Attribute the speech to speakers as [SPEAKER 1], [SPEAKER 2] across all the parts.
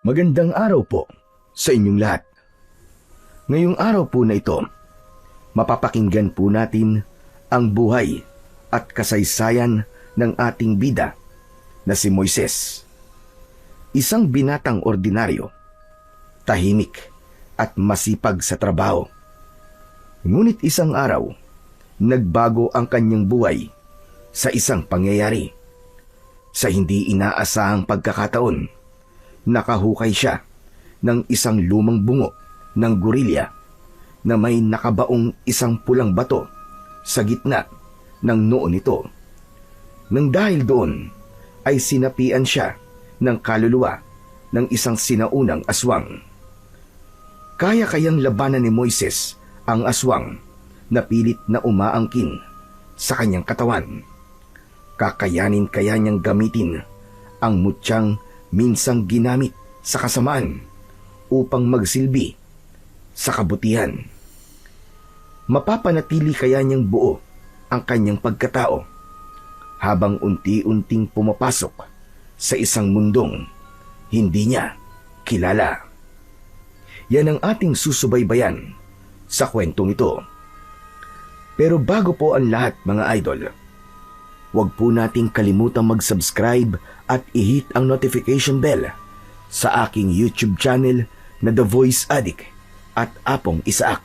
[SPEAKER 1] Magandang araw po sa inyong lahat. Ngayong araw po na ito, mapapakinggan po natin ang buhay at kasaysayan ng ating bida na si Moises. Isang binatang ordinaryo, tahimik at masipag sa trabaho. Ngunit isang araw, nagbago ang kanyang buhay sa isang pangyayari. Sa hindi inaasahang pagkakataon, nakahukay siya ng isang lumang bungo ng gorilya na may nakabaong isang pulang bato sa gitna ng noo nito. Nang dahil doon ay sinapian siya ng kaluluwa ng isang sinaunang aswang. Kaya kayang labanan ni Moises ang aswang na pilit na umaangkin sa kanyang katawan. Kakayanin kaya niyang gamitin ang mutyang minsang ginamit sa kasamaan upang magsilbi sa kabutihan. Mapapanatili kaya niyang buo ang kanyang pagkatao habang unti-unting pumapasok sa isang mundong hindi niya kilala. Yan ang ating susubaybayan sa kwentong ito. Pero bago po ang lahat, mga idol, huwag po nating kalimutang mag-subscribe at i-hit ang notification bell sa aking YouTube channel na The Voice Addict at Apong Isaak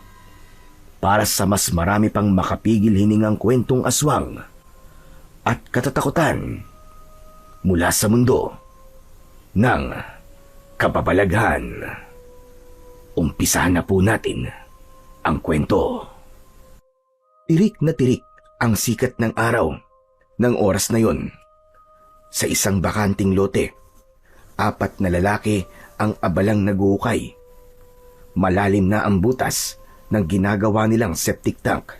[SPEAKER 1] para sa mas marami pang makapigil hiningang kwentong aswang at katatakutan mula sa mundo ng kababalaghan. Umpisahan na po natin ang kwento. Tirik na tirik ang sikat ng araw ng oras na yon. Sa isang bakanting lote, 4 na lalaki ang abalang naguhukay. Malalim na ang butas ng ginagawa nilang septic tank.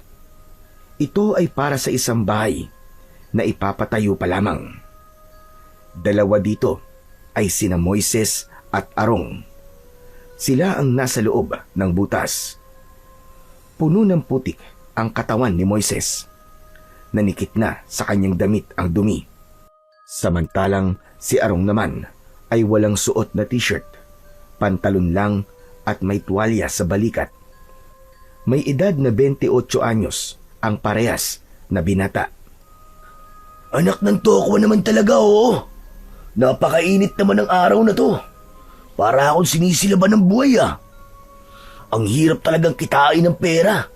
[SPEAKER 1] Ito ay para sa isang bahay na ipapatayo pa lamang. 2 dito ay sina Moises at Arong. Sila ang nasa loob ng butas. Puno ng putik ang katawan ni Moises. Nanikit na sa kanyang damit ang dumi. Samantalang si Arong naman ay walang suot na t-shirt, pantalon lang at may tuwalya sa balikat. May edad na 28 anyos ang parehas na binata. Anak ng tokwa naman talaga, oo. Napakainit naman ang araw na to. Para akong sinisilaban ng buhay, ah. Ang hirap talagang kitain ng pera.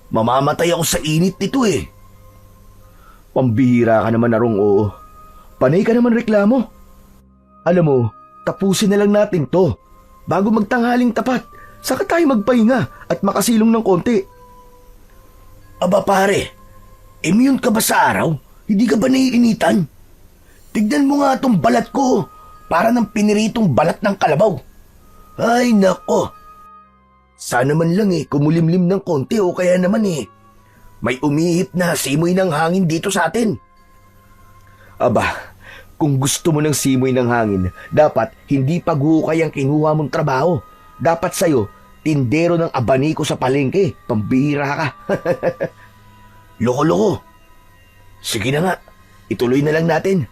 [SPEAKER 1] Mamamatay ako sa init nito eh. Pambihira ka naman, Arong, oo. Panay ka naman reklamo. Alam mo, tapusin na lang natin to. Bago magtanghaling tapat, saka tayo magpahinga at makasilong ng konti. Aba pare, immune ka ba sa araw? Hindi ka ba naiinitan? Tignan mo nga itong balat ko. Para ng piniritong balat ng kalabaw. Ay nako. Sana man lang kumulimlim ng konti o kaya naman may umihip na simoy ng hangin dito sa atin. Aba, kung gusto mo ng simoy ng hangin, dapat hindi paghuhukay ang kinuha mong trabaho. Dapat sa'yo, tindero ng abaniko sa palengke. Pambihira ka. Loko-loko. Sige na nga, ituloy na lang natin.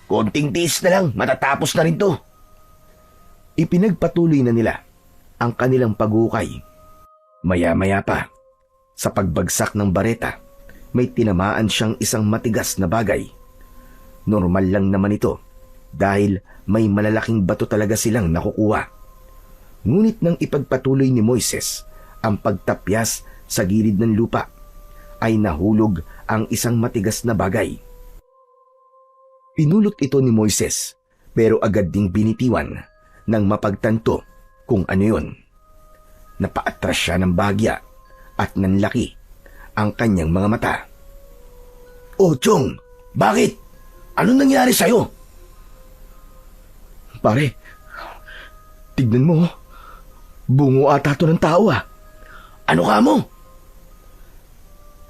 [SPEAKER 1] Konting tiis na lang, matatapos na rin to. Ipinagpatuloy na nila ang kanilang paghukay. Maya-maya pa, sa pagbagsak ng bareta, may tinamaan siyang isang matigas na bagay. Normal lang naman ito dahil may malalaking bato talaga silang nakukuha. Ngunit nang ipagpatuloy ni Moises ang pagtapyas sa gilid ng lupa, ay nahulog ang isang matigas na bagay. Pinulot ito ni Moises pero agad ding binitiwan nang mapagtanto kung ano yun. Napaatras siya ng bagya at nanlaki ang kanyang mga mata. Oh, Chong, bakit? Ano nangyari sa'yo? Pare, tignan mo. Bungo ata to ng tao ah. Ano ka mo?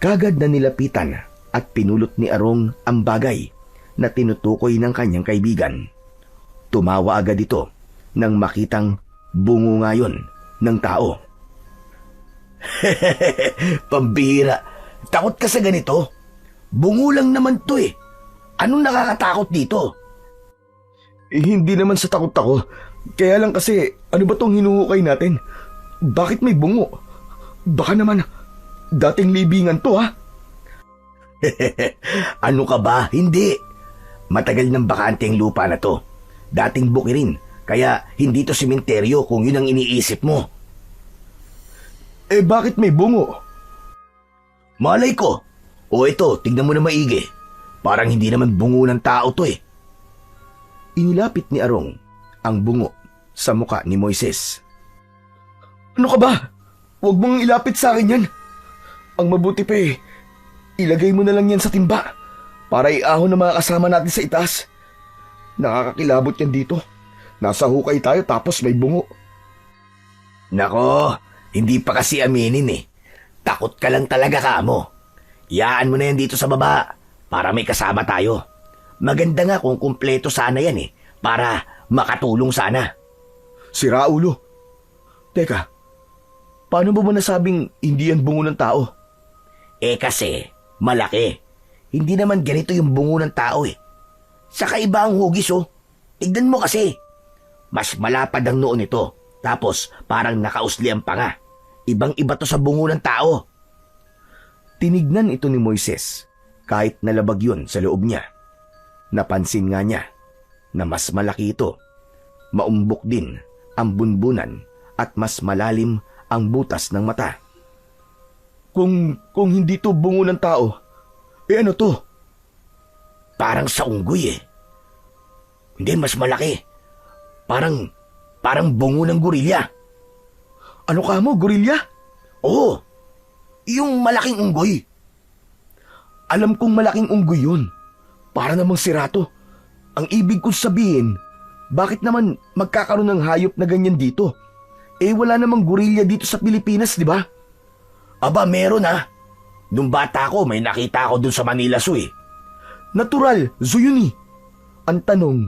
[SPEAKER 1] Kagad na nilapitan at pinulot ni Arong ang bagay na tinutukoy ng kanyang kaibigan. Tumawa agad ito nang makitang bungo nga yun ng tao. Pambihira. Takot ka sa ganito? Bungo lang naman to eh. Anong nakakatakot dito? Hindi naman sa takot ako. Kaya lang kasi, ano ba tong hinuhukay natin? Bakit may bungo? Baka naman, dating libingan to ha? Ano ka ba? Hindi. Matagal ng bakante ang lupa na to. Dating bukirin, kaya hindi to sementeryo kung yun ang iniisip mo. Eh bakit may bungo? Malay ko. O ito, tignan mo na maigi. Parang hindi naman bungo ng tao to eh. Inilapit ni Arong ang bungo sa muka ni Moises. Ano ka ba? Huwag mong ilapit sa akin yan. Ang mabuti pa eh, ilagay mo na lang yan sa timba para iahon ng mga kasama natin sa itaas. Nakakakilabot yan dito. Nasa hukay tayo tapos may bungo. Nako, hindi pa kasi aminin eh. Takot ka lang talaga ka mo. Iyaan mo na yan dito sa baba para may kasama tayo. Maganda nga kung kumpleto sana yan eh, para makatulong sana. Sira ulo. Teka, paano mo ba nasabing hindi yan bungo ng tao? Eh kasi, malaki. Hindi naman ganito yung bungo ng tao eh. Saka iba ang hugis oh. Tignan mo kasi. Mas malapad ang noo nito. Tapos parang nakausli ang panga. Ibang-iba to sa bungo ng tao. Tinignan ito ni Moises kahit nalabag yun sa loob niya. Napansin nga niya na mas malaki ito. Maumbok din ang bunbunan at mas malalim ang butas ng mata. Kung hindi to bungo ng tao, eh ano to? Parang sa unggoy eh. Hindi, mas malaki. Parang bungo ng gorilya. Ano ka mo, gorilya? Oo, yung malaking unggoy. Alam kong malaking unggoy yun. Para namang sirato. Ang ibig kong sabihin, bakit naman magkakaroon ng hayop na ganyan dito? Eh wala namang gorilya dito sa Pilipinas, di ba? Aba, meron ah. Nung bata ko, may nakita ako dun sa Manila Zoo eh. Natural, zoo yun eh. Ang tanong,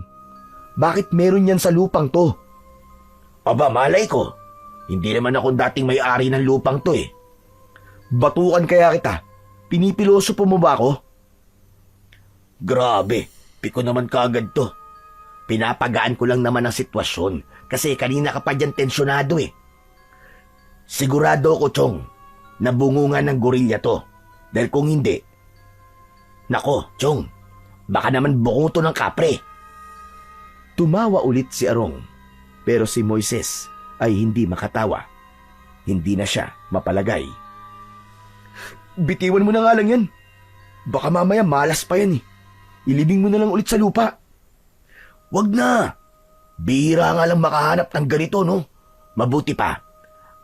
[SPEAKER 1] bakit meron yan sa lupang to? Aba, malay ko. Hindi naman ako dating may-ari ng lupang to eh. Batukan kaya kita. Pinipiloso po mo ba ako? Grabe, piko naman kaagad to. Pinapagaan ko lang naman ang sitwasyon kasi kanina ka pa dyan tensyonado eh. Sigurado ako, Chong, na bungungan ng gorilya to. Dahil kung hindi, nako, Chong, baka naman bungo to ng kapre. Tumawa ulit si Arong, pero si Moises ay hindi makatawa. Hindi na siya mapalagay. Bitiwan mo na nga lang yan. Baka mamaya malas pa yan eh. Ilibing mo na lang ulit sa lupa. Wag na. Bihira nga lang makahanap ng ganito, no? Mabuti pa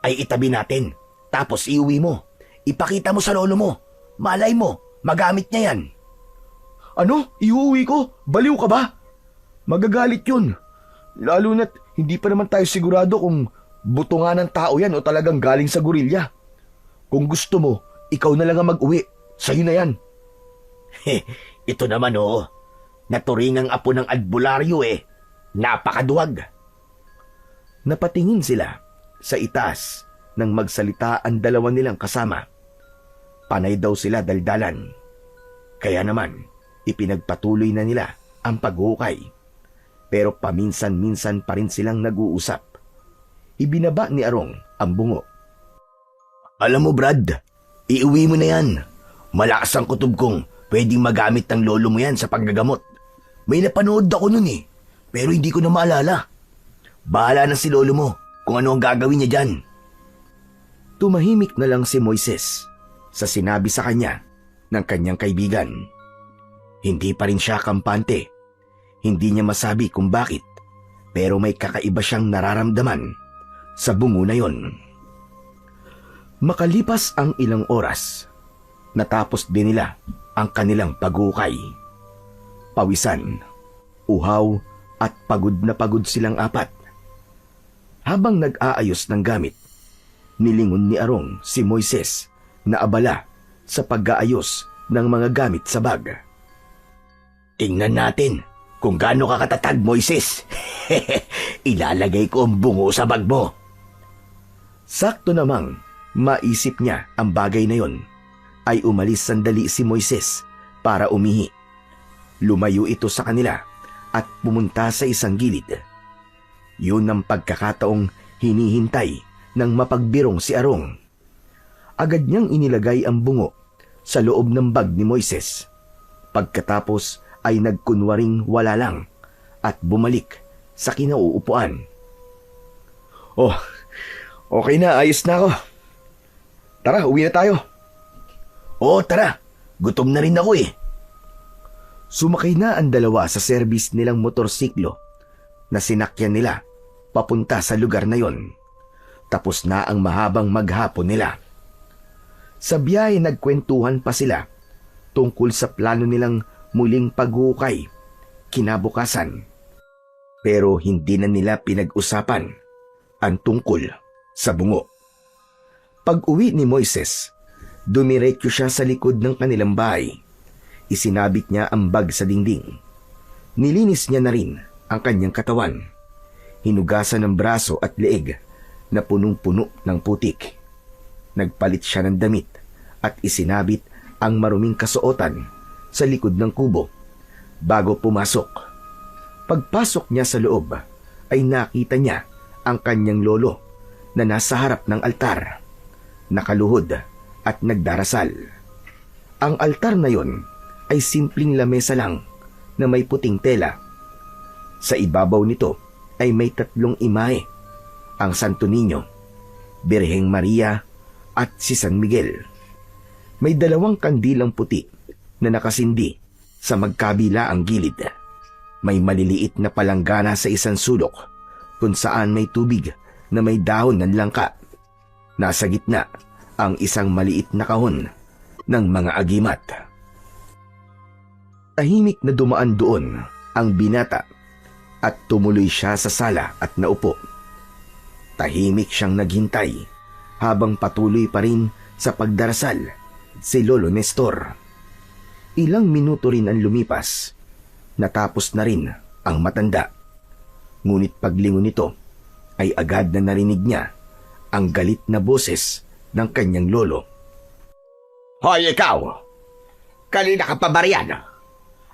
[SPEAKER 1] ay itabi natin. Tapos iuwi mo. Ipakita mo sa lolo mo. Malay mo, magamit niya yan. Ano? Iuwi ko? Baliw ka ba? Magagalit yun. Lalo na't hindi pa naman tayo sigurado kung buto nga ng tao yan o talagang galing sa gorilya. Kung gusto mo, ikaw na lang ang mag-uwi. Sa'yo na yan. Ito naman oo. Naturingang apo ng albularyo eh. Napakaduwag. Napatingin sila sa itaas nang magsalita ang dalawa nilang kasama. Panay daw sila daldalan. Kaya naman, ipinagpatuloy na nila ang paghukay. Pero paminsan-minsan pa rin silang nag-uusap. Ibinaba ni Arong ang bungo. Alam mo Brad, iuwi mo na yan. Malakas ang kutob kong pwedeng magamit ng lolo mo yan sa paggagamot. May napanood ako nun eh, pero hindi ko na maalala. Bahala na si lolo mo kung ano ang gagawin niya dyan. Tumahimik na lang si Moises sa sinabi sa kanya ng kanyang kaibigan. Hindi pa rin siya kampante. Hindi niya masabi kung bakit, pero may kakaiba siyang nararamdaman sa bungo na yon. Makalipas ang ilang oras, natapos din nila ang kanilang paghukay. Pawisan, uhaw at pagod na pagod silang apat. Habang nag-aayos ng gamit, nilingon ni Arong si Moises na abala sa pag-aayos ng mga gamit sa bag. Tingnan natin kung gaano ka katatag, Moises. Ilalagay ko ang bungo sa bag mo. Sakto namang maisip niya ang bagay na yon, ay umalis sandali si Moises para umihi. Lumayo ito sa kanila at pumunta sa isang gilid. Yun ang pagkakataong hinihintay ng mapagbirong si Arong. Agad niyang inilagay ang bungo sa loob ng bag ni Moises. Pagkatapos ay nagkunwaring wala lang at bumalik sa kinauupuan. Oh, okay na, ayos na ako. Tara, uwi na tayo. Oo, tara. Gutom na rin ako eh. Sumakay na ang dalawa sa service nilang motorsiklo na sinakyan nila papunta sa lugar na yon. Tapos na ang mahabang maghapon nila. Sa biyahe nagkwentuhan pa sila tungkol sa plano nilang muling paghukay kinabukasan. Pero hindi na nila pinag-usapan ang tungkol sa bungo. Pag-uwi ni Moises, dumiretso siya sa likod ng kanilang bahay. Isinabit niya ang bag sa dingding. Nilinis niya na rin ang kanyang katawan. Hinugasan ng braso at leeg na punong-puno ng putik. Nagpalit siya ng damit at isinabit ang maruming kasuotan sa likod ng kubo bago pumasok. Pagpasok niya sa loob ay nakita niya ang kanyang lolo na nasa harap ng altar, nakaluhod at nagdarasal. Ang altar na yon ay simpleng lamesa lang na may puting tela. Sa ibabaw nito ay may 3 imahe, ang Santo Niño, Birheng Maria at si San Miguel. May 2 kandilang puti na nakasindi sa magkabila ang gilid. May maliliit na palanggana sa isang sulok kung saan may tubig na may dahon ng langka. Nasa gitna ang isang maliit na kahon ng mga agimat. Tahimik na dumaan doon ang binata at tumuloy siya sa sala at naupo. Tahimik siyang naghintay habang patuloy pa rin sa pagdarasal si Lolo Nestor. Ilang minuto rin ang lumipas. Natapos na rin ang matanda. Ngunit paglingon nito ay agad na narinig niya ang galit na boses ng kanyang lolo.
[SPEAKER 2] Hoy, ikaw! Kanina ka pa ba riyan?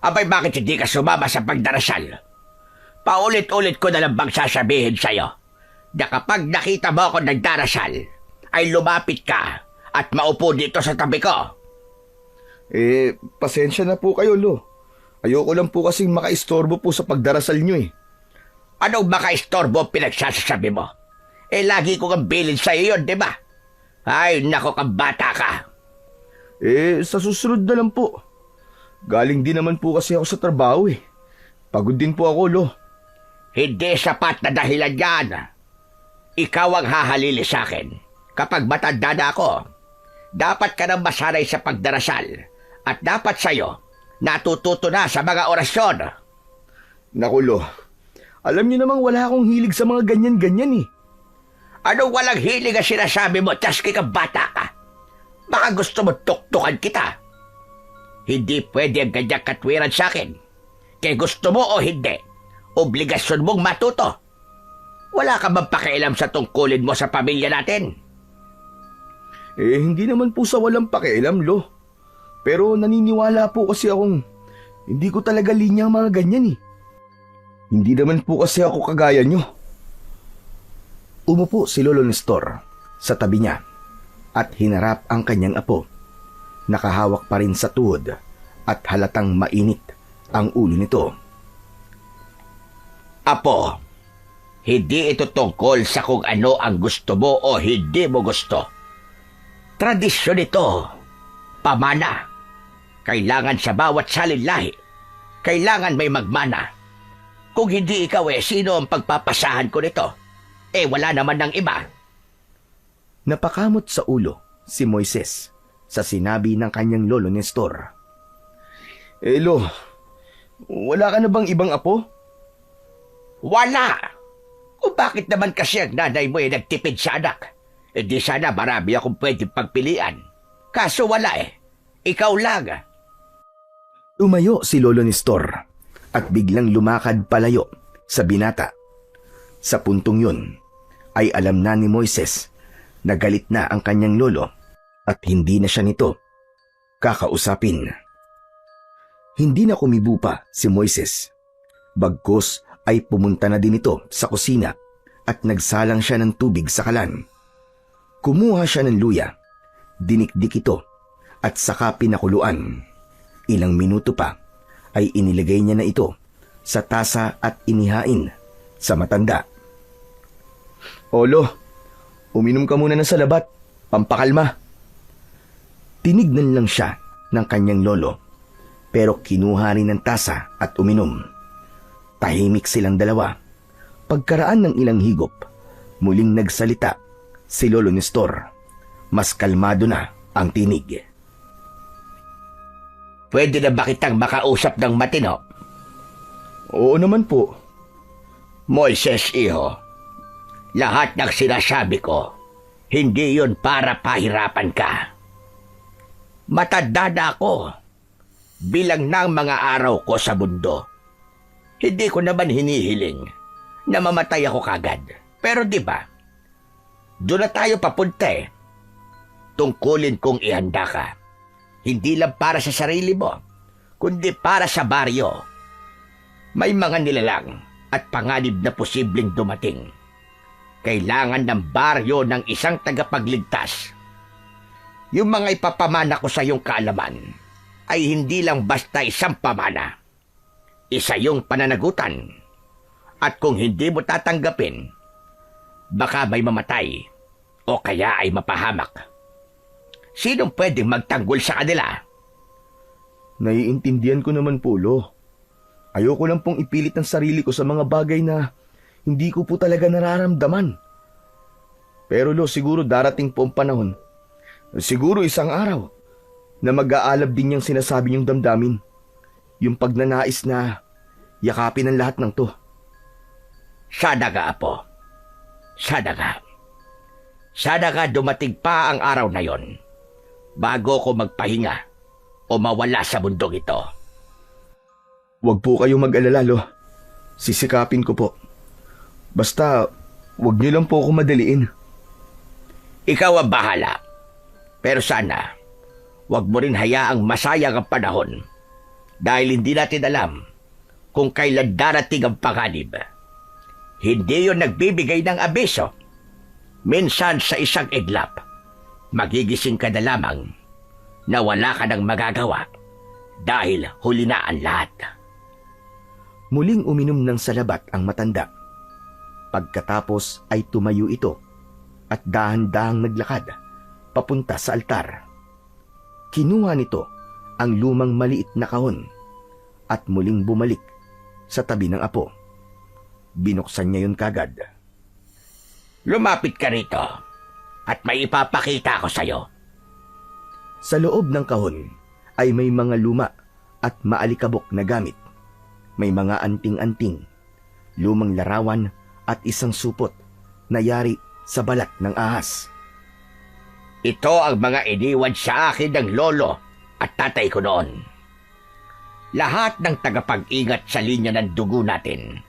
[SPEAKER 2] Abay, bakit hindi ka sumama sa pagdarasal? Paulit-ulit ko na lang bang sasabihin sa'yo na kapag nakita mo ako nagdarasal, ay lumapit ka at maupo dito sa tabi ko.
[SPEAKER 3] Pasensya na po kayo, Lo. Ayoko lang po kasing makaistorbo po sa pagdarasal nyo eh.
[SPEAKER 2] Anong makaistorbo ang pinagsasasabi mo? Lagi ko kang bilin sa'yo yun, di ba? Ay, nako kang bata ka.
[SPEAKER 3] Sa susunod na lang po. Galing din naman po kasi ako sa trabaho eh. Pagod din po ako, Lo.
[SPEAKER 2] Hindi sapat na dahilan yan. Ikaw ang hahalili sa akin. Kapag matanda na ako, dapat ka nang masanay sa pagdarasal at dapat sa'yo natututo na sa mga orasyon.
[SPEAKER 3] Naku, Lo. Alam niyo namang wala akong hilig sa mga ganyan-ganyan eh.
[SPEAKER 2] Anong walang hilig ang sinasabi mo, taski kang bata ka? Baka gusto mo tuktukan kita. Hindi pwede ang ganyang katwiran sa akin. Kaya gusto mo o hindi, obligasyon mong matuto. Wala ka bang pakialam sa tungkulin mo sa pamilya natin?
[SPEAKER 3] Hindi naman po sa walang pakialam, Lo. Pero naniniwala po kasi akong hindi ko talaga linya ang mga ganyan eh. Hindi naman po kasi ako kagaya nyo.
[SPEAKER 1] Umupo si Lolo Nestor sa tabi niya at hinarap ang kanyang apo. Nakahawak pa rin sa tuhod at halatang mainit ang ulo nito.
[SPEAKER 2] Apo, hindi ito tungkol sa kung ano ang gusto mo o hindi mo gusto. Tradisyon ito. Pamana. Kailangan sa bawat salinlahi. Kailangan may magmana. Kung hindi ikaw sino ang pagpapasahan ko nito? Wala naman ng iba.
[SPEAKER 1] Napakamot sa ulo si Moises sa sinabi ng kanyang lolo Nestor.
[SPEAKER 3] Lo, wala ka na bang ibang apo?
[SPEAKER 2] Wala! Kung bakit naman kasi ang nanay mo nagtipid sa anak? Di sana marami akong pwedeng pagpilian. Kaso wala Ikaw lang.
[SPEAKER 1] Tumayo si Lolo Nestor at biglang lumakad palayo sa binata. Sa puntong yun ay alam na ni Moises na galit na ang kanyang lolo at hindi na siya nito kakausapin. Hindi na kumibo pa si Moises. Bagkus ay pumunta na din ito sa kusina at nagsalang siya ng tubig sa kalan. Kumuha siya ng luya, dinikdik ito at saka pinakuluan. Ilang minuto pa ay inilagay niya na ito sa tasa at inihain sa matanda.
[SPEAKER 3] Olo, uminom ka muna ng salabat, pampakalma.
[SPEAKER 1] Tinignan lang siya ng kanyang lolo, pero kinuha rin ng tasa at uminom. Tahimik silang dalawa. Pagkaraan ng ilang higop, muling nagsalita si Lolo Nestor. Mas kalmado na ang tinig.
[SPEAKER 2] Pwede na ba kitang makausap ng matino?
[SPEAKER 3] Oo naman po.
[SPEAKER 2] Moises, iho, lahat ng sinasabi ko, hindi yun para pahirapan ka. Matanda na ako. Bilang ng mga araw ko sa mundo. Hindi ko naman hinihiling na mamatay ako kagad. Pero di ba, doon na tayo papunta eh. Tungkulin kong ihanda ka. Hindi lang para sa sarili mo, kundi para sa baryo. May mga nilalang at panganib na posibleng dumating. Kailangan ng baryo ng isang tagapagligtas. Yung mga ipapamana ko sa iyong kaalaman ay hindi lang basta isang pamana. Isa yung pananagutan. At kung hindi mo tatanggapin, baka may mamatay o kaya ay mapahamak. Sinong pwedeng magtanggol sa kanila?
[SPEAKER 3] Naiintindihan ko naman po, Lo. Ayoko lang pong ipilit ang sarili ko sa mga bagay na hindi ko po talaga nararamdaman. Pero Lo, siguro darating po ang panahon, siguro isang araw, na mag-aalab din niyang sinasabi niyong damdamin. Yung pagnanais na yakapin ang lahat ng to.
[SPEAKER 2] Sana nga, Apo. Sana nga. Sana nga dumating pa ang araw na yon bago ko magpahinga o mawala sa mundong ito.
[SPEAKER 3] Huwag po kayong mag-alala, Lo. Sisikapin ko po. Basta, huwag niyo lang po ako madaliin.
[SPEAKER 2] Ikaw ang bahala. Pero sana, huwag mo rin hayaang masayang ang panahon dahil hindi natin alam kung kailan darating ang panganib. Hindi yun nagbibigay ng abiso. Minsan sa isang iglap, magigising ka na lamang na wala ka nang magagawa dahil huli na ang lahat.
[SPEAKER 1] Muling uminom ng salabat ang matanda. Pagkatapos ay tumayo ito at dahan-dahang naglakad papunta sa altar. Kinuha nito ang lumang maliit na kahon at muling bumalik sa tabi ng apo. Binuksan niya yun kagad.
[SPEAKER 2] Lumapit ka rito at may ipapakita ko sa'yo.
[SPEAKER 1] Sa loob ng kahon ay may mga luma at maalikabok na gamit. May mga anting-anting, lumang larawan at isang supot na yari sa balat ng ahas.
[SPEAKER 2] Ito ang mga iniwan sa akin ng lolo at tatay ko noon. Lahat ng tagapag-ingat sa linya ng dugo natin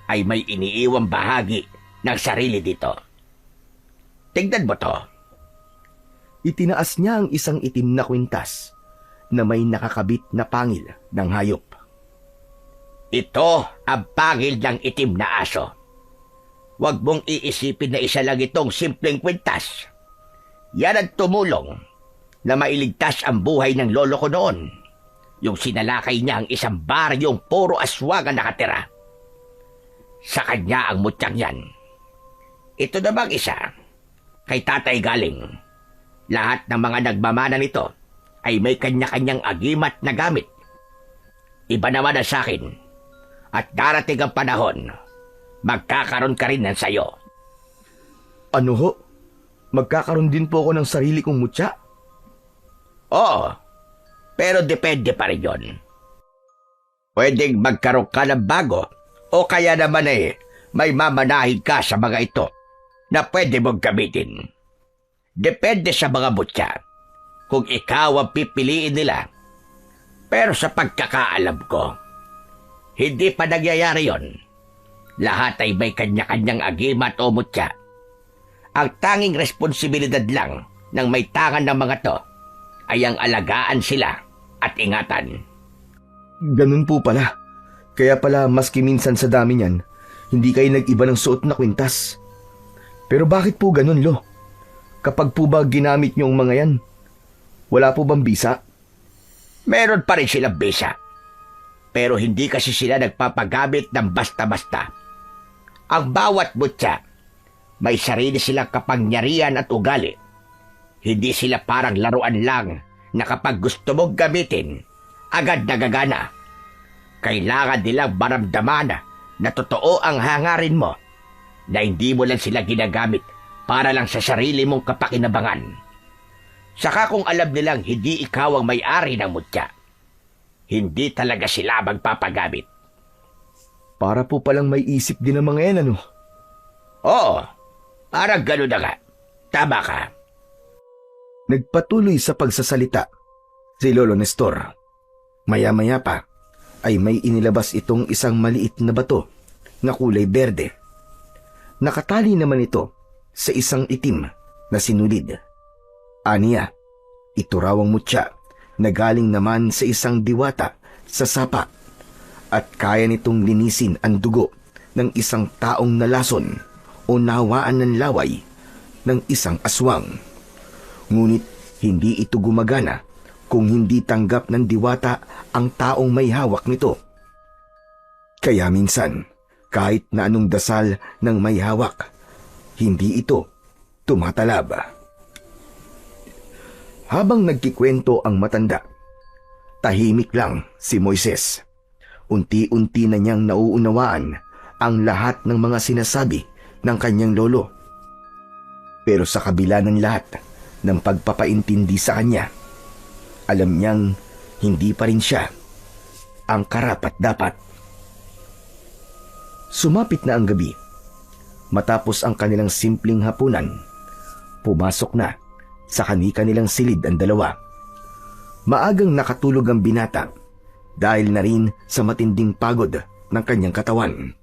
[SPEAKER 2] ay may iniiwang bahagi ng sarili dito. Tingnan mo to.
[SPEAKER 1] Itinaas niya ang isang itim na kwintas na may nakakabit na pangil ng hayop.
[SPEAKER 2] Ito ang pangil ng itim na aso. Huwag mong iisipin na isa lang itong simpleng kwintas. Yan ang tumulong na mailigtas ang buhay ng lolo ko noon. Yung sinalakay niya ang isang baryong puro aswang ang nakatira. Sa kanya ang mutyang yan. Ito namang isa, kay tatay galing. Lahat ng mga nagmamana nito ay may kanya-kanyang agimat na gamit. Iba naman ang sa akin. At darating ang panahon, magkakaroon ka rin ng sayo.
[SPEAKER 3] Ano ho? Magkakaroon din po ako ng sarili kong mutya?
[SPEAKER 2] Oo, pero depende pa rin yun. Pwedeng magkaroon ka ng bago o kaya naman may mamanahin ka sa mga ito na pwede mong gamitin. Depende sa mga mutya kung ikaw ang pipiliin nila. Pero sa pagkakaalam ko, hindi pa nangyayari yon. Lahat ay may kanya-kanyang agimat o mutya. Ang tanging responsibilidad lang ng may tangan ng mga to ay ang alagaan sila at ingatan.
[SPEAKER 3] Ganun po pala. Kaya pala maski minsan sa dami niyan, hindi kayo nag-iba ng suot na kwintas. Pero bakit po ganun, Lo? Kapag po ba ginamit niyo ang mga yan, wala po bang bisa?
[SPEAKER 2] Meron pa rin silang bisa. Pero hindi kasi sila nagpapagamit ng basta-basta. Ang bawat butya, may sarili silang kapangyarihan at ugali. Hindi sila parang laruan lang na kapag gusto mong gamitin, agad nagagana. Kailangan nilang maramdaman na totoo ang hangarin mo, na hindi mo lang sila ginagamit para lang sa sarili mong kapakinabangan. Saka kung alam nilang hindi ikaw ang may-ari ng mutya, hindi talaga sila magpapagamit.
[SPEAKER 3] Para po palang may isip din ng mga yan, ano?
[SPEAKER 2] Oo, parang gano'n na nga. Tama ka.
[SPEAKER 3] Nagpatuloy sa pagsasalita si Lolo Nestor. Maya-maya pa ay may inilabas itong isang maliit na bato na kulay berde. Nakatali naman ito sa isang itim na sinulid. Aniya, ito raw ang mutya na galing naman sa isang diwata sa sapa at kaya nitong linisin ang dugo ng isang taong nalason o nawaan ng laway ng isang aswang. Ngunit hindi ito gumagana kung hindi tanggap ng diwata ang taong may hawak nito. Kaya minsan, kahit na anong dasal ng may hawak, hindi ito tumatalab. Habang nagkikwento ang matanda, tahimik lang si Moises. Unti-unti na niyang nauunawaan ang lahat ng mga sinasabi ng kanyang lolo. Pero sa kabila ng lahat ng pagpapaintindi sa kanya, alam niyang hindi pa rin siya ang karapat-dapat. Sumapit na ang gabi. Matapos ang kanilang simpleng hapunan, pumasok na sa kani-kanilang silid ang dalawa. Maagang nakatulog ang binata dahil na rin sa matinding pagod ng kanyang katawan.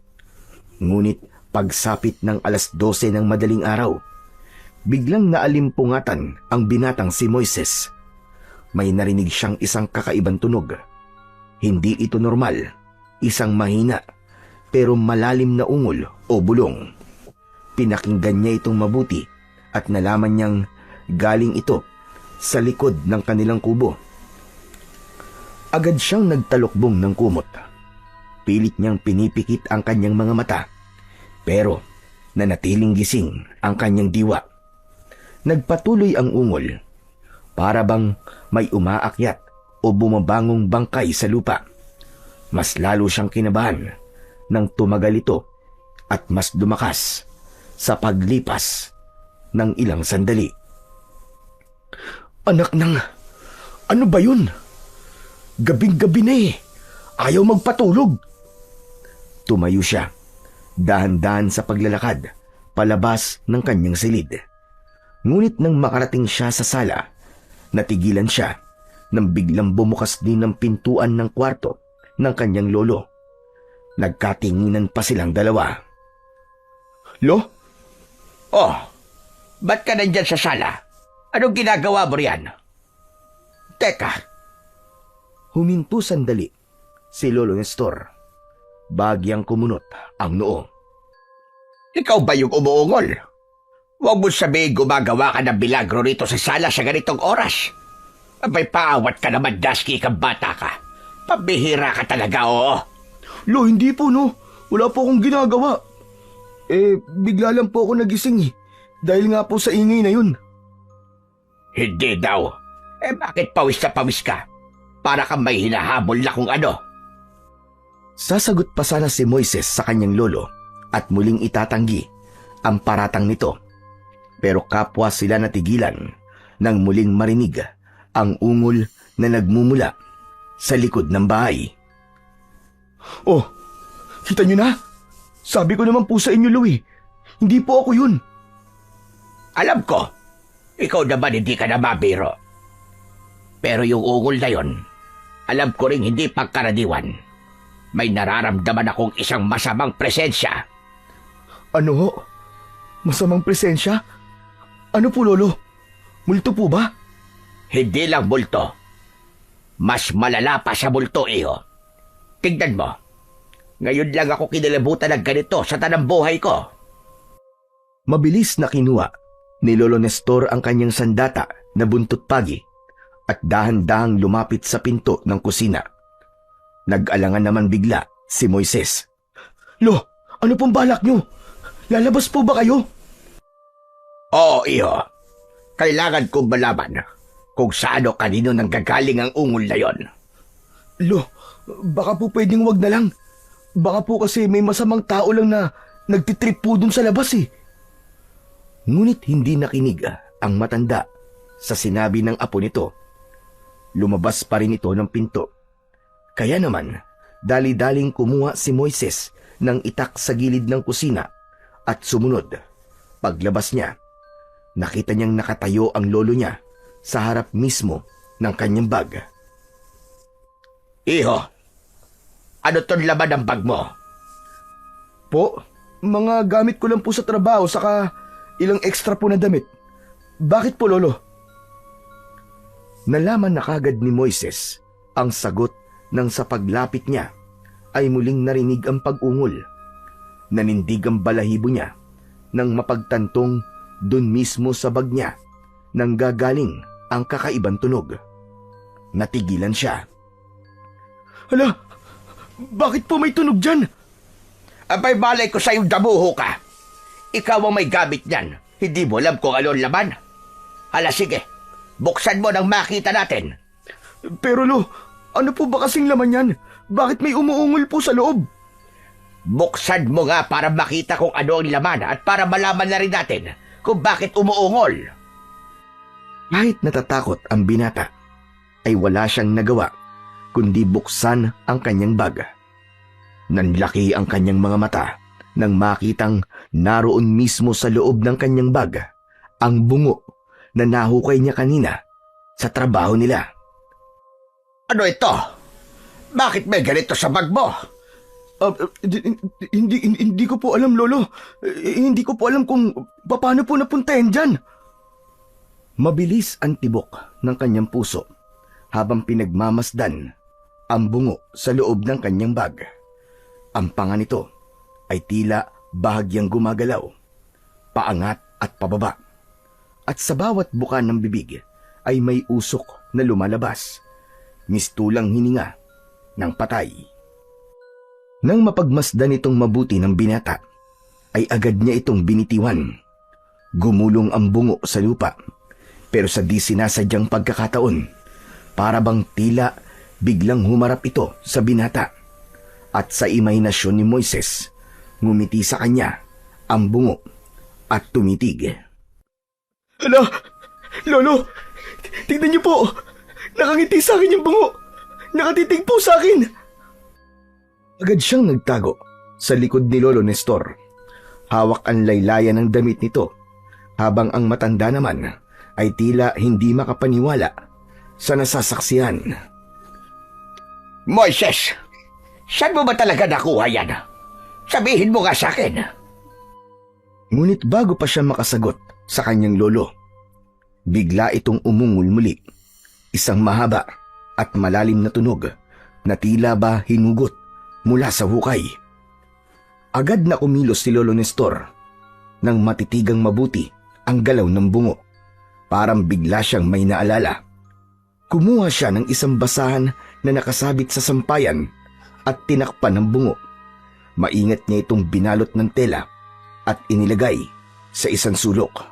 [SPEAKER 3] Ngunit pagsapit ng 12:00 ng madaling araw, biglang naalimpungatan ang binatang si Moises. May narinig siyang isang kakaibang tunog. Hindi ito normal, isang mahina pero malalim na ungol o bulong. Pinakinggan niya itong mabuti at nalaman niyang galing ito sa likod ng kanilang kubo. Agad siyang nagtalukbong ng kumot. Pilit niyang pinipikit ang kanyang mga mata, pero nanatiling gising ang kanyang diwa. Nagpatuloy ang ungol, para bang may umaakyat o bumabangong bangkay sa lupa. Mas lalo siyang kinabahan nang tumagal ito at mas lumakas sa paglipas ng ilang sandali. Anak ng... ano ba yun? Gabing-gabi na eh. Ayaw magpatulog. Tumayo siya, dahan-dahan sa paglalakad, palabas ng kanyang silid. Ngunit nang makarating siya sa sala, natigilan siya nang biglang bumukas din ang pintuan ng kwarto ng kanyang lolo. Nagkatinginan pa silang dalawa. Lo?
[SPEAKER 2] Oh, ba't ka nandyan sa sala? Anong ginagawa mo riyan? Teka,
[SPEAKER 3] Huminto sandali si Lolo Nestor. Bagyang kumunot ang noo.
[SPEAKER 2] ikaw ba yung umuungol? Huwag mo sabihin gumagawa ka ng bilagro rito sa sala sa ganitong oras. Abay, paawat ka naman, Dusky, kang bata ka. Pambihira ka talaga, oo.
[SPEAKER 3] Lo, hindi po no. Wala po akong ginagawa. Bigla lang po ako nagising eh. Dahil nga po sa ingay na yun.
[SPEAKER 2] Hindi daw. Bakit pawis na pawis ka? Para kang may hinahabol na kung ano.
[SPEAKER 3] Sasagot pa sana si Moises sa kanyang lolo at muling itatanggi ang paratang nito. Pero kapwa sila natigilan nang muling marinig ang ungol na nagmumula sa likod ng bahay. Oh, kita nyo na? Sabi ko naman po sa inyo, Louie. Hindi po ako yun.
[SPEAKER 2] Alam ko, ikaw naman hindi ka na mabiro. Pero yung ungol na yon, alam ko rin hindi pagkaraniwan. May nararamdaman akong isang masamang presensya.
[SPEAKER 3] Ano ho? Masamang presensya? Ano po, Lolo? Multo po ba?
[SPEAKER 2] Hindi lang multo. Mas malala pa sa multo, iho. Tignan mo. Ngayon lang ako kinalabutan ng ganito sa tanang buhay ko.
[SPEAKER 1] Mabilis na kinuha ni Lolo Nestor ang kanyang sandata na buntot pagi at dahan-dahang lumapit sa pinto ng kusina. Nag-alangan naman bigla si Moises. Lo, ano pong balak nyo? Lalabas po ba kayo?
[SPEAKER 2] Oo, iho. Kailangan kong malaman kung saan o kanino nanggagaling ang ungol na yon.
[SPEAKER 3] Lo, baka po pwedeng wag na lang. Baka po kasi may masamang tao lang na nagtitrip po dun sa labas eh.
[SPEAKER 1] Ngunit hindi nakinig ang matanda sa sinabi ng apo nito. Lumabas pa rin ito ng pinto. Kaya naman, dali-daling kumuha si Moises ng itak sa gilid ng kusina at sumunod. Paglabas niya, nakita niyang nakatayo ang lolo niya sa harap mismo ng kanyang bag.
[SPEAKER 2] Iho, ano ton laman ng bag mo?
[SPEAKER 3] Po, mga gamit ko lang po sa trabaho saka ilang extra po na damit. Bakit po, Lolo?
[SPEAKER 1] Nalaman na kagad ni Moises ang sagot nang sa paglapit niya ay muling narinig ang pag-ungol. Nanindig ang balahibo niya nang mapagtantong dun mismo sa bag niya nang gagaling ang kakaibang tunog. Natigilan siya.
[SPEAKER 3] Hala, bakit po may tunog dyan?
[SPEAKER 2] Abay balay ko sa'yo damuho ka. Ikaw ang may gamit niyan. Hindi mo alam kung ano ang laman. Hala sige, buksan mo nang makita natin.
[SPEAKER 3] Pero Lo, ano po ba kasing laman yan? Bakit may umuungol po sa loob?
[SPEAKER 2] Buksan mo nga para makita kung ano ang laman at para malaman na rin natin kung bakit umuungol.
[SPEAKER 1] Kahit natatakot ang binata, ay wala siyang nagawa kundi buksan ang kanyang bag. Nanlaki ang kanyang mga mata nang makitang naroon mismo sa loob ng kanyang bag ang bungo na nahukay niya kanina sa trabaho nila.
[SPEAKER 2] Ano ito? Bakit may ganito sa bag mo?
[SPEAKER 3] Hindi ko po alam, Lolo. Hindi ko po alam kung paano po napunta yan dyan.
[SPEAKER 1] Mabilis ang tibok ng kanyang puso habang pinagmamasdan ang bungo sa loob ng kanyang bag. Ang panga nito ay tila bahagyang gumagalaw, paangat at pababa. At sa bawat buka ng bibig ay may usok na lumalabas, mistulang hininga ng patay. Nang mapagmasdan itong mabuti ng binata, ay agad niya itong binitiwan. Gumulong ang bungo sa lupa, pero sa di sinasadyang pagkakataon, para bang tila biglang humarap ito sa binata. At sa imahinasyon ni Moises, ngumiti sa kanya ang bungo at tumitig.
[SPEAKER 3] Hala, Lolo, tignan niyo po. Nakangiti sa akin yung bungo. Nakatitig po sa akin.
[SPEAKER 1] Agad siyang nagtago sa likod ni Lolo Nestor. Hawak ang laylayan ng damit nito, habang ang matanda naman ay tila hindi makapaniwala sa nasasaksihan.
[SPEAKER 2] Moises, saan mo ba talaga nakuha yan? Sabihin mo nga sa akin.
[SPEAKER 1] Ngunit bago pa siya makasagot sa kanyang lolo, bigla itong umungol muli. Isang mahaba at malalim na tunog na tila ba hinugot mula sa hukay. Agad na kumilos si Lolo Nestor nang matitigang mabuti ang galaw ng bungo. Parang bigla siyang may naalala. Kumuha siya ng isang basahan na nakasabit sa sampayan at tinakpan ng bungo. Maingat niya itong binalot ng tela at inilagay sa isang sulok.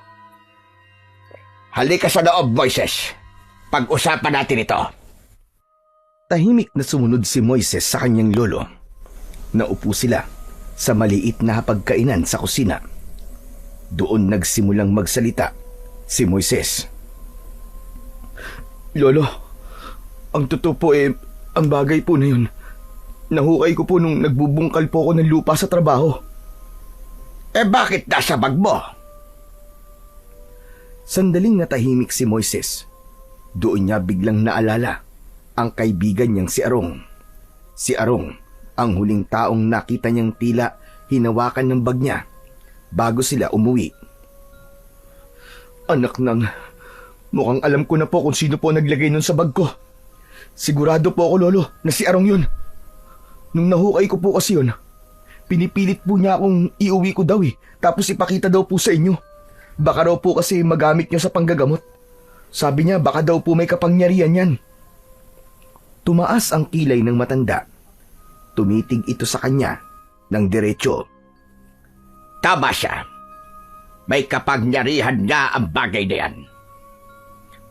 [SPEAKER 2] Halika sa loob, Moises. Pag-usapan natin ito.
[SPEAKER 1] Tahimik na sumunod si Moises sa kanyang lolo. Naupo sila sa maliit na hapagkainan sa kusina. Doon nagsimulang magsalita si Moises.
[SPEAKER 3] Lolo, ang totoo po ang bagay po na yun. Nahukay ko po nung nagbubungkal po ako ng lupa sa trabaho.
[SPEAKER 2] Bakit nasa bag mo?
[SPEAKER 1] Sandaling natahimik si Moises. Doon niya biglang naalala ang kaibigan niyang si Arong. Si Arong, ang huling taong nakita niyang tila hinawakan ng bag niya bago sila umuwi.
[SPEAKER 3] Anak nang, mukhang alam ko na po kung sino po naglagay nun sa bag ko. Sigurado po ako, Lolo, na si Arong yun. Nung nahukay ko po kasi yun, pinipilit po niya akong iuwi ko daw tapos ipakita daw po sa inyo. Baka raw po kasi magamit niyo sa panggagamot. Sabi niya baka daw po may kapangyarihan yan. Tumaas ang kilay ng matanda. Tumitig ito sa kanya ng diretso.
[SPEAKER 2] Tama siya. May kapangyarihan nga ang bagay na yan.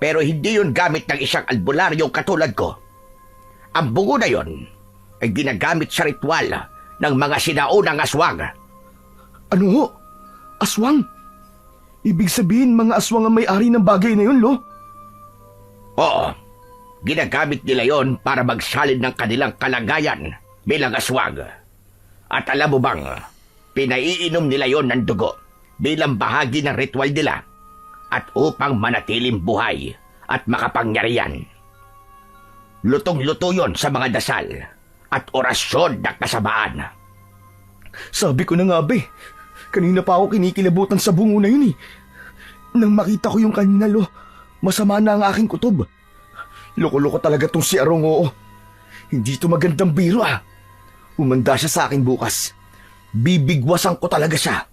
[SPEAKER 2] Pero hindi yun gamit ng isang albularyong katulad ko. Ang bungo na yun ay ginagamit sa ritual ng mga sinaunang aswang.
[SPEAKER 3] Ano ho? Aswang? Ibig sabihin mga aswang ang may-ari ng bagay na yun, Lo?
[SPEAKER 2] Oo. Ginagamit nila yon para magsalin ng kanilang kalagayan bilang aswang. At alam mo bang, pinaiinom nila yon ng dugo bilang bahagi ng ritual nila at upang manatiling buhay at makapangyarihan. Lutong-luto yon sa mga dasal at orasyon ng kasamaan.
[SPEAKER 3] Sabi ko na nga ba kanina pa ako kinikilabutan sa bungo na yun Nang makita ko yung kanina, Lo, masama na ang aking kutob. Loko-loko talaga tong si Arong, oo. Hindi to magandang biro Umanda siya sa akin bukas. Bibigwasan ko talaga siya.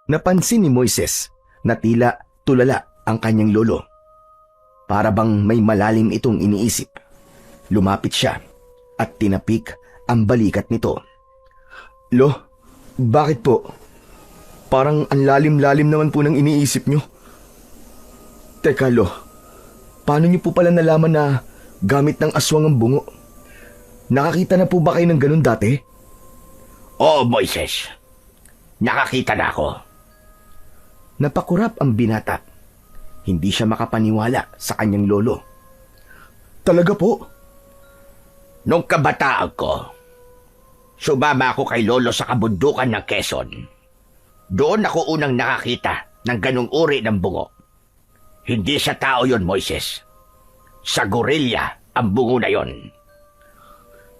[SPEAKER 3] Napansin ni Moises na tila tulala ang kanyang lolo. Para bang may malalim itong iniisip. Lumapit siya at tinapik ang balikat nito. Lo, bakit po? Parang ang lalim-lalim naman po ng iniisip nyo. Teka, Lo. Paano nyo po pala nalaman na gamit ng aswang ang bungo? Nakakita na po ba kayo ng ganun dati?
[SPEAKER 2] Oo, Moises. Nakakita na ako.
[SPEAKER 1] Napakurap ang binata. Hindi siya makapaniwala sa kanyang lolo.
[SPEAKER 3] Talaga po?
[SPEAKER 2] Nung kabataan ko, sumama ako kay Lolo sa kabundukan ng Quezon. Doon ako unang nakakita ng ganung uri ng bungo. Hindi sa tao yon, Moises. Sa gorilla ang bungo na yon.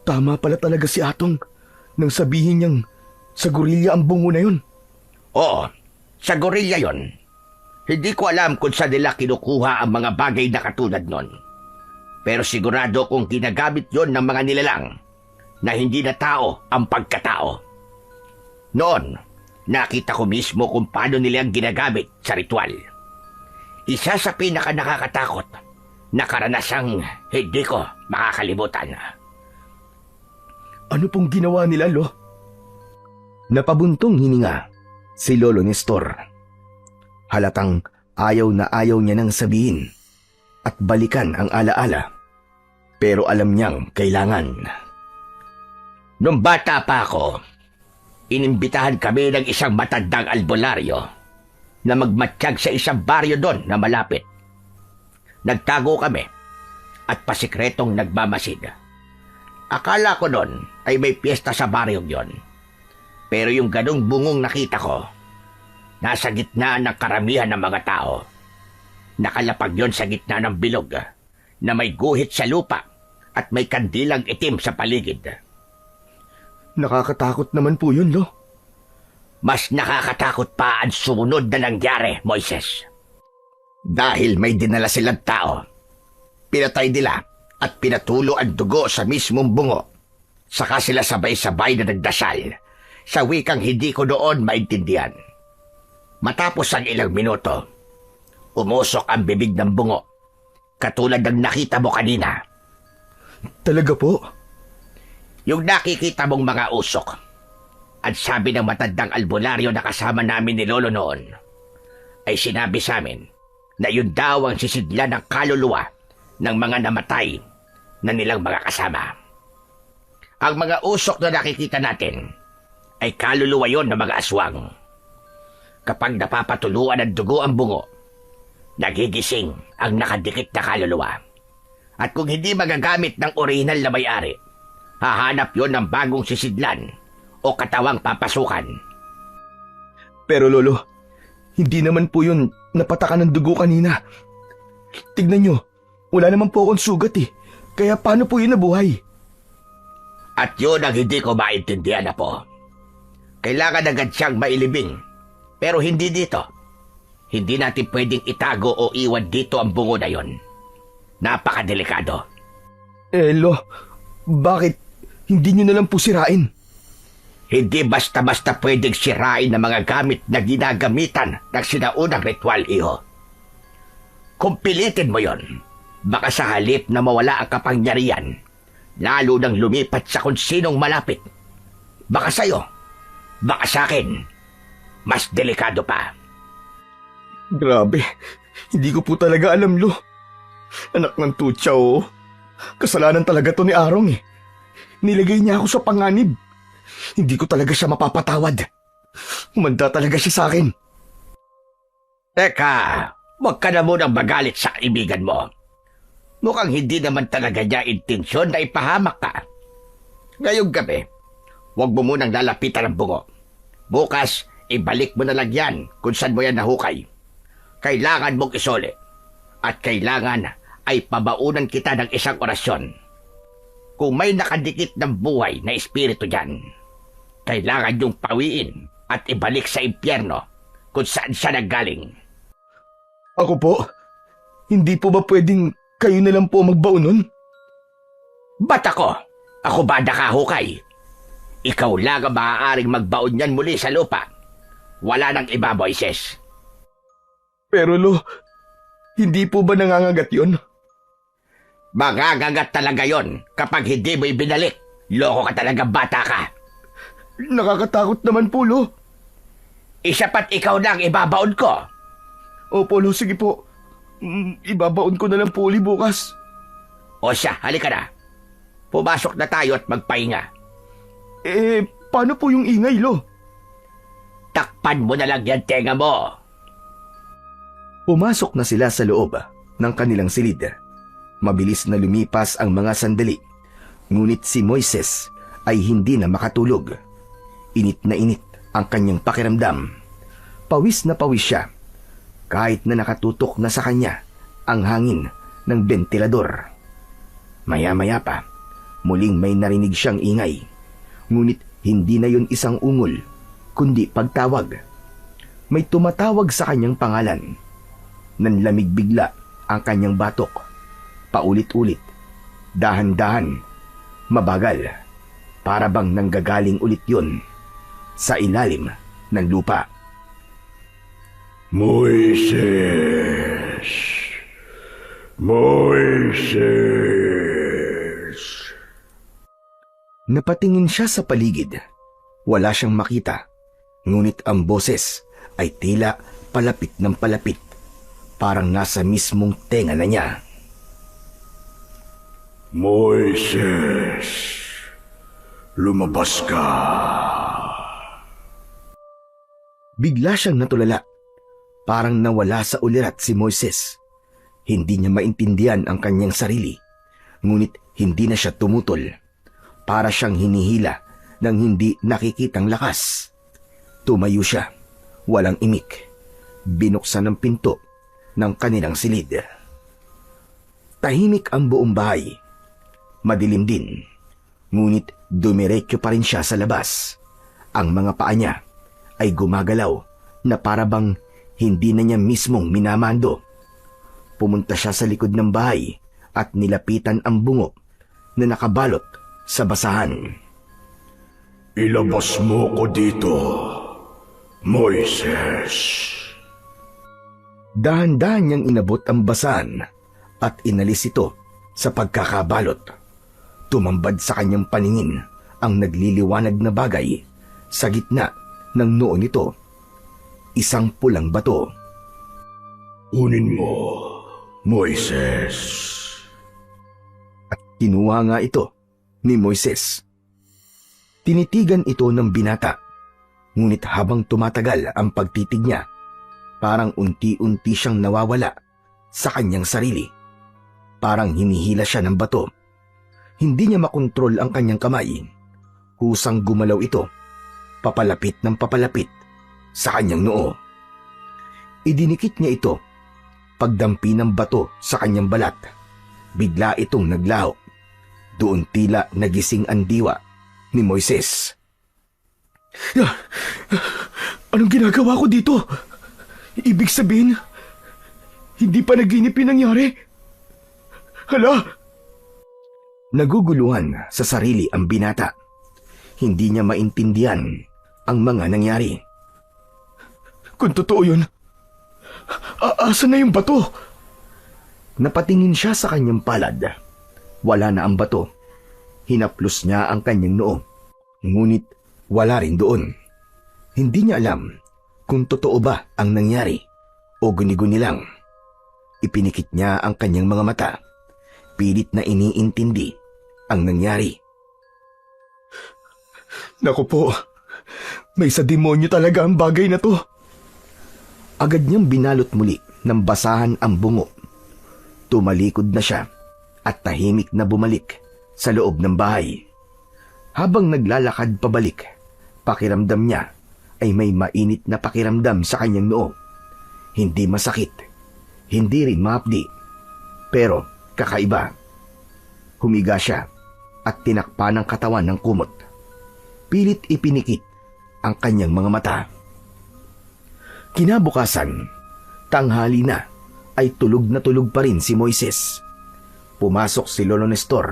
[SPEAKER 3] Tama pala talaga si Atong nang sabihin niyang sa gorilla ang bungo na yon.
[SPEAKER 2] Oo, sa gorilla yon. Hindi ko alam kung saan nila kinukuha ang mga bagay na katulad nun. Pero sigurado kung ginagamit yon ng mga nilalang na hindi na tao ang pagkatao. Noon, nakita ko mismo kung paano nila ginagamit sa ritual. Isa sa pinaka nakakatakot na karanasang hindi ko makakalimutan.
[SPEAKER 3] Ano pong ginawa nila, Lo?
[SPEAKER 1] Napabuntong hininga si Lolo Nestor. Halatang ayaw na ayaw niya nang sabihin at balikan ang alaala. Pero alam niyang kailangan.
[SPEAKER 2] Nung bata pa ako, inimbitahan kami ng isang matandang albularyo na magmatsyag sa isang baryo doon na malapit. Nagtago kami at pasikretong nagmamasid. Akala ko noon ay may piyesta sa baryong yon. Pero yung ganong bungong nakita ko, nasa gitna ng karamihan ng mga tao. Nakalapag yon sa gitna ng bilog na may guhit sa lupa at may kandilang itim sa paligid.
[SPEAKER 3] Nakakatakot naman po yun, Lo.
[SPEAKER 2] Mas nakakatakot pa ang sumunod na nangyari, Moises. Dahil may dinala silang tao, pinatay nila at pinatulo ang dugo sa mismong bungo. Saka sila sabay-sabay na nagdasal sa wikang hindi ko noon maintindihan. Matapos ang ilang minuto, umusok ang bibig ng bungo, katulad ng nakita mo kanina.
[SPEAKER 3] Talaga po?
[SPEAKER 2] Yung nakikita mong mga usok, at sabi ng matandang albularyo na kasama namin ni Lolo noon, ay sinabi sa amin na yun daw ang sisidla ng kaluluwa ng mga namatay na nilang mga kasama. Ang mga usok na nakikita natin ay kaluluwa yon ng mga aswang. Kapag napapatuluan ng dugo ang bungo, nagigising ang nakadikit na kaluluwa. At kung hindi magagamit ng orihinal na may-ari, hahanap yon ng bagong sisidlan o katawang papasukan.
[SPEAKER 3] Pero Lolo, hindi naman po yun napatakan ng dugo kanina. Tignan nyo, wala naman po akong sugat Kaya paano po yun nabuhay?
[SPEAKER 2] At yun ang hindi ko maintindihan na po. Kailangan agad siyang mailibing. Pero hindi dito. Hindi natin pwedeng itago o iwan dito ang bungo na yon. Napakadelikado.
[SPEAKER 3] Lo, bakit? hindi niyo na lang po sirain.
[SPEAKER 2] Hindi basta-basta pwedeng sirain ng mga gamit na ginagamitan ng sinaunang ritual, iho. Kung pilitin mo yon, baka sa halip na mawala ang kapangyarihan, lalo nang lumipat sa kung sinong malapit. Baka sa'yo, baka sa akin, mas delikado pa.
[SPEAKER 3] Grabe, hindi ko po talaga alam, Lo. Anak ng tutsa, oh. Kasalanan talaga to ni Arong eh. Nilagay niya ako sa panganib. Hindi ko talaga siya mapapatawad. Humanda talaga siya sa akin.
[SPEAKER 2] Teka, huwag ka na munang magalit sa kaibigan mo. Mukhang hindi naman talaga niya intensyon na ipahamak ka. Ngayong gabi, huwag mo munang lalapitan ang bungo. Bukas, ibalik mo na lang yan kung saan mo yan nahukay. Kailangan mong isole. At kailangan ay pabaunan kita ng isang orasyon. Kung may nakadikit ng buhay na espiritu dyan, kailangan yung pawiin at ibalik sa impyerno kung saan siya naggaling.
[SPEAKER 3] Ako po? Hindi po ba pwedeng kayo na lang po magbaon nun?
[SPEAKER 2] Ba't ako? Ako ba nakahukay? Ikaw lang ang maaaring magbaon yan muli sa lupa. Wala nang iba, Moises.
[SPEAKER 3] Pero Lo, hindi po ba nangangagat yun?
[SPEAKER 2] Magagangat talaga yon kapag hindi mo ibinalik. Loko ka talaga, bata ka.
[SPEAKER 3] Nakakatakot naman po, Lo.
[SPEAKER 2] Isa pat ikaw lang ibabaon ko.
[SPEAKER 3] Opo, Lo, sige po. Ibabaon ko na lang po uli bukas.
[SPEAKER 2] O siya, halika na. Pumasok na tayo at magpahinga.
[SPEAKER 3] Paano po yung ingay, Lo?
[SPEAKER 2] Takpan mo na lang yan tenga mo.
[SPEAKER 1] Pumasok na sila sa loob ng kanilang silid. Mabilis na lumipas ang mga sandali, ngunit si Moises ay hindi na makatulog. Init na init ang kanyang pakiramdam. Pawis na pawis siya, kahit na nakatutok na sa kanya ang hangin ng bentilador. Maya-maya pa, muling may narinig siyang ingay, ngunit hindi na yun isang ungol, kundi pagtawag. May tumatawag sa kanyang pangalan. Nanlamig bigla ang kanyang batok. Paulit-ulit, dahan-dahan, mabagal, para bang nanggagaling ulit yun sa ilalim ng lupa.
[SPEAKER 4] Moises! Moises!
[SPEAKER 1] Napatingin siya sa paligid. Wala siyang makita, ngunit ang boses ay tila palapit ng palapit, parang nasa mismong tenga na niya.
[SPEAKER 4] Moises! Lumabas ka!
[SPEAKER 1] Bigla siyang natulala. Parang nawala sa ulirat si Moises. Hindi niya maintindihan ang kanyang sarili, ngunit hindi na siya tumutol. Para siyang hinihila ng hindi nakikitang lakas. Tumayo siya, walang imik. Binuksan ang pinto ng kanilang silid. Tahimik ang buong bahay. Madilim din, ngunit dumiretso pa rin siya sa labas. Ang mga paa niya ay gumagalaw na para bang hindi na niya mismong minamando. Pumunta siya sa likod ng bahay at nilapitan ang bungo na nakabalot sa basahan.
[SPEAKER 4] Ilabas mo ko dito, Moises!
[SPEAKER 1] Dahan-dahan niyang inabot ang basahan at inalis ito sa pagkakabalot. Tumambad sa kanyang paningin ang nagliliwanag na bagay sa gitna ng noo nito. Isang pulang bato.
[SPEAKER 4] Kunin mo, Moises.
[SPEAKER 1] At kinuha nga ito ni Moises. Tinitigan ito ng binata, ngunit habang tumatagal ang pagtitig niya, parang unti-unti siyang nawawala sa kanyang sarili. Parang hinihila siya ng bato. Hindi niya makontrol ang kanyang kamay. Kusang gumalaw ito, papalapit ng papalapit sa kanyang noo. Idinikit niya ito, pagdampi ng bato sa kanyang balat. Bigla itong naglaho. Doon tila nagising ang diwa ni Moises.
[SPEAKER 3] Anong ginagawa ko dito? Ibig sabihin, hindi pa naginip yung nangyari? Hala!
[SPEAKER 1] Naguguluhan sa sarili ang binata. Hindi niya maintindihan ang mga nangyari.
[SPEAKER 3] Kung totoo yun, asa na yung bato?
[SPEAKER 1] Napatingin siya sa kanyang palad. Wala na ang bato. Hinaplos niya ang kanyang noo. Ngunit wala rin doon. Hindi niya alam kung totoo ba ang nangyari o guni-guni lang. Ipinikit niya ang kanyang mga mata. Pilit na iniintindi ang nangyari.
[SPEAKER 3] Naku po, may sa demonyo talaga ang bagay na to.
[SPEAKER 1] Agad niyang binalot muli ng basahan ang bungo. Tumalikod na siya at tahimik na bumalik sa loob ng bahay. Habang naglalakad pabalik, pakiramdam niya ay may mainit na pakiramdam sa kanyang noo. Hindi masakit, hindi rin mahapdi, pero kakaiba. Humiga siya at tinakpan ang katawan ng kumot. Pilit ipinikit ang kanyang mga mata. Kinabukasan, tanghali na, ay tulog na tulog pa rin si Moises. Pumasok si Lolo Nestor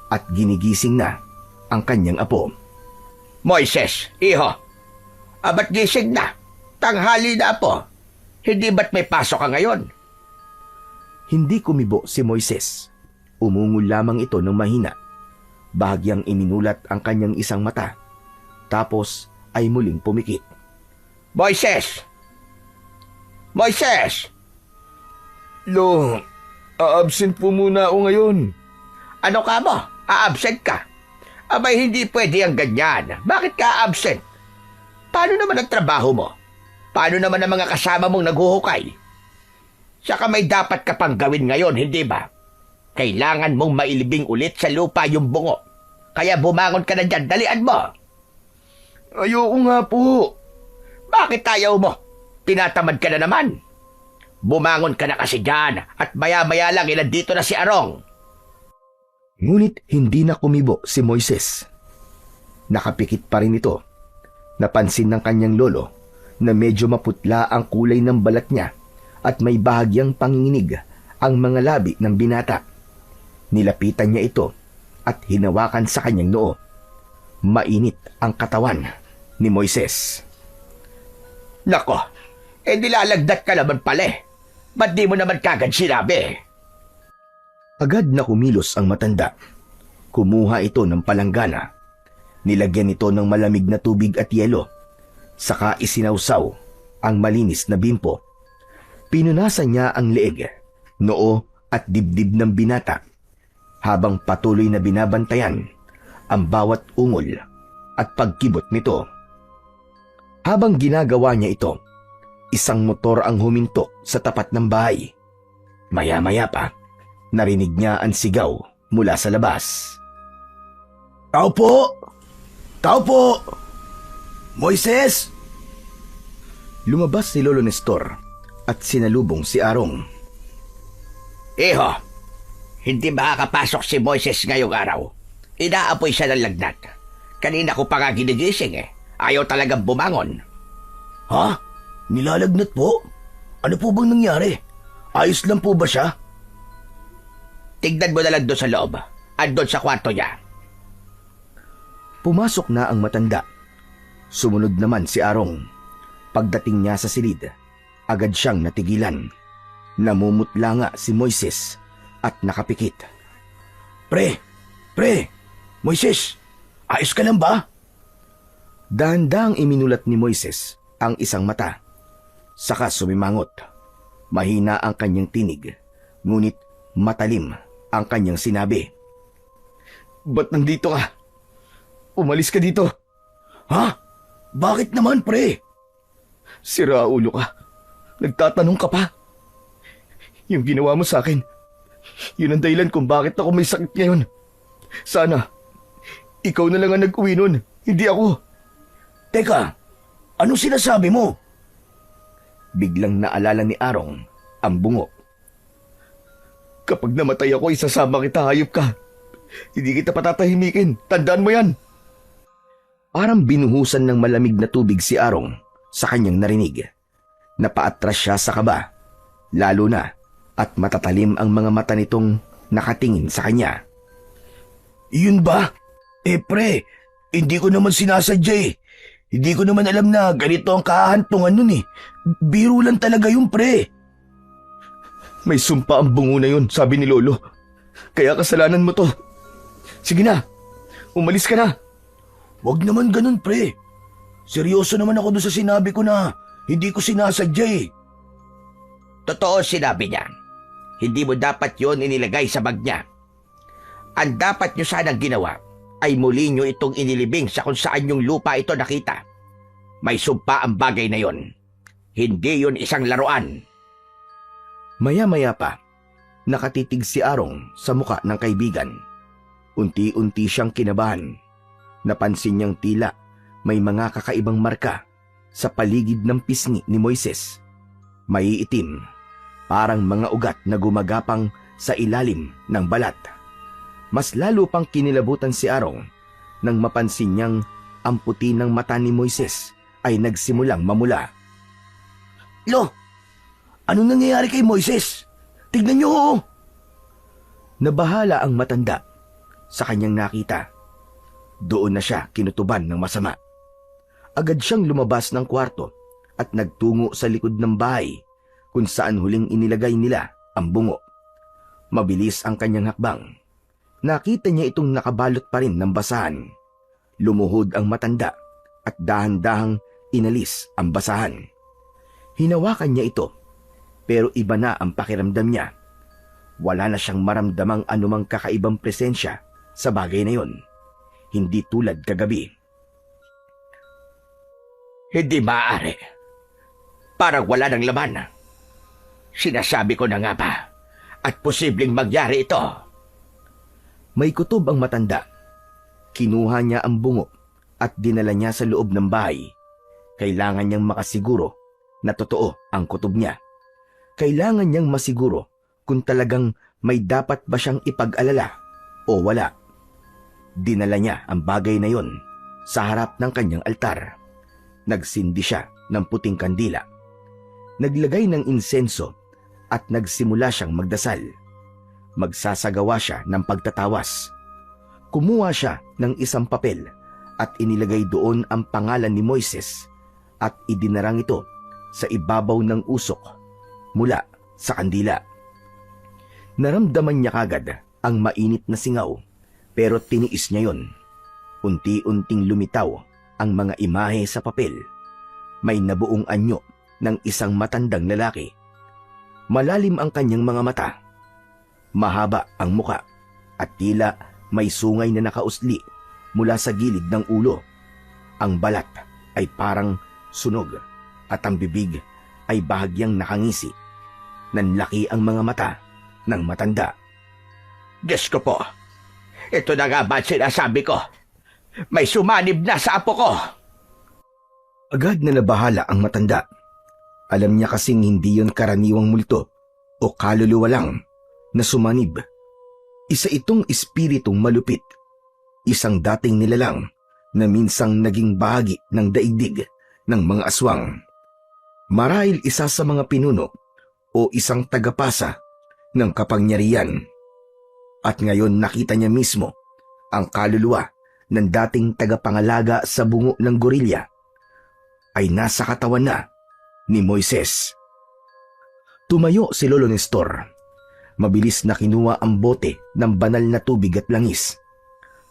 [SPEAKER 1] at ginigising na ang kanyang apo.
[SPEAKER 2] Moises, iho, ba't gising na? Tanghali na po. Hindi ba't may pasok ka ngayon?
[SPEAKER 1] Hindi kumibo si Moises. Umungol lamang ito ng mahina. Bahagyang iminulat ang kanyang isang mata. Tapos ay muling pumikit.
[SPEAKER 2] Moises! Moises!
[SPEAKER 3] Lo, absent po muna ako ngayon.
[SPEAKER 2] Ano ka mo? Absent ka? Abay, hindi pwede ang ganyan. Bakit ka absent? Paano naman ang trabaho mo? Paano naman ang mga kasama mong naghuhukay? Saka may dapat ka pang gawin ngayon, hindi ba? Kailangan mong mailibing ulit sa lupa yung bungo. Kaya bumangon ka na dyan, dalian mo.
[SPEAKER 3] Ayoko nga po.
[SPEAKER 2] Bakit ayaw mo? Tinatamad ka na naman. Bumangon ka na kasi dyan at maya-maya lang ilandito na si Arong.
[SPEAKER 1] Ngunit hindi na kumibo si Moises. Nakapikit pa rin ito. Napansin ng kanyang lolo na medyo maputla ang kulay ng balat niya at may bahagyang panginginig ang mga labi ng binata. Nilapitan niya ito at hinawakan sa kanyang noo. Mainit ang katawan ni Moises.
[SPEAKER 2] Nako, nilalagdat ka naman pala eh. Ba't di mo naman kagad sinabi?
[SPEAKER 1] Agad na kumilos ang matanda. Kumuha ito ng palanggana. Nilagyan ito ng malamig na tubig at yelo. Saka isinawsaw ang malinis na bimpo. Pinunasan niya ang leeg, noo at dibdib ng binata habang patuloy na binabantayan ang bawat ungol at pagkibot nito. Habang ginagawa niya ito, isang motor ang huminto sa tapat ng bahay. Maya-maya pa, narinig niya ang sigaw mula sa labas.
[SPEAKER 3] Tao po! Tao po! Moises!
[SPEAKER 1] Lumabas si Lolo Nestor at sinalubong si Arong.
[SPEAKER 2] Iho, hindi makakapasok si Moises ngayong araw. Inaapoy siya ng lagnat. Kanina ko pa nga ginigising eh. Ayaw talagang bumangon.
[SPEAKER 3] Ha? Nilalagnat po? Ano po bang nangyari? Ayos lang po ba siya?
[SPEAKER 2] Tignan mo na lang doon sa loob. Andun sa kwarto niya.
[SPEAKER 1] Pumasok na ang matanda. Sumunod naman si Arong. Pagdating niya sa silid, agad siyang natigilan. Namumutla nga si Moises at nakapikit.
[SPEAKER 3] Pre! Moises! Ayos ka lang ba?
[SPEAKER 1] Dahan-dahang iminulat ni Moises ang isang mata. Saka sumimangot. Mahina ang kanyang tinig, ngunit matalim ang kanyang sinabi.
[SPEAKER 3] Ba't nandito ka? Umalis ka dito. Ha? Bakit naman, pre? Sira ulo ka. Nagtatanong ka pa. Yung ginawa mo sa akin, yun ang dahilan kung bakit ako may sakit ngayon. Sana, ikaw na lang ang nag-uwi nun, hindi ako. Teka, anong sinasabi mo?
[SPEAKER 1] Biglang naalala ni Arong ang bungo.
[SPEAKER 3] Kapag namatay ako, isasama kita, hayop ka. Hindi kita patatahimikin, tandaan mo yan.
[SPEAKER 1] Parang binuhusan ng malamig na tubig si Arong sa kanyang narinig. Napaatras siya sa kaba, lalo na at matatalim ang mga mata nitong nakatingin sa kanya.
[SPEAKER 3] Yun ba? Pre, hindi ko naman sinasadya eh. Hindi ko naman alam na ganito ang kahantungan nun eh. Biro lang talaga yung pre. May sumpa ang bungo na yun, sabi ni Lolo. Kaya kasalanan mo to. Sige na, umalis ka na. Huwag naman ganun, pre. Seryoso naman ako doon sa sinabi ko na hindi ko sinasadya eh.
[SPEAKER 2] Totoo sinabi niya. Hindi mo dapat yon inilagay sa bag niya. Ang dapat nyo sanang ginawa ay muli nyo itong inilibing sa kung saan yung lupa ito nakita. May sumpa ang bagay na yon. Hindi yon isang laruan.
[SPEAKER 1] Maya-maya pa, nakatitig si Arong sa muka ng kaibigan. Unti-unti siyang kinabahan. Napansin niyang tila may mga kakaibang marka sa paligid ng pisngi ni Moises. Maiitim, parang mga ugat na gumagapang sa ilalim ng balat. Mas lalo pang kinilabutan si Arong nang mapansin niyang ang puti ng mata ni Moises ay nagsimulang mamula.
[SPEAKER 3] Lo, anong nangyayari kay Moises? Tignan niyo ho.
[SPEAKER 1] Nabahala ang matanda sa kanyang nakita. Doon na siya kinutuban ng masama. Agad siyang lumabas ng kwarto at nagtungo sa likod ng bahay kung saan huling inilagay nila ang bungo. Mabilis ang kanyang hakbang. Nakita niya itong nakabalot pa rin ng basahan. Lumuhod ang matanda at dahan-dahang inalis ang basahan. Hinawakan niya ito, pero iba na ang pakiramdam niya. Wala na siyang maramdamang anumang kakaibang presensya sa bagay na yon. Hindi tulad kagabi.
[SPEAKER 2] Hindi maaari. Parang wala ng laman. Sinasabi ko na nga ba, at posibleng magyari ito.
[SPEAKER 1] May kutob ang matanda. Kinuha niya ang bungo at dinala niya sa loob ng bahay. Kailangan niyang makasiguro na totoo ang kutob niya. Kailangan niyang masiguro kung talagang may dapat ba siyang ipag-alala o wala. Dinala niya ang bagay na yon sa harap ng kanyang altar. Nagsindi siya ng puting kandila. Naglagay ng insenso at nagsimula siyang magdasal. Magsasagawa siya ng pagtatawas. Kumuha siya ng isang papel at inilagay doon ang pangalan ni Moises at idinarang ito sa ibabaw ng usok mula sa kandila. Naramdaman niya kagad ang mainit na singaw, pero tiniis niya yon. Unti-unting lumitaw ang mga imahe sa papel. May nabuong anyo ng isang matandang lalaki. Malalim ang kanyang mga mata. Mahaba ang muka at tila may sungay na nakausli mula sa gilid ng ulo. Ang balat ay parang sunog at ang bibig ay bahagyang nakangisi. Nanlaki ang mga mata ng matanda.
[SPEAKER 2] Diyos ko po, ito na nga ba sinasabi ko? May sumanib na sa apo ko.
[SPEAKER 1] Agad na nabahala ang matanda. Alam niya kasing hindi yon karaniwang multo o kaluluwa lang na sumanib. Isa itong espiritong malupit. Isang dating nilalang na minsang naging bahagi ng daigdig ng mga aswang. Marahil isa sa mga pinuno o isang tagapasa ng kapangyarihan. At ngayon nakita niya mismo ang kaluluwa ng dating tagapangalaga sa bungo ng gorilya ay nasa katawan na ni Moises. Tumayo si Lolo Nestor. Mabilis na kinuha ang bote ng banal na tubig at langis.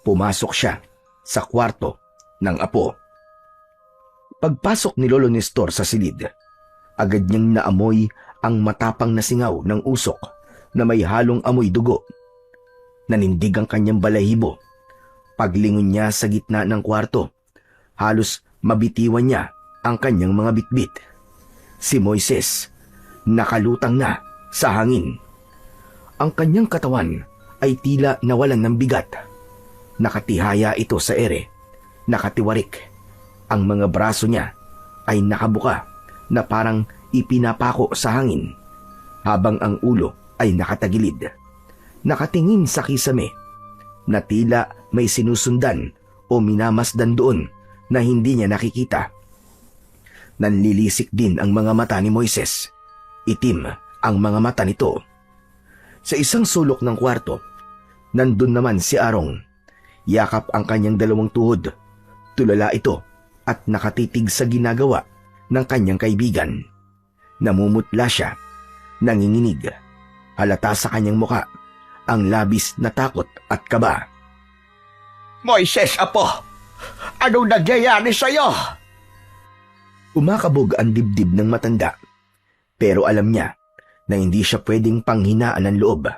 [SPEAKER 1] Pumasok siya sa kwarto ng apo. Pagpasok ni Lolo Nestor sa silid, agad niyang naamoy ang matapang na singaw ng usok na may halong amoy dugo. Nanindig ang kanyang balahibo. Paglingon niya sa gitna ng kwarto, halos mabitiwan niya ang kanyang mga bitbit. Si Moises, nakalutang na sa hangin. Ang kanyang katawan ay tila nawalan ng bigat. Nakatihaya ito sa ere, nakatiwarik. Ang mga braso niya ay nakabuka na parang ipinapako sa hangin, habang ang ulo ay nakatagilid. Nakatingin sa kisame na tila may sinusundan o minamasdan doon na hindi niya nakikita. Nanlilisik din ang mga mata ni Moises. Itim ang mga mata nito. Sa isang sulok ng kwarto, nandun naman si Arong. Yakap ang kanyang dalawang tuhod. Tulala ito at nakatitig sa ginagawa ng kanyang kaibigan. Namumutla siya, nanginginig. Halata sa kanyang muka ang labis na takot at kaba.
[SPEAKER 2] Moises, apo! Anong nagyayari sa'yo?
[SPEAKER 1] Umakabog ang dibdib ng matanda, pero alam niya na hindi siya pwedeng panghinaan ng loob.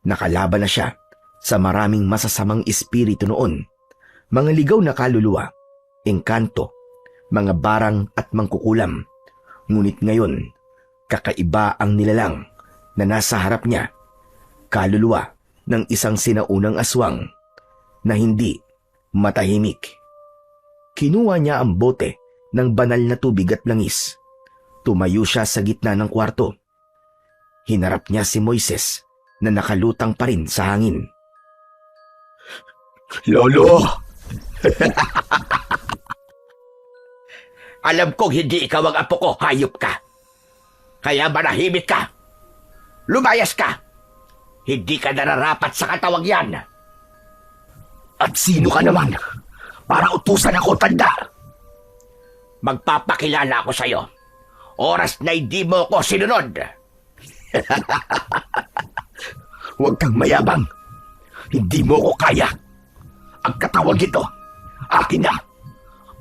[SPEAKER 1] Nakalaban na siya sa maraming masasamang espiritu noon, mga ligaw na kaluluwa, engkanto, mga barang at mangkukulam. Ngunit ngayon, kakaiba ang nilalang na nasa harap niya, kaluluwa ng isang sinaunang aswang na hindi matahimik. Kinuha niya ang bote ng banal na tubig at langis. Tumayo siya sa gitna ng kwarto. Hinarap niya si Moises na nakalutang pa rin sa hangin.
[SPEAKER 4] Lolo!
[SPEAKER 2] Alam kong hindi ikaw ang apo ko, hayop ka. Kaya manahimik ka. Lumayas ka. Hindi ka nararapat sa katawang yan.
[SPEAKER 4] At sino ka naman? Para utusan ako, tanda!
[SPEAKER 2] Magpapakilala ako sa'yo. Oras na hindi mo ko sinunod.
[SPEAKER 4] Huwag kang mayabang. Hindi mo ko kaya. Ang katawag ito, akin na.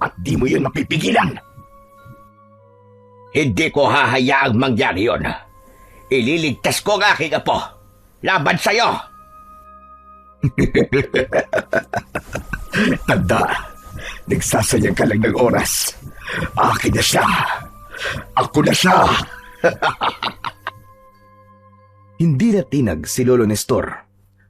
[SPEAKER 4] At di mo yun mapipigilan.
[SPEAKER 2] Hindi ko hahayaang mangyari yun. Ililigtas ko ang aking apo. Laban sa'yo.
[SPEAKER 4] Tanda, nagsasayang ka lang ng oras. Akin na siya. Ako na siya.
[SPEAKER 1] Hindi na tinag si Lolo Nestor.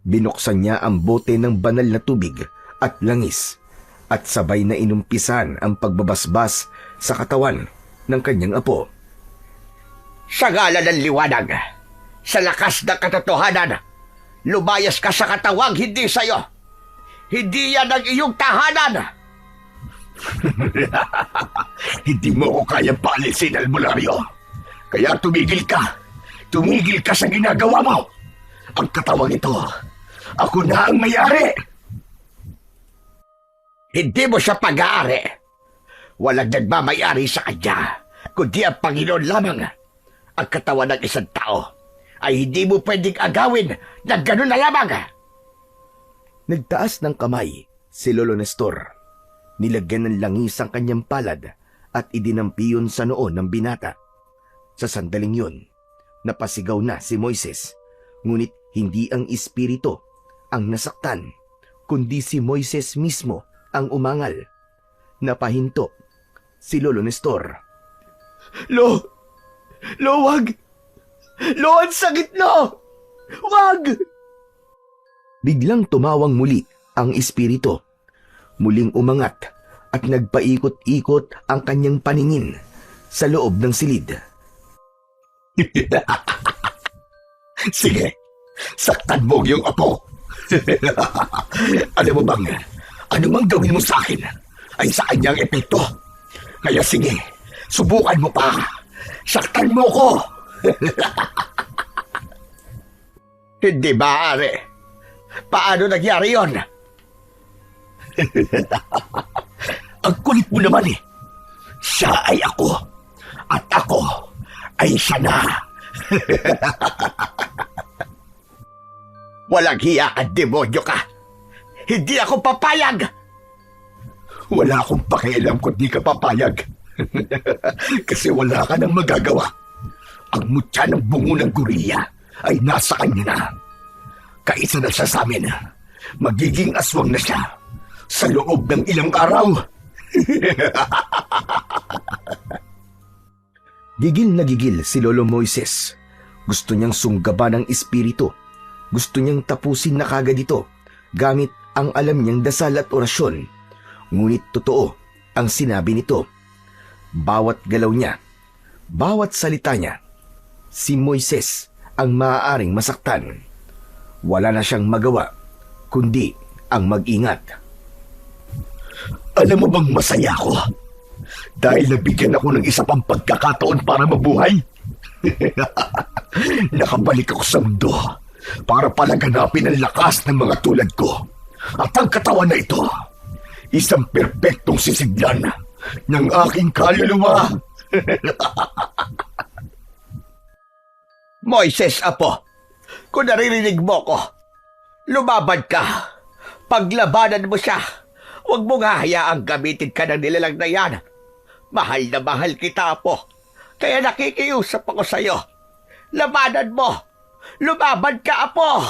[SPEAKER 1] Binuksan niya ang bote ng banal na tubig at langis at sabay na inumpisan ang pagbabasbas sa katawan ng kanyang apo.
[SPEAKER 2] Sa ngalan ng liwanag, sa lakas ng katotohanan, lumayas ka sa katawang hindi sa'yo. Hindi yan ang iyong tahanan.
[SPEAKER 4] Hindi mo ko kayang paalisin, albularyo. Kaya tumigil ka. Tumigil ka sa ginagawa mo. Ang katawang ito, ako na ang may-ari.
[SPEAKER 2] Hindi mo siya pag-aari. Walang nagmamayari sa kanya, kundi ang Panginoon lamang. Ang katawan ng isang tao ay hindi mo pwedeng agawin na gano'n na lamang.
[SPEAKER 1] Nagtaas ng kamay si Lolo Nestor. Nilagyan ng langis ang kanyang palad at idinampiyon sa noo ng binata. Sa sandaling yun, napasigaw na si Moises, ngunit hindi ang espiritu ang nasaktan, kundi si Moises mismo ang umangal. Napahinto si Lolo Nestor.
[SPEAKER 3] Lo, wag! Lo, ang sakit no! Wag!
[SPEAKER 1] Biglang tumawang muli ang espiritu. Muling umangat at nagpaikot-ikot ang kanyang paningin sa loob ng silid.
[SPEAKER 4] Sige, saktan mo yung apo. Alam mo bang, anumang gawin mo sa akin ay sa kanyang epekto. Kaya sige, subukan mo pa. Saktan mo ko.
[SPEAKER 2] Hindi maaari. Paano nangyari yon?
[SPEAKER 4] Ang kulit mo naman eh. Siya ay ako. At ako ay siya na.
[SPEAKER 2] Walang hiya at demonyo ka. Hindi ako papayag.
[SPEAKER 4] Wala akong pakialam kung di ka papayag. Kasi wala ka nang magagawa. Ang mutya ng bungo ng guriya ay nasa kanya na. Kaisa na siya sa amin. Magiging aswang na siya sa loob ng ilang araw.
[SPEAKER 1] Gigil na gigil si Lolo Moises. Gusto niyang sunggaban ng espiritu. Gusto niyang tapusin na kagad ito gamit ang alam niyang dasal at orasyon. Ngunit totoo ang sinabi nito. Bawat galaw niya, bawat salita niya, si Moises ang maaaring masaktan. Wala na siyang magawa, kundi ang mag-ingat.
[SPEAKER 4] Alam mo bang masaya ako? Dahil nabigyan ako ng isa pang pagkakataon para mabuhay. Nakabalik ako sa mundo para palaganapin ang lakas ng mga tulad ko. At ang katawan na ito, isang perpektong sisiglan ng aking kaluluwa.
[SPEAKER 2] Moises, apo, kung naririnig mo ko, lumaban ka. Paglabanan mo siya. Huwag mong hahayaang gamitin ka ng nilalang na yan. Mahal na mahal kita, apo. Kaya nakikiusap ako sa'yo. Labanan mo. Lumaban ka, apo.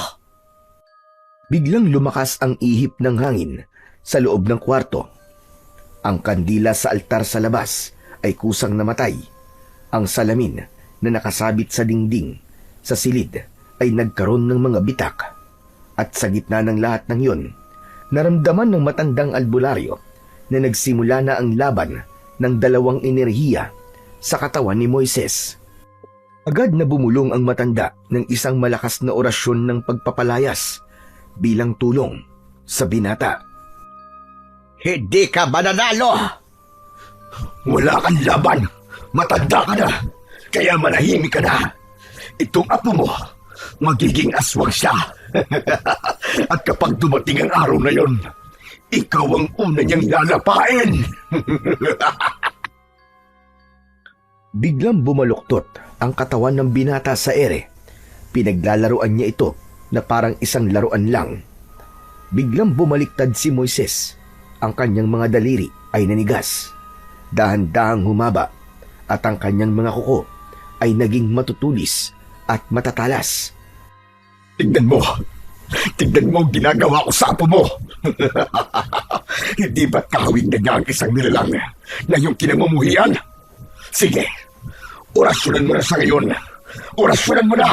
[SPEAKER 1] Biglang lumakas ang ihip ng hangin sa loob ng kwarto. Ang kandila sa altar sa labas ay kusang namatay. Ang salamin na nakasabit sa dingding sa silid ay nagkaroon ng mga bitak. At sa gitna ng lahat ng yun, naramdaman ng matandang albularyo na nagsimula na ang laban ng dalawang enerhiya sa katawan ni Moises. Agad na bumulong ang matanda ng isang malakas na orasyon ng pagpapalayas bilang tulong sa binata.
[SPEAKER 2] Hindi ka mananalo.
[SPEAKER 4] Wala kang laban. Matanda ka na. Kaya manahimik ka na. Itong apo mo, magiging aswang siya. At kapag dumating ang araw na yon, ikaw ang una niyang lalapain.
[SPEAKER 1] Biglang bumaluktot ang katawan ng binata sa ere. Pinaglalaroan niya ito na parang isang laruan lang. Biglang bumaliktad si Moises. Ang kanyang mga daliri ay nanigas. Dahan-dahang humaba at ang kanyang mga kuko ay naging matutulis at matatalas.
[SPEAKER 4] Tignan mo. Tignan mo ang ginagawa ko sa apo mo. Hindi ba't kahawig na niya ang isang nilalang na yung kinamumuhian? Sige, orasyonan mo na sa ngayon. Orasyonan mo na.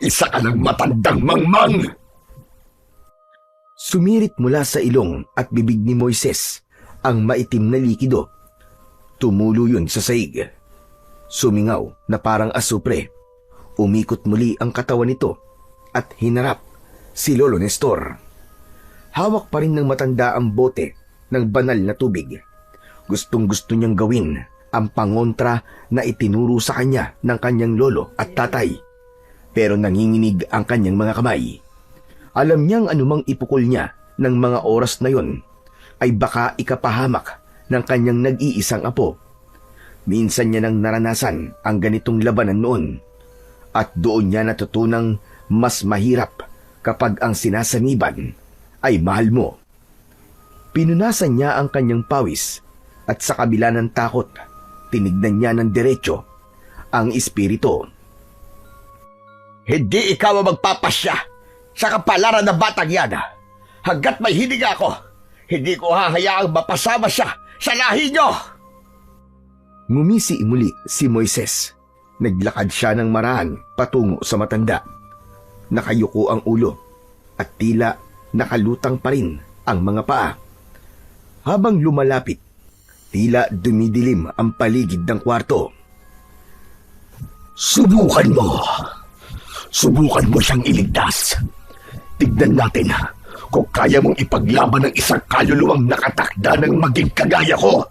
[SPEAKER 4] Isa ka ng matandang mangmang.
[SPEAKER 1] Sumirit mula sa ilong at bibig ni Moises ang maitim na likido. Tumulo yun sa saig. Sumingaw na parang asupre. Umikot muli ang katawan nito at hinarap si Lolo Nestor. Hawak pa rin ng matanda ang bote ng banal na tubig. Gustong-gusto niyang gawin ang pangontra na itinuro sa kanya ng kanyang lolo at tatay. Pero nanginginig ang kanyang mga kamay. Alam niyang anumang ipukol niya ng mga oras na yon ay baka ikapahamak ng kanyang nag-iisang apo. Minsan niya nang naranasan ang ganitong labanan noon at doon niya natutunang mas mahirap kapag ang sinasaniban ay mahal mo. Pinunasan niya ang kanyang pawis at sa kabila ng takot, tinignan niya ng diretso ang espiritu.
[SPEAKER 2] Hindi ikaw ang magpapasya sa kapalaran ng batang yan. Hanggat may hininga ako, hindi ko hahayaang mapasama siya sa lahi niyo.
[SPEAKER 1] Ngumisi muli si Moises. Naglakad siya ng maraan patungo sa matanda. Nakayuko ang ulo at tila nakalutang pa rin ang mga paa. Habang lumalapit, tila dumidilim ang paligid ng kwarto.
[SPEAKER 4] Subukan mo. Subukan mo siyang iligtas. Tignan natin kung kaya mong ipaglaban ng isang kaluluwang nakatakda ng maging kagaya ko.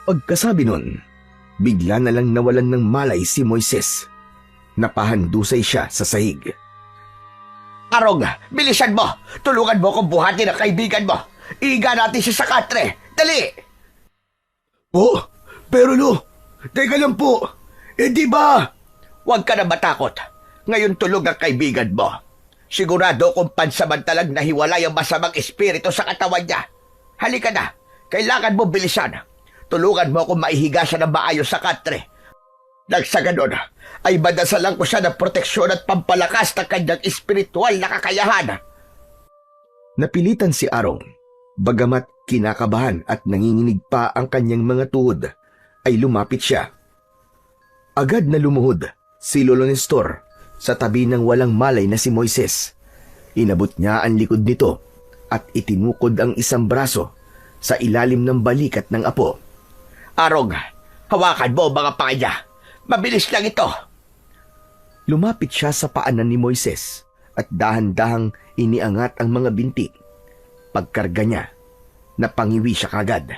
[SPEAKER 1] Pagkasabi nun, bigla na lang nawalan ng malay si Moises. Napahandusay siya sa sahig.
[SPEAKER 2] Arong, bilisan mo. Tulungan mo kong buhatin ang kaibigan mo. Iga natin siya sa katre. Dali!
[SPEAKER 4] Oh, pero Lo, teka lang po. Di ba?
[SPEAKER 2] Huwag ka na matakot. Ngayon tulog ang kaibigan mo. Sigurado kung pansamantalang nahiwalay ang masamang espiritu sa katawan niya. Halika na. Kailangan mo bilisan. Tulungan mo akong maihiga siya ng maayos sa katre. Nang sa ganon, ay madasalan ko siya ng proteksyon at pampalakas ng kanyang espiritual na kakayahan.
[SPEAKER 1] Napilitan si Arong, bagamat kinakabahan at nanginginig pa ang kanyang mga tuhod, ay lumapit siya. Agad na lumuhod si Lolo Nestor sa tabi ng walang malay na si Moises. Inabot niya ang likod nito at itinukod ang isang braso sa ilalim ng balikat ng apo.
[SPEAKER 2] Arong, hawakan mo mga paa niya. Mabilis lang ito.
[SPEAKER 1] Lumapit siya sa paanan ni Moises at dahan-dahang iniangat ang mga binti. Pagkarga niya, napangiwi siya kagad.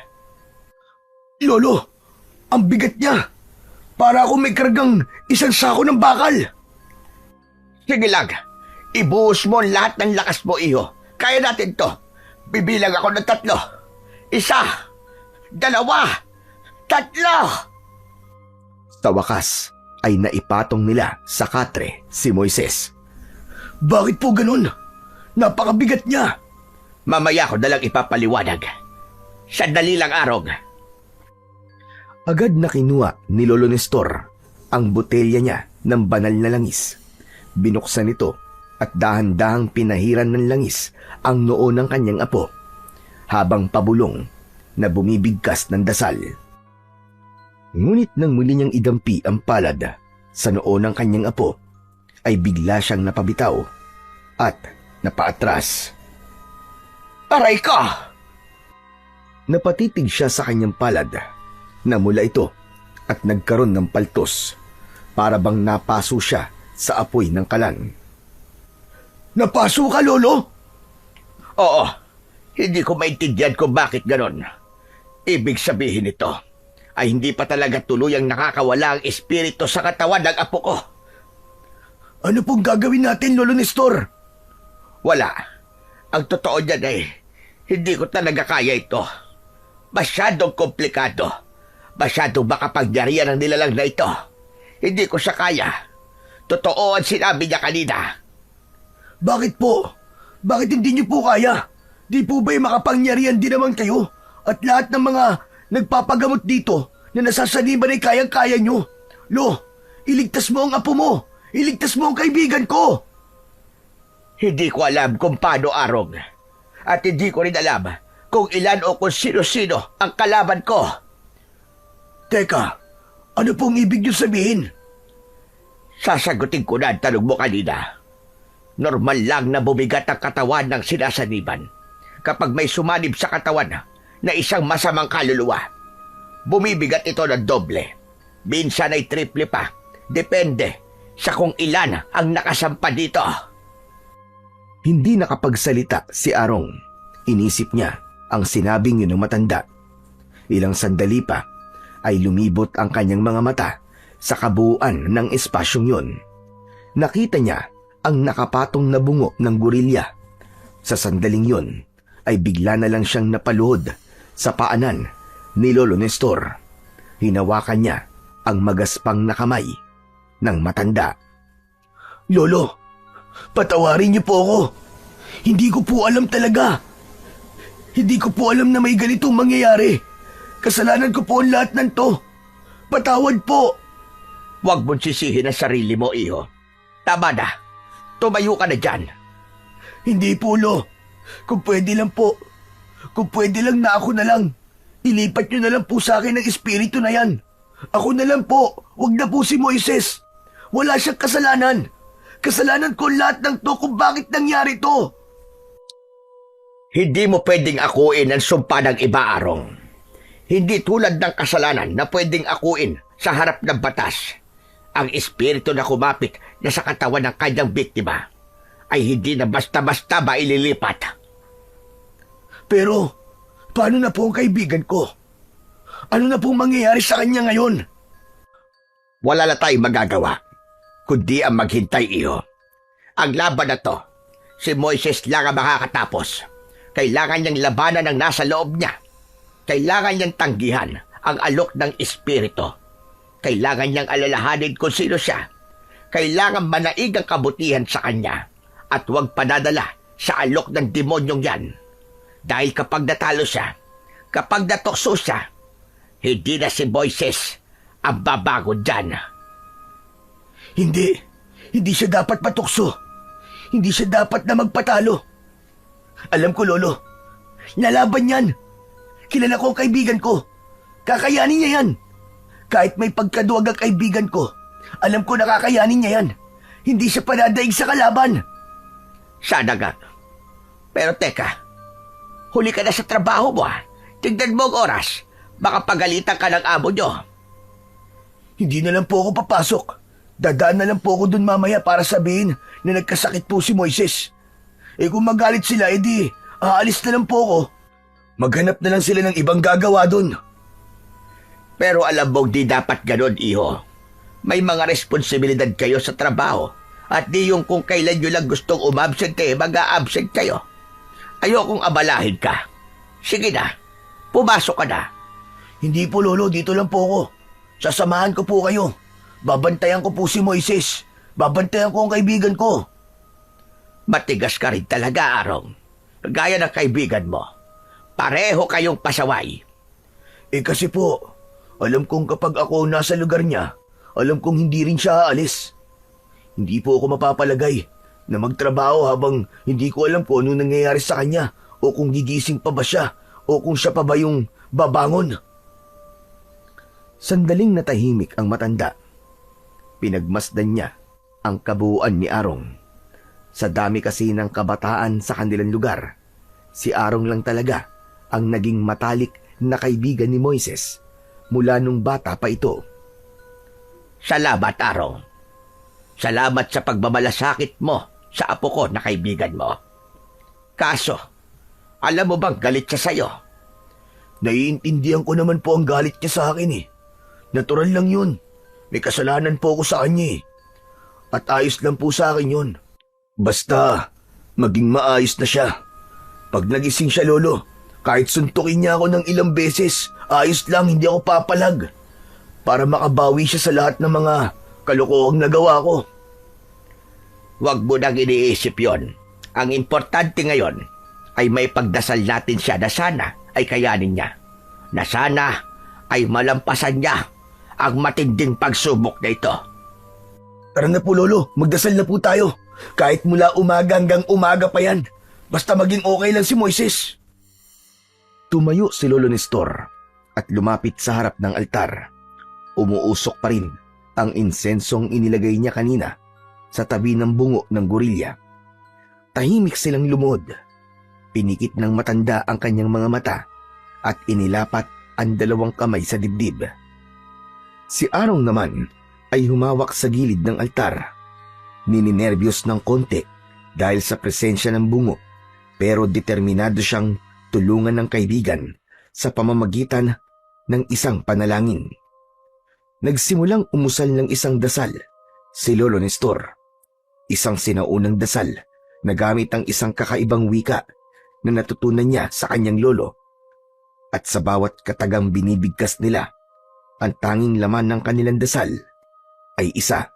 [SPEAKER 4] Lolo, ang bigat niya. Para ako may kargang isang sako ng bakal.
[SPEAKER 2] Sige lang, Ibuhos mo ang lahat ng lakas mo, iho. Kaya natin to. Bibilang ako ng 3. 1, 2, 3.
[SPEAKER 1] Sa wakas ay naipatong nila sa katre si Moises.
[SPEAKER 4] Bakit po ganun? Napakabigat niya.
[SPEAKER 2] Mamaya ko nalang ipapaliwanag. Sandali lang, Arong.
[SPEAKER 1] Agad na kinuha ni Lolo Nestor ang botelya niya ng banal na langis. Binuksan ito at dahan-dahang pinahiran ng langis ang noo ng kanyang apo habang pabulong na bumibigkas ng dasal. Ngunit nang muli niyang idampi ang palad sa noo ng kanyang apo, ay bigla siyang napabitaw at napaatras.
[SPEAKER 2] Aray ka!
[SPEAKER 1] Napatitig siya sa kanyang palad. Namula ito at nagkaroon ng paltos para bang napaso siya sa apoy ng kalan.
[SPEAKER 4] Napaso ka, Lolo?
[SPEAKER 2] Oo, hindi ko maintindihan kung bakit ganon. Ibig sabihin nito ay hindi pa talaga tuluyang nakakawala ang espiritu sa katawan ng apo ko.
[SPEAKER 4] Ano pong gagawin natin, Lolo Nestor?
[SPEAKER 2] Wala. Ang totoo niyan ay hindi ko talaga kaya ito. Masyadong komplikado. Masyadong makapangyarihan ang nilalang na ito. Hindi ko siya kaya. Totoo ang sinabi niya kanina.
[SPEAKER 4] Bakit po? Bakit hindi niyo po kaya? Di po ba'y makapangyarihan din naman kayo? At lahat ng mga nagpapagamot dito na nasasaniban ay kayang-kaya niyo. Lo, iligtas mo ang apo mo. Iligtas mo ang kaibigan ko.
[SPEAKER 2] Hindi ko alam kung paano, Arong. At hindi ko rin alam kung ilan o kung sino-sino ang kalaban ko.
[SPEAKER 4] Teka, ano pong ibig niyo sabihin?
[SPEAKER 2] Sasagutin ko na ang tanong mo kanina. Normal lang na bumigat ang katawan ng sinasaniban kapag may sumanib sa katawan na isang masamang kaluluwa. Bumibigat ito ng doble. Minsan ay triple pa. Depende sa kung ilan ang nakasampa dito.
[SPEAKER 1] Hindi nakapagsalita si Arong. Inisip niya ang sinabing yun ng matanda. Ilang sandali pa ay lumibot ang kanyang mga mata sa kabuuan ng espasyong yun. Nakita niya ang nakapatong na bungo ng gorilya. Sa sandaling yun ay bigla na lang siyang napaluhod sa paanan ni Lolo Nestor. Hinawakan niya ang magaspang na kamay ng matanda.
[SPEAKER 4] Lolo, patawarin niyo po ako. Hindi ko po alam talaga. Hindi ko po alam na may ganitong mangyayari. Kasalanan ko po ang lahat ng to. Patawad po.
[SPEAKER 2] Huwag mong sisihin ang sarili mo, iho. Tama na. Tumayo ka na dyan.
[SPEAKER 4] Hindi po, Lo. Kung pwede lang po. Kung pwede lang na ako na lang. Ilipat niyo na lang po sa akin ang espiritu na yan. Ako na lang po. Huwag na po si Moises. Wala siyang kasalanan. Kasalanan ko lahat ng to kung bakit nangyari to.
[SPEAKER 2] Hindi mo pwedeng akuin ang sumpa ng iba, Arong. Hindi tulad ng kasalanan na pwedeng akuin sa harap ng batas. Ang espiritu na kumapit na sa katawan ng kanyang biktima ay hindi na basta-basta maililipat.
[SPEAKER 4] Pero, paano na po ang kaibigan ko? Ano na pong mangyayari sa kanya ngayon?
[SPEAKER 2] Wala na tayong magagawa, kundi ang maghintay, iho. Ang laban na to, si Moises lang ang makakatapos. Kailangan niyang labanan ang nasa loob niya. Kailangan niyang tanggihan ang alok ng espiritu. Kailangan niyang alalahanin kung sino siya. Kailangan manaig ang kabutihan sa kanya at huwag padadala sa alok ng demonyong yan. Dahil kapag natalo siya, kapag natukso siya, hindi na si Moises ang babago dyan.
[SPEAKER 4] Hindi siya dapat matukso. Hindi siya dapat na magpatalo. Alam ko, Lolo. Nalaban yan. Kilala ko ang kaibigan ko. Kakayanin niya yan. Kahit may pagkaduwag ang kaibigan ko, alam ko nakakayanin niya yan. Hindi siya panadaig sa kalaban.
[SPEAKER 2] Sana nga. Pero teka, huli ka na sa trabaho mo, ha? Tignan mo ang oras. Baka pagalitan ka ng amo nyo.
[SPEAKER 4] Hindi na lang po ako papasok. Dadaan na lang po ako dun mamaya para sabihin na nagkasakit po si Moises. Kung magalit sila, edi aalis na lang po ako. Maghanap na lang sila ng ibang gagawa dun.
[SPEAKER 2] Pero alam mong di dapat ganon, iho. May mga responsibilidad kayo sa trabaho At di yung kung kailan nyo lang gustong umabsent mag-a-absent kayo. Ayokong abalahin ka. Sige na, pumasok ka na.
[SPEAKER 3] Hindi po, Lolo. Dito lang po ako. Sasamahan ko po kayo. Babantayan ko po si Moises. Babantayan ko ang kaibigan ko.
[SPEAKER 2] Matigas ka rin talaga, Arong. Gaya ng kaibigan mo. Pareho kayong pasaway.
[SPEAKER 3] Kasi po, alam kong kapag ako nasa lugar niya, alam kong hindi rin siya aalis. Hindi po ako mapapalagay na magtrabaho habang hindi ko alam kung ano nangyayari sa kanya o kung gigising pa ba siya o kung siya pa ba yung babangon. Sandaling natahimik ang matanda. Pinagmasdan niya ang kabuuan ni Arong. Sa dami kasi ng kabataan sa kanilang lugar, si Arong lang talaga ang naging matalik na kaibigan ni Moises mula nung bata pa ito.
[SPEAKER 2] Salamat, Arong. Salamat sa pagmamalasakit mo sa apo ko na kaibigan mo. Kaso, alam mo bang galit siya sa'yo?
[SPEAKER 3] Naiintindihan ko naman po ang galit niya sa akin eh. Natural lang yun. May kasalanan po ako sa kanya eh. At ayos lang po sa akin yun. Basta, maging maayos na siya. Pag nagising siya, Lolo, kahit suntukin niya ako ng ilang beses, ayos lang, hindi ako papalag. Para makabawi siya sa lahat ng mga kalokohang nagawa ko.
[SPEAKER 2] Huwag mo nang iniisip yon. Ang importante ngayon ay may pagdasal natin siya na sana ay kayanin niya. Na sana ay malampasan niya ang matinding pagsubok na ito.
[SPEAKER 3] Tara na po, Lolo, magdasal na po tayo. Kahit mula umaga hanggang umaga pa yan. Basta maging okay lang si Moises. Tumayo si Lolo Nestor at lumapit sa harap ng altar. Umuusok pa rin ang insensong inilagay niya kanina sa tabi ng bungo ng gorilya. Tahimik silang lumod. Pinikit ng matanda ang kanyang mga mata at inilapat ang dalawang kamay sa dibdib. Si Arong naman ay humawak sa gilid ng altar. Nininervyos ng konti dahil sa presensya ng bungo, pero determinado siyang tulungan ng kaibigan sa pamamagitan ng isang panalangin. Nagsimulang umusal ng isang dasal si Lolo Nestor. Isang sinaunang dasal na gamit ang isang kakaibang wika na natutunan niya sa kanyang lolo. At sa bawat katagang binibigkas nila, ang tanging laman ng kanilang dasal ay isa,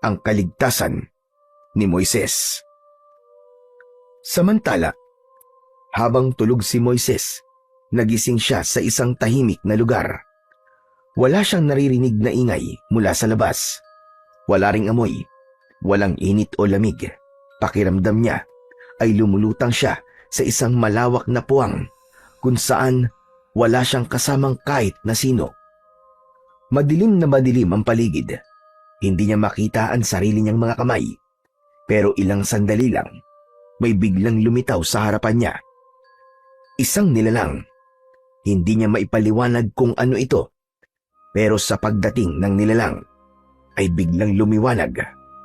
[SPEAKER 3] ang kaligtasan ni Moises. Samantala, habang tulog si Moises, nagising siya sa isang tahimik na lugar. Wala siyang naririnig na ingay mula sa labas. Wala ring amoy, walang init o lamig. Pakiramdam niya ay lumulutang siya sa isang malawak na puwang kung saan wala siyang kasamang kahit na sino. Madilim na madilim ang paligid. Hindi niya makita ang sarili niyang mga kamay. Pero ilang sandali lang, may biglang lumitaw sa harapan niya. Isang nilalang. Hindi niya maipaliwanag kung ano ito. Pero sa pagdating ng nilalang, ay biglang lumiwanag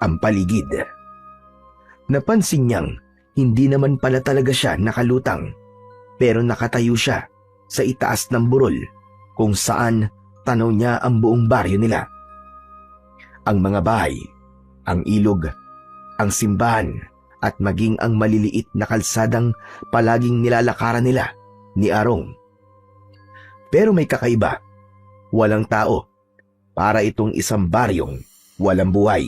[SPEAKER 3] ang paligid. Napansin niyang hindi naman pala talaga siya nakalutang, pero nakatayo siya sa itaas ng burol kung saan tanaw niya ang buong baryo nila. Ang mga bahay, ang ilog, ang simbahan at maging ang maliliit na kalsadang palaging nilalakaran nila ni Arong. Pero may kakaiba, walang tao, para itong isang baryong walang buhay.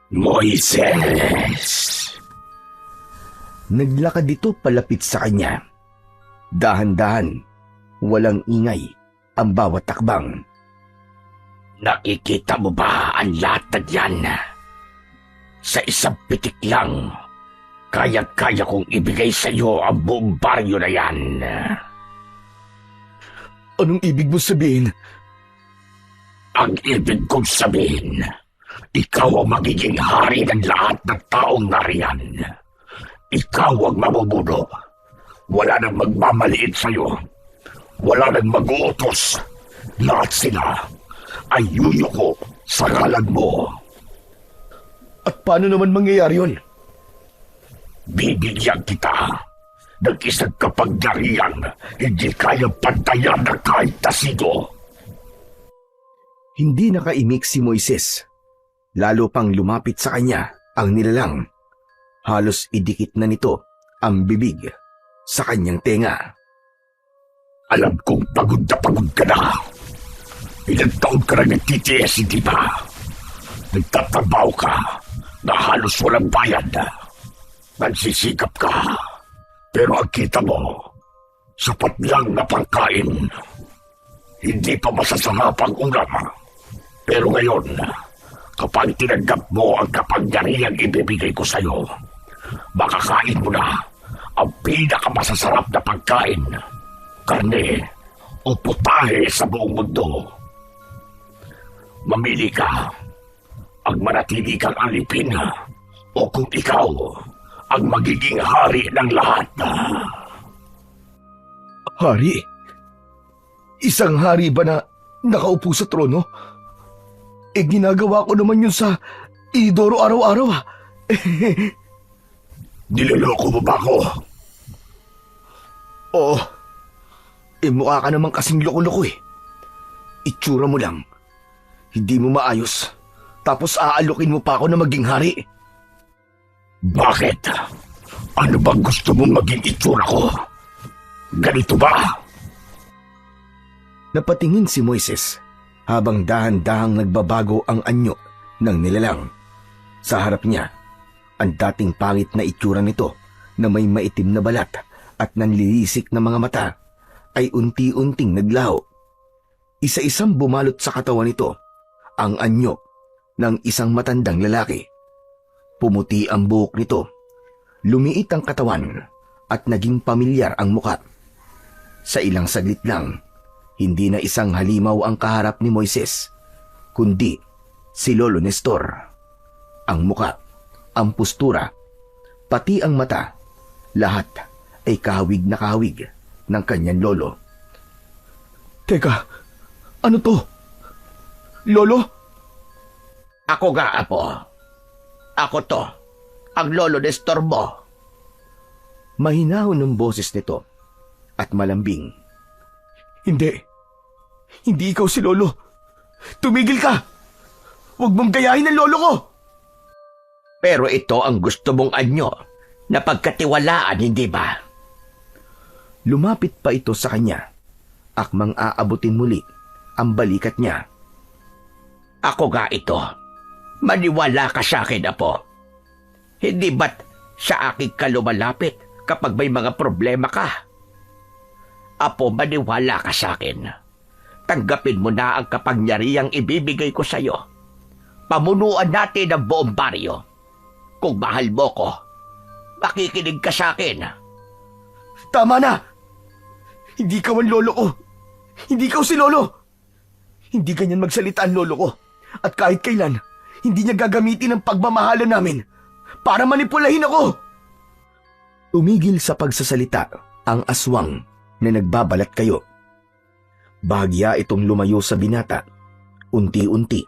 [SPEAKER 4] Moises!
[SPEAKER 3] Naglakad dito palapit sa kanya. Dahan-dahan, walang ingay ang bawat takbang.
[SPEAKER 4] Nakikita mo ba ang latag yan? Sa isang pitik lang, kaya-kaya kong ibigay sa iyo ang buong baryo na yan.
[SPEAKER 3] Anong ibig mo sabihin?
[SPEAKER 4] Ang ibig kong sabihin, ikaw ang magiging hari ng lahat ng taong nariyan. Ikaw ang mabubuno. Wala nang magmamaliit sa'yo. Wala nang mag-uutos. Lahat sila ay yuyuko sa ngalan mo.
[SPEAKER 3] At paano naman mangyayari yun?
[SPEAKER 4] Bibigyan kita ng isang kapangyarihan hindi kayang pantayan ng kahit na sino.
[SPEAKER 3] Hindi nakaimik si Moises.
[SPEAKER 1] Lalo pang lumapit sa kanya ang nilalang. Halos idikit na nito ang bibig sa kanyang tenga.
[SPEAKER 4] Alam kong pagod ka na. Ilang taon ka na nagtitiis, hindi ba? Nagtatrabaho ka na halos walang bayad. Nagsisikap ka. Pero ang kita mo, sapat lang na pangkain. Hindi pa masasarap ang ulam. Pero ngayon, kapag tinanggap mo ang kapangyarihang ibibigay ko sa'yo, makakain mo na ang pinakamasasarap na pagkain. Karne o putahe sa buong mundo. Mamili ka. Ang manatili kang alipin o kung ikaw ang magiging hari ng lahat.
[SPEAKER 3] Hari? Isang hari ba na nakaupo sa trono? Ginagawa ko naman yun sa Idoro araw-araw
[SPEAKER 4] Niloloko mo ba ako?
[SPEAKER 3] Oo. Mukha ka naman kasing loko-loko Itsura mo lang. Hindi mo maayos. Tapos aalukin mo pa ako na maging hari.
[SPEAKER 4] Bakit? Ano bang gusto mong maging itsura ko? Ganito ba?
[SPEAKER 1] Napatingin si Moises habang dahan-dahang nagbabago ang anyo ng nilalang. Sa harap niya, ang dating pangit na itsura nito na may maitim na balat at nanlilisik na mga mata ay unti-unting naglaho. Isa-isang bumalot sa katawan nito ang anyo ng isang matandang lalaki. Pumuti ang buhok nito, lumiit ang katawan at naging pamilyar ang muka. Sa ilang saglit lang, hindi na isang halimaw ang kaharap ni Moises, kundi si Lolo Nestor. Ang muka, ang postura, pati ang mata, lahat ay kahawig na kahawig ng kanyang lolo.
[SPEAKER 3] Teka, ano to? Lolo?
[SPEAKER 2] Ako nga, apo. Ako to, ang Lolo Nestor mo.
[SPEAKER 1] Mahinahon ng boses nito at malambing.
[SPEAKER 3] Hindi. Hindi ikaw si Lolo. Tumigil ka! Huwag mong gayahin ang lolo ko!
[SPEAKER 2] Pero ito ang gusto mong anyo na pagkatiwalaan, hindi ba?
[SPEAKER 1] Lumapit pa ito sa kanya. Akmang aabutin muli ang balikat niya.
[SPEAKER 2] Ako nga ito. Maniwala ka sa akin, apo. Hindi ba't sa akin ka lumalapit kapag may mga problema ka? Apo, maniwala ka sa akin. Tanggapin mo na ang kapangyarihang ibibigay ko sa'yo. Pamunuan natin ang buong baryo. Kung mahal mo ko, makikinig ka sa akin.
[SPEAKER 3] Tama na! Hindi ka ang lolo ko. Hindi ikaw si Lolo. Hindi ganyan magsalita ang lolo ko. At kahit kailan, hindi niya gagamitin ang pagmamahalan namin para manipulahin ako.
[SPEAKER 1] Tumigil sa pagsasalita ang aswang na nagbabalat kayo. Bahagya itong lumayo sa binata. Unti-unti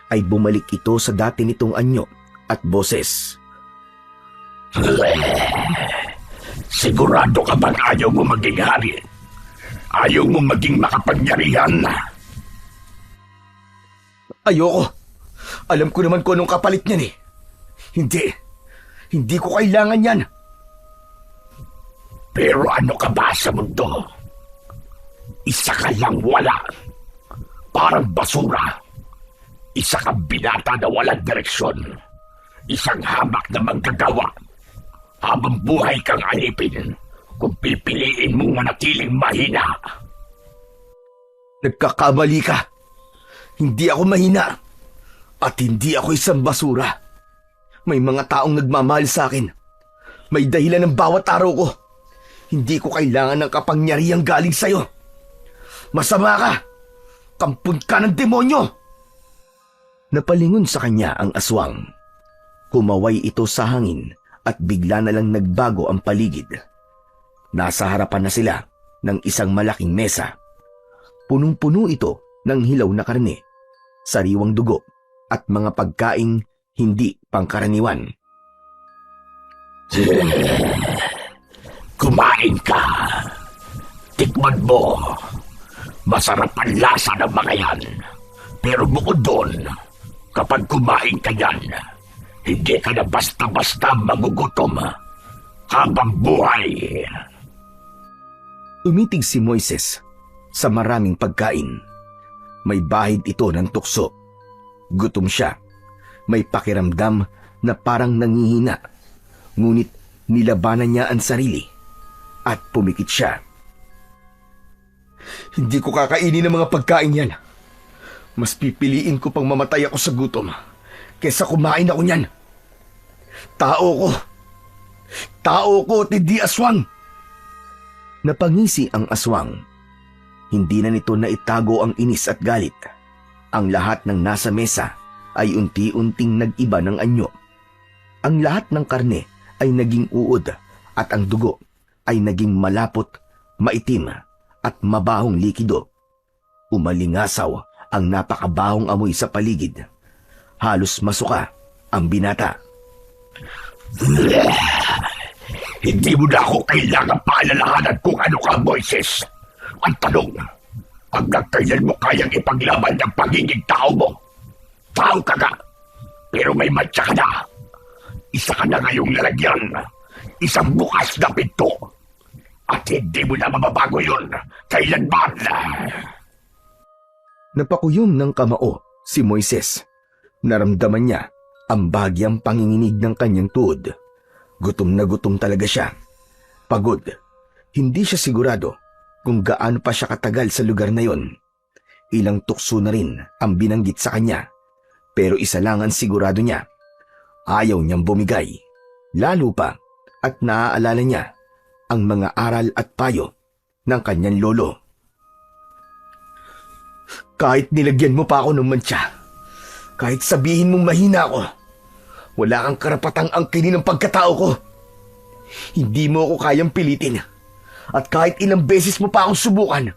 [SPEAKER 1] ay bumalik ito sa dati nitong anyo at boses.
[SPEAKER 4] Sigurado ka bang ayaw mo maging hari? Ayaw mo maging makapangyarihan?
[SPEAKER 3] Ayoko. Alam ko naman kung anong kapalit niyan Hindi. Hindi ko kailangan yan.
[SPEAKER 4] Pero ano ka ba sa mundo? Isa ka lang wala. Parang basura. Isa kang binata na walang direksyon. Isang hamak na manggagawa. Habang buhay kang alipin kung pipiliin mong manatiling mahina.
[SPEAKER 3] Nagkakamali ka. Hindi ako mahina. At hindi ako isang basura. May mga taong nagmamahal sa akin. May dahilan ng bawat araw ko. Hindi ko kailangan ng kapangyarihang galing sa'yo. Masama ka! Kampun ka ng demonyo!
[SPEAKER 1] Napalingon sa kanya ang aswang. Kumaway ito sa hangin at bigla na lang nagbago ang paligid. Nasa harapan na sila ng isang malaking mesa. Punong-puno ito ng hilaw na karne, sariwang dugo at mga pagkaing hindi pangkaraniwan.
[SPEAKER 4] Kumain ka. Tikman mo. Masarap ang lasa ng mga yan. Pero bukod doon, Kapag kumain ka yan, hindi ka na basta-basta magugutom habang buhay.
[SPEAKER 1] Tumitig si Moises sa maraming pagkain. May bahid ito ng tukso. Gutom siya. May pakiramdam na parang nangihina. Ngunit nilabanan niya ang sarili at pumikit siya. Hindi ko kakainin ng mga pagkain yan. Mas pipiliin ko pang mamatay ako sa gutom kesa kumain ako niyan. Tao ko! Tao ko, Tidi Aswang! Napangisi ang aswang. Hindi na nito naitago ang inis at galit. Ang lahat ng nasa mesa ay unti-unting nag-iba ng anyo. Ang lahat ng karne ay naging uod at ang dugo ay naging malapot, maitim at mabahong likido. Umalingasaw ang napakabahong amoy sa paligid. Halos masuka ang binata.
[SPEAKER 4] Hindi mo na ako kailangan paalalahanan kung ano ka, Moises. Ang tanong, hanggang kailan mo kayang ipaglaban ng pagiging tao mo? Tao ka nga, pero may matya ka na. Isa ka na ngayong lalagyan, isang bukas na pinto. At hindi mo na mababago yun kailanman.
[SPEAKER 1] Napakuyom ng kamao si Moises. Naramdaman niya ang bahagyang panginginig ng kanyang tuhod. Gutom na gutom talaga siya. Pagod. Hindi siya sigurado kung gaano pa siya katagal sa lugar na yon. Ilang tukso na rin ang binanggit sa kanya. Pero isa lang ang sigurado niya. Ayaw niyang bumigay. Lalo pa at naaalala niya ang mga aral at payo ng kanyang lolo. Kahit nilagyan mo pa ako ng mantsa, kahit sabihin mong mahina ako, wala kang karapatang angkinin ng pagkatao ko. Hindi mo ako kayang pilitin. At kahit ilang beses mo pa akong subukan,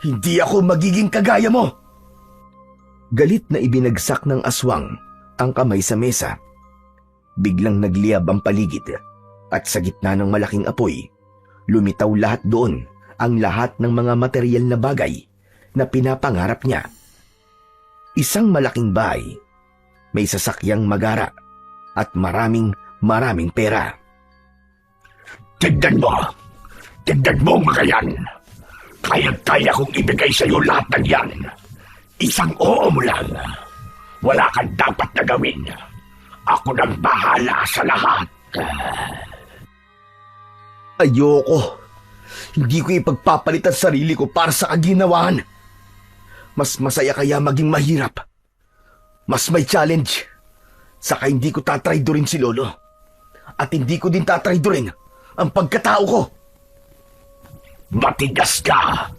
[SPEAKER 1] hindi ako magiging kagaya mo. Galit na ibinagsak ng aswang ang kamay sa mesa. Biglang nagliyab ang paligid at sa gitna ng malaking apoy, lumitaw lahat doon ang lahat ng mga materyal na bagay na pinapangarap niya. Isang malaking bahay, may sasakyang magara at maraming pera.
[SPEAKER 4] Tignan mo mga yan. Kaya kong ibigay sa iyo lahat ng yan. Isang oo mo lang. Wala kang dapat na gawin. Ako nang bahala sa lahat.
[SPEAKER 1] Ayoko. Hindi ko ipagpapalit ang sarili ko para sa kaginawahan. Mas masaya kaya maging mahirap. Mas may challenge. Saka hindi ko tatraydorin si Lolo. At hindi ko din tatraydorin ang pagkatao ko.
[SPEAKER 4] Matigas ka.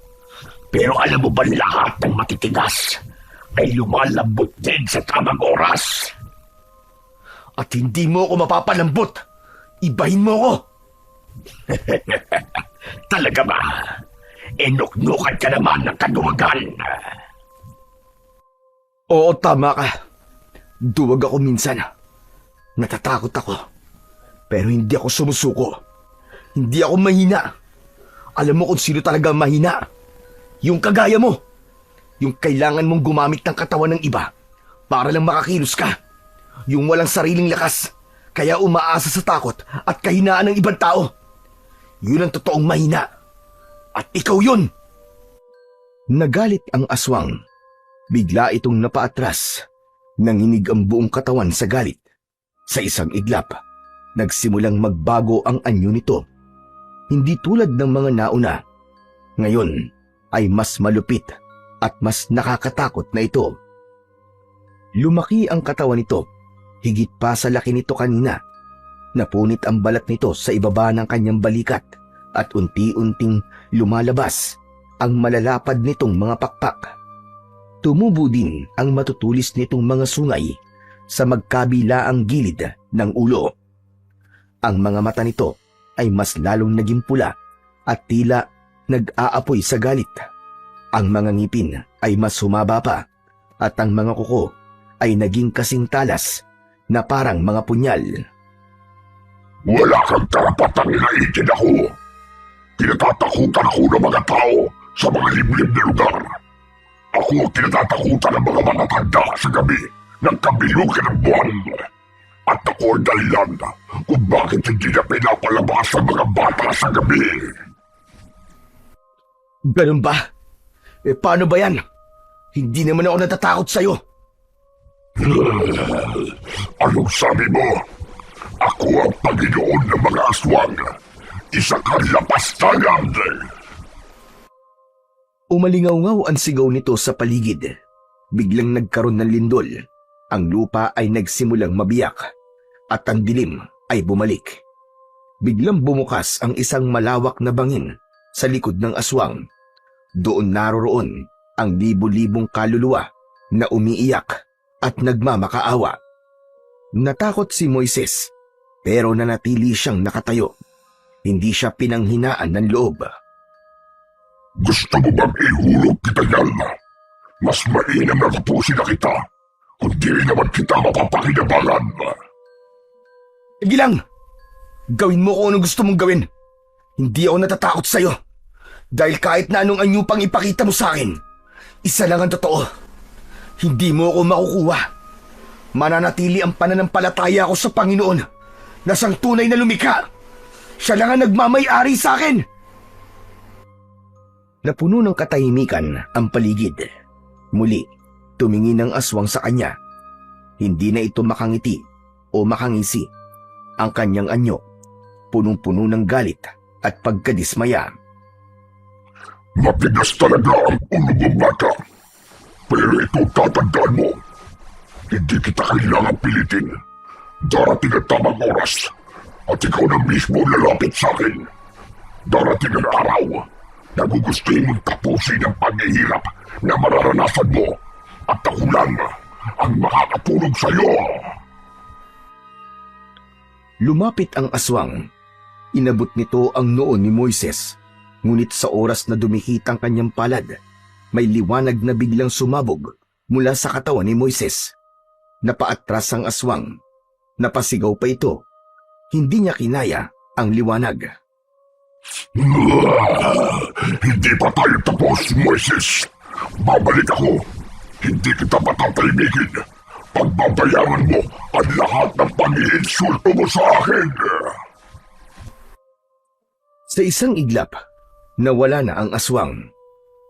[SPEAKER 4] Pero alam mo ba lahat ng matitigas ay lumalambot din sa tamang oras?
[SPEAKER 1] At hindi mo ako mapapalambot. Ibahin mo ako.
[SPEAKER 4] Talaga ba? Enuknukan ka naman ng kaduwagan.
[SPEAKER 1] Oo, tama ka. Duwag ako minsan. Natatakot ako. Pero hindi ako sumusuko. Hindi ako mahina. Alam mo kung sino talaga mahina? Yung kagaya mo. Yung kailangan mong gumamit ng katawan ng iba para lang makakilos ka. Yung walang sariling lakas, kaya umaasa sa takot at kahinaan ng ibang tao. Yun ang totoong mahina. At ikaw yun! Nagalit ang aswang. Bigla itong napaatras. Nanginig ang buong katawan sa galit. Sa isang iglap, nagsimulang magbago ang anyo nito. Hindi tulad ng mga nauna. Ngayon ay mas malupit at mas nakakatakot na ito. Lumaki ang katawan nito, higit pa sa laki nito kanina. Napunit ang balat nito sa ibaba ng kanyang balikat at unti-unting lumalabas ang malalapad nitong mga pakpak. Tumubo din ang matutulis nitong mga sungay sa magkabilaang gilid ng ulo. Ang mga mata nito ay mas lalong naging pula at tila nag-aapoy sa galit. Ang mga ngipin ay mas humaba pa at ang mga kuko ay naging kasing talas na parang mga punyal.
[SPEAKER 4] Wala kang karapatang ilaitin ako. Tinatatakutan ako ng mga tao sa mga liblib na lugar. Ako tinatatakutan ng mga matatanda sa gabi Nagkabilo ka ng buwan. At ako ang dahilan kung bakit hindi na pinapalabas ang mga bata sa gabi.
[SPEAKER 1] Ganun ba? Paano ba yan? Hindi naman ako natatakot sa'yo.
[SPEAKER 4] Anong sabi mo? Ako ang Panginoon ng mga aswang. Isa kang lapastangan.
[SPEAKER 1] Umalingaw-ngaw ang sigaw nito sa paligid. Biglang nagkaroon ng lindol. Ang lupa ay nagsimulang mabiyak at ang dilim ay bumalik. Biglang bumukas ang isang malawak na bangin sa likod ng aswang. Doon naroroon ang libo-libong kaluluwa na umiiyak at nagmamakaawa. Natakot si Moises pero nanatili siyang nakatayo. Hindi siya pinanghinaan ng loob.
[SPEAKER 4] Gusto mo bang ihulog kita yan? Mas mainam na tapusin na kita kung di naman kita mapapakinabangan.
[SPEAKER 1] Sige lang! Gawin mo kung anong gusto mong gawin. Hindi ako natatakot sa'yo. Dahil kahit na anong anyo pang ipakita mo sa akin, isa lang ang totoo. Hindi mo ako makukuha. Mananatili ang pananampalataya ko sa Panginoon na siyang tunay na lumikha. Siya lang ang nagmamay-ari sa akin. Napuno ng katahimikan ang paligid. Muli, tumingin ang aswang sa kanya. Hindi na ito makangiti o makangisi. Ang kanyang anyo, punong-puno ng galit at pagkadismaya.
[SPEAKER 4] Matigas talaga ang ulo mong bata. Pero ito tatandaan mo. Hindi kita kailangan pilitin. Darating ang tamang oras at ikaw na mismo lalapit sa akin. Darating ang araw na gugustuhin mong tapusin ang paghihirap na mararanasan mo at ako lang ang makakatulog sa iyo.
[SPEAKER 1] Lumapit ang aswang. Inabot nito ang noo ni Moises. Ngunit sa oras na dumikit ang kanyang palad, may liwanag na biglang sumabog mula sa katawan ni Moises. Napaatras ang aswang. Napasigaw pa ito. Hindi niya kinaya ang liwanag.
[SPEAKER 4] Hindi pa tayo tapos, Moises. Babalik ako. Hindi kita patatahimikin. Pagbabayaran mo ang lahat ng pag-iinsulto mo sa akin.
[SPEAKER 1] Sa isang iglap, nawala na ang aswang.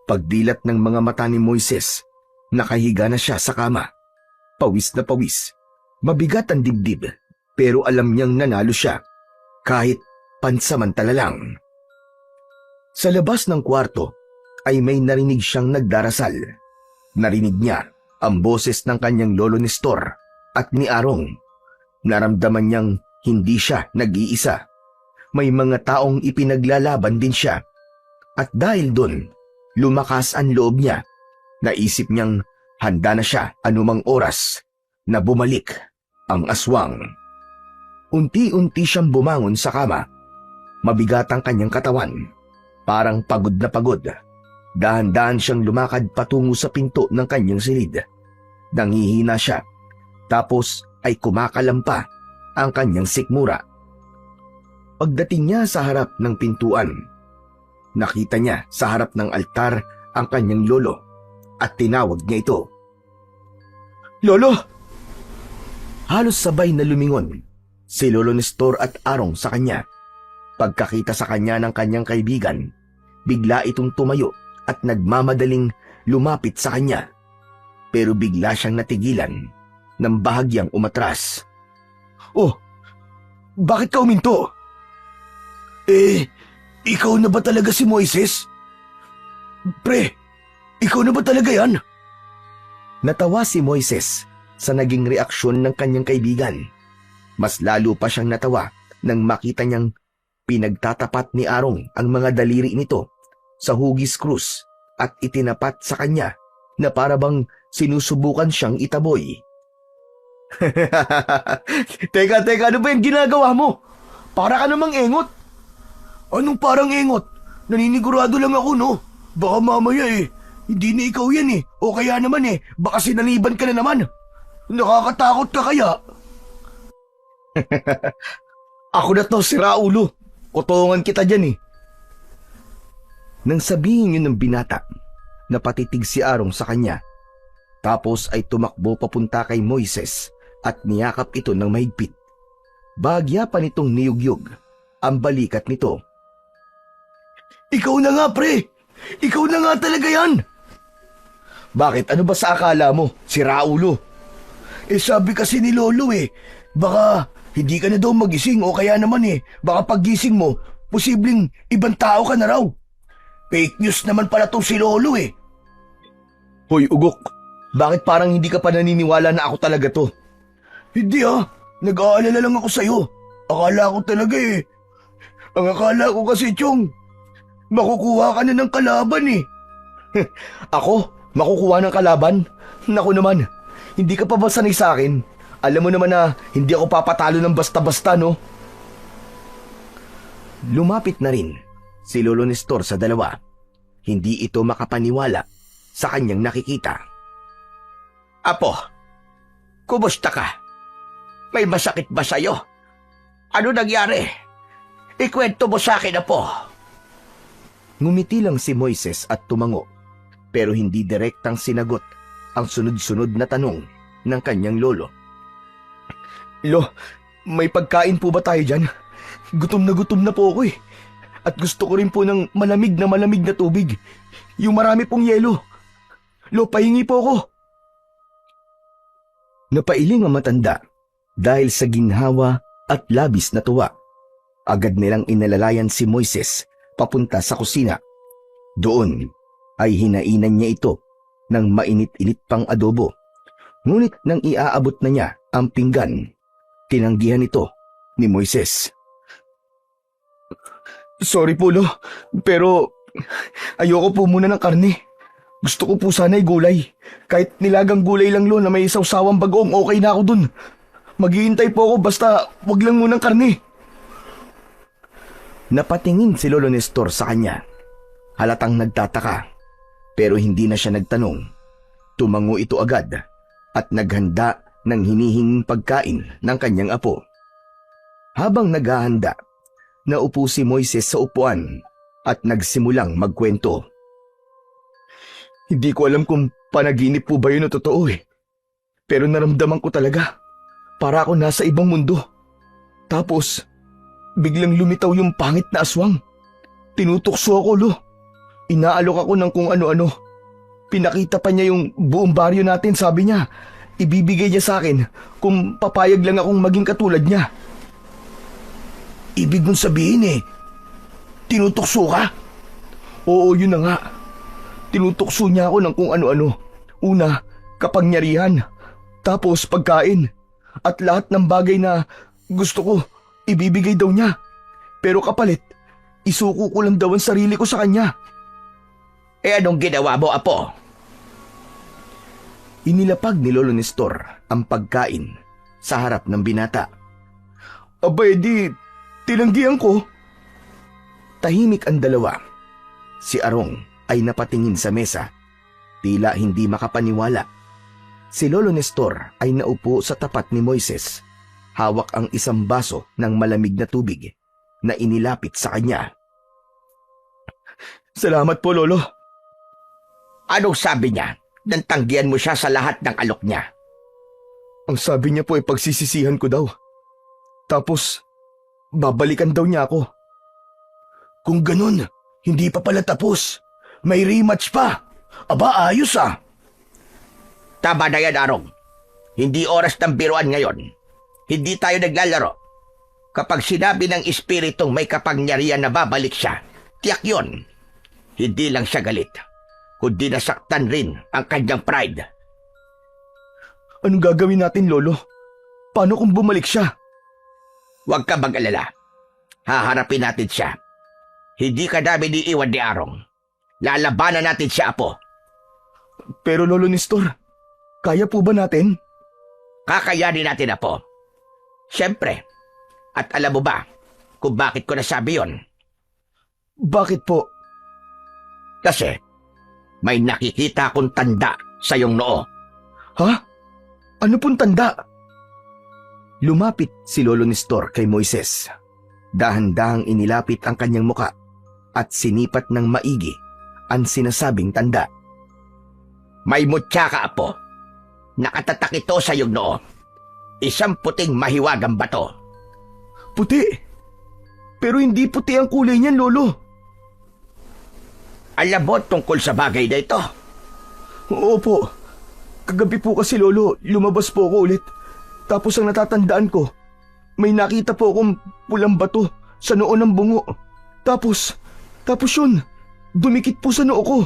[SPEAKER 1] Pagdilat ng mga mata ni Moises, nakahiga na siya sa kama. Pawis na pawis. Mabigat ang dibdib, pero alam niyang nanalo siya, kahit pansamantala lang. Sa labas ng kwarto, ay may narinig siyang nagdarasal. Narinig niya ang boses ng kanyang lolo Nestor at ni Arong. Naramdaman niyang hindi siya nag-iisa. May mga taong ipinaglalaban din siya. At dahil doon, lumakas ang loob niya. Naisip niyang handa na siya anumang oras na bumalik ang aswang. Unti-unti siyang bumangon sa kama. Mabigat ang kanyang katawan. Parang pagod na pagod. Dahan-dahan siyang lumakad patungo sa pinto ng kanyang silid. Nangihina siya. Tapos ay kumakalampa ang kanyang sikmura. Pagdating niya sa harap ng pintuan, nakita niya sa harap ng altar ang kanyang lolo at tinawag niya ito. "Lolo!" Halos sabay na lumingon si Lolo Nestor at Arong sa kanya. Pagkakita sa kanya ng kanyang kaibigan, bigla itong tumayo at nagmamadaling lumapit sa kanya. Pero bigla siyang natigilan ng bahagyang umatras. "Oh, bakit ka uminto?" Ikaw na ba talaga si Moises? Pre, ikaw na ba talaga yan? Natawa si Moises sa naging reaksyon ng kanyang kaibigan. Mas lalo pa siyang natawa nang makita niyang pinagtatapat ni Arong ang mga daliri nito sa hugis krus at itinapat sa kanya na para bang sinusubukan siyang itaboy. Teka, ano ba yung ginagawa mo? Para ka namang engot. Anong parang engot? Naninigurado lang ako, no? Baka mamaya hindi na ikaw yan O kaya naman baka sinaliban ka na naman. Nakakatakot ka kaya? Ako na to, si Raulo. Kutungan kita dyan Nang sabihin yun ng binata, napatitig si Arong sa kanya. Tapos ay tumakbo papunta kay Moises at niyakap ito ng mahigpit. Bahagya pa nitong niyugyug ang balikat nito.
[SPEAKER 3] Ikaw na nga, pre! Ikaw na nga talaga yan! Bakit? Ano ba sa akala mo? Si Raulo? Sabi kasi ni Lolo baka hindi ka na daw magising o kaya naman baka paggising mo, posibleng ibang tao ka na raw. Fake news naman pala tong si Lolo Hoy, Ugok, bakit parang hindi ka pa naniniwala na ako talaga to? Hindi nag-aalala lang ako sa'yo. Akala ko talaga Ang akala ko kasi, Chong, makukuha ka na ng kalaban Ako? Makukuha ng kalaban? Naku naman, hindi ka pa ba sanay sa akin? Alam mo naman na hindi ako papatalo ng basta-basta, no?
[SPEAKER 1] Lumapit na rin si Lolo Nestor sa dalawa. Hindi ito makapaniwala sa kanyang nakikita.
[SPEAKER 2] Apo, kumusta ka? May masakit ba sa'yo? Ano nangyari? Ikwento mo sa akin, Apo.
[SPEAKER 1] Ngumiti lang si Moises at tumango, pero hindi direktang sinagot ang sunod-sunod na tanong ng kanyang lolo.
[SPEAKER 3] Lo, may pagkain po ba tayo dyan? Gutom na po ako At gusto ko rin po ng malamig na tubig. Yung marami pong yelo. Lo, pahingi po ako.
[SPEAKER 1] Napailing ang matanda dahil sa ginhawa at labis na tuwa. Agad nilang inalalayan si Moises papunta sa kusina. Doon ay hinainan niya ito ng mainit-init pang adobo. Ngunit nang iaabot na niya ang pinggan, tinanggihan ito ni Moises.
[SPEAKER 3] Sorry po, Lo, pero ayoko po muna ng karne. Gusto ko po sana'y gulay. Kahit nilagang gulay lang, Lo, na may sawsawang bagoong, okay na ako dun. Maghihintay po ako basta wag lang munang karne.
[SPEAKER 1] Napatingin si Lolo Nestor sa kanya. Halatang nagtataka, pero hindi na siya nagtanong. Tumango ito agad at naghanda ng hinihinging pagkain ng kanyang apo. Habang naghahanda, naupo si Moises sa upuan at nagsimulang magkwento.
[SPEAKER 3] Hindi ko alam kung panaginip po ba yun o totoo Pero naramdaman ko talaga. Para ako nasa ibang mundo. Tapos, biglang lumitaw yung pangit na aswang. Tinutukso ako, Lo. Inaalok ako ng kung ano-ano. Pinakita pa niya yung buong baryo natin, sabi niya. Ibibigay niya sa akin kung papayag lang akong maging katulad niya. Ibig mong sabihin tinutukso ka? Oo, yun na nga. Tinutukso niya ako ng kung ano-ano. Una, kapangyarihan. Tapos pagkain. At lahat ng bagay na gusto ko, ibibigay daw niya. Pero kapalit, isuko ko lang daw ang sarili ko sa kanya.
[SPEAKER 2] Anong ginawa mo, Apo?
[SPEAKER 1] Inilapag ni Lolo Nestor ang pagkain sa harap ng binata.
[SPEAKER 3] Abay, tinanggihan ko.
[SPEAKER 1] Tahimik ang dalawa. Si Arong ay napatingin sa mesa. Tila hindi makapaniwala. Si Lolo Nestor ay naupo sa tapat ni Moises. Hawak ang isang baso ng malamig na tubig na inilapit sa kanya.
[SPEAKER 3] Salamat po, Lolo.
[SPEAKER 2] Anong sabi niya? Nantanggihan mo siya sa lahat ng alok niya.
[SPEAKER 3] Ang sabi niya po ay pagsisisihan ko daw. Tapos, babalikan daw niya ako. Kung ganun, hindi pa pala tapos. May rematch pa. Aba, ayos
[SPEAKER 2] Tama na yan, Arong. Hindi oras ng biruan ngayon. Hindi tayo naglalaro. Kapag sinabi ng espiritong may kapangyarihan na babalik siya, tiyak yun. Hindi lang siya galit, kundi nasaktan rin ang kanyang pride.
[SPEAKER 3] Anong gagawin natin, Lolo? Paano kung bumalik siya?
[SPEAKER 2] Huwag ka mag-alala. Haharapin natin siya. Hindi ka namin iiwan ni Arong. Lalabanan natin siya, Apo.
[SPEAKER 3] Pero Lolo Nestor, kaya po ba natin?
[SPEAKER 2] Kakayanin natin, Apo. Siyempre. At alam mo ba kung bakit ko nasabi yon?
[SPEAKER 3] Bakit po?
[SPEAKER 2] Kasi may nakikita akong tanda sa iyong noo.
[SPEAKER 3] Ha? Ano pong tanda?
[SPEAKER 1] Lumapit si Lolo Nestor kay Moises. Dahan-dahang inilapit ang kanyang muka at sinipat ng maigi ang sinasabing tanda.
[SPEAKER 2] May mutya ka, Apo. Nakatatak ito sa iyong noo. Isang puting mahiwagang bato.
[SPEAKER 3] Puti! Pero hindi puti ang kulay niyan, Lolo.
[SPEAKER 2] Alam mo tungkol sa bagay na ito?
[SPEAKER 3] Opo. Kagabi po kasi, Lolo, lumabas po ako ulit. Tapos ang natatandaan ko, may nakita po akong pulang bato sa noo ng bungo. Tapos yun, dumikit po sa noo ko.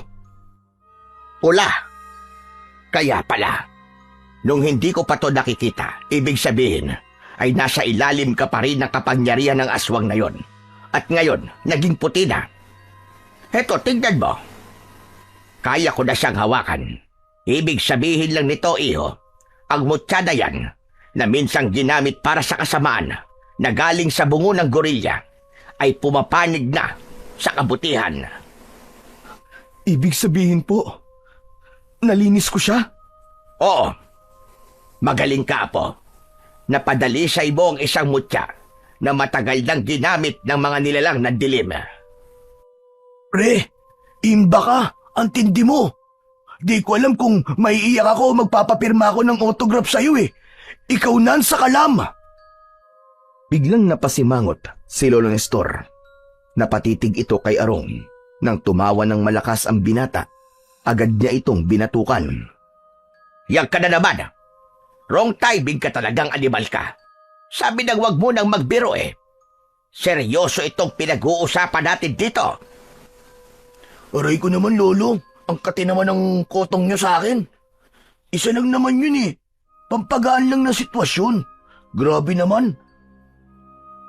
[SPEAKER 2] Pula. Kaya pala, nung hindi ko pa to nakikita, ibig sabihin ay nasa ilalim ka pa rin ng kapangyarihan ng aswang na yon. At ngayon, naging puti na. Heto, tingnan mo. Kaya ko na siyang hawakan. Ibig sabihin lang nito, iho, ang mutya na yan na minsang ginamit para sa kasamaan na galing sa bungo ng gorilla ay pumapanig na sa kabutihan.
[SPEAKER 3] Ibig sabihin po, nalinis ko siya?
[SPEAKER 2] Oo. Magaling ka, Apo. Napadali sa ibo ang isang mutya na matagal nang ginamit ng mga nilalang ng dilim.
[SPEAKER 4] Pre, imba ka. Ang tindi mo. Di ko alam kung maiiyak ako o magpapapirma ako ng autograph sa'yo eh. Ikaw nan sa kalam.
[SPEAKER 3] Biglang napasimangot si Lolo Nestor. Napatitig ito kay Arong. Nang tumawa ng malakas ang binata, agad niya itong binatukan.
[SPEAKER 2] Yang ka na naman. Wrong timing ka talagang animal ka. Sabi nang wag mo nang magbiro eh. Seryoso itong pinag-uusapan natin dito.
[SPEAKER 4] Aray ko naman, Lolo. Ang kati naman ng kotong nyo sa akin. Isa lang naman yun eh. Pampagaan lang ng sitwasyon. Grabe naman.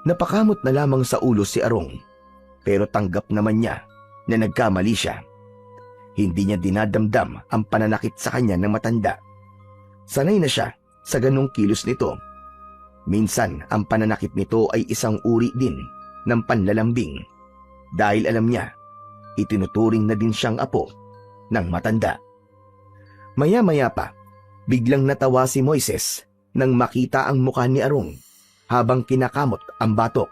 [SPEAKER 3] Napakamot na lamang sa ulo si Arong. Pero tanggap naman niya na nagkamali siya. Hindi niya dinadamdam ang pananakit sa kanya ng matanda. Sanay na siya sa ganong kilos nito. Minsan ang pananakit nito ay isang uri din ng panlalambing. Dahil alam niya, itinuturing na din siyang apo ng matanda. Maya-maya pa, biglang natawa si Moises nang makita ang mukha ni Arong habang kinakamot ang batok.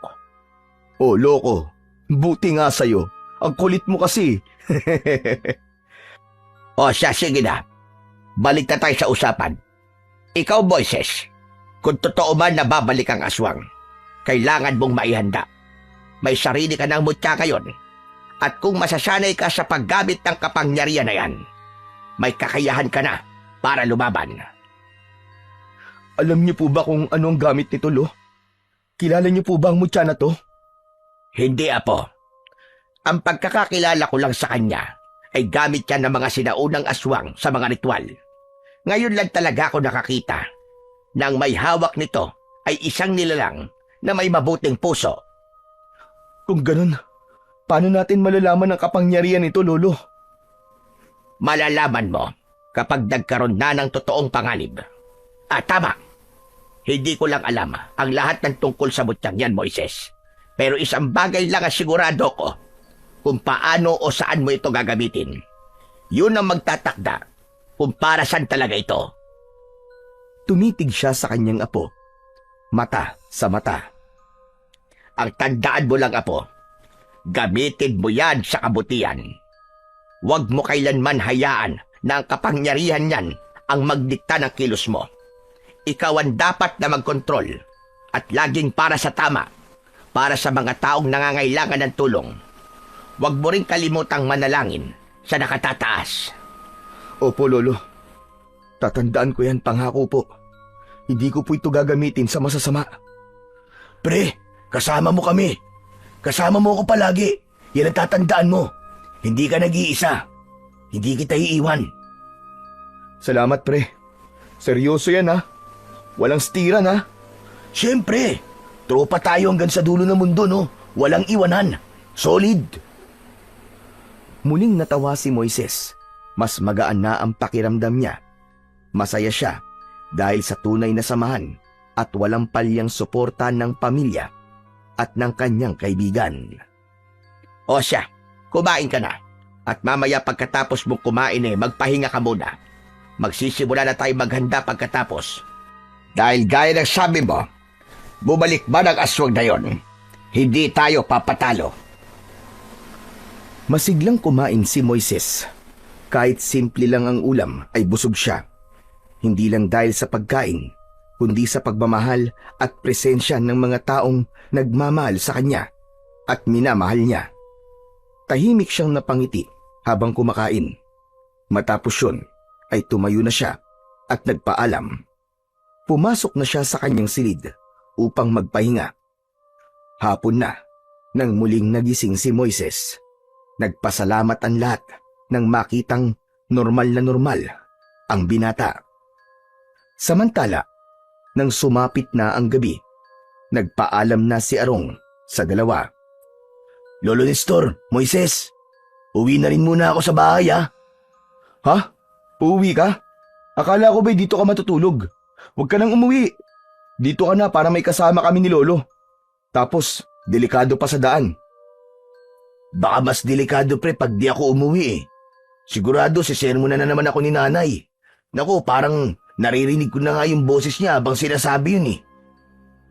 [SPEAKER 3] Oh, loko, buti nga sa'yo. Ang kulit mo kasi.
[SPEAKER 2] O siya, sige na. Balik na tayo sa usapan. Ikaw, Moises, kung totoo man na babalik ang aswang, kailangan mong maihanda. May sarili ka ng mutya ngayon. At kung masasanay ka sa paggamit ng kapangyarihan na yan, may kakayahan ka na para lumaban.
[SPEAKER 3] Alam niyo po ba kung ano ang gamit nito, Lo? Kilala niyo po ba ang mutya na to?
[SPEAKER 2] Hindi, Apo. Ang pagkakakilala ko lang sa kanya ay gamit yan ng mga sinaunang aswang sa mga ritual. Ngayon lang talaga ako nakakita na ang may hawak nito ay isang nilalang na may mabuting puso.
[SPEAKER 3] Kung ganun, paano natin malalaman ang kapangyarihan nito, Lolo?
[SPEAKER 2] Malalaman mo kapag nagkaroon na ng totoong panganib. Tama. Hindi ko lang alam ang lahat ng tungkol sa mutyang yan, Moises. Pero isang bagay lang ang sigurado ko kung paano o saan mo ito gagamitin. Yun ang magtatakda kung para saan talaga ito.
[SPEAKER 3] Tumitig siya sa kanyang apo. Mata sa mata.
[SPEAKER 2] Ang tandaan mo lang, Apo, gamitin mo yan sa kabutihan. Huwag mo kailanman hayaan na ang kapangyarihan niyan ang magdikta ng kilos mo. Ikaw ang dapat na magkontrol at laging para sa tama, para sa mga taong nangangailangan ng tulong. Huwag mo rin kalimutang manalangin sa nakatataas.
[SPEAKER 3] Opo, Lolo. Tatandaan ko yan, pangako po. Hindi ko po ito gagamitin sa masasama.
[SPEAKER 4] Pre, kasama mo kami. Kasama mo ako palagi. Yan ang tatandaan mo. Hindi ka nag-iisa. Hindi kita iiwan.
[SPEAKER 3] Salamat, pre. Seryoso yan, ha? Walang stiran, ha?
[SPEAKER 4] Siyempre, tropa tayo hanggang sa dulo ng mundo, no? Walang iwanan. Solid.
[SPEAKER 3] Muling natawa si Moises. Mas magaan na ang pakiramdam niya. Masaya siya dahil sa tunay na samahan at walang palyang suporta ng pamilya at ng kanyang kaibigan.
[SPEAKER 2] O siya, kumain ka na. At mamaya pagkatapos mong kumain magpahinga ka muna. Magsisimula na tayo maghanda pagkatapos. Dahil gaya ng sabi mo, bumalik ba ng aswang na yon? Hindi tayo papatalo.
[SPEAKER 3] Masiglang kumain si Moises. Kahit simple lang ang ulam ay busog siya.
[SPEAKER 1] Hindi lang dahil sa pagkain, kundi sa pagmamahal at presensya ng mga taong nagmamahal sa kanya at minamahal niya. Tahimik siyang napangiti habang kumakain. Matapos yun ay tumayo na siya at nagpaalam. Pumasok na siya sa kanyang silid upang magpahinga. Hapon na nang muling nagising si Moises. Nagpasalamat ang lahat nang makitang normal na normal ang binata. Samantala, nang sumapit na ang gabi, nagpaalam na si Arong sa dalawa. Lolo Nestor, Moises, uwi na rin muna ako sa bahay ha. Ha? Uuwi ka? Akala ko ba'y dito ka matutulog? Huwag ka nang umuwi. Dito ka na para may kasama kami ni Lolo. Tapos, delikado pa sa daan. Baka mas delikado pre pag di ako umuwi eh. Sigurado sisermonan na naman ako ni nanay. Naku, parang naririnig ko na nga yung boses niya habang sinasabi yun eh.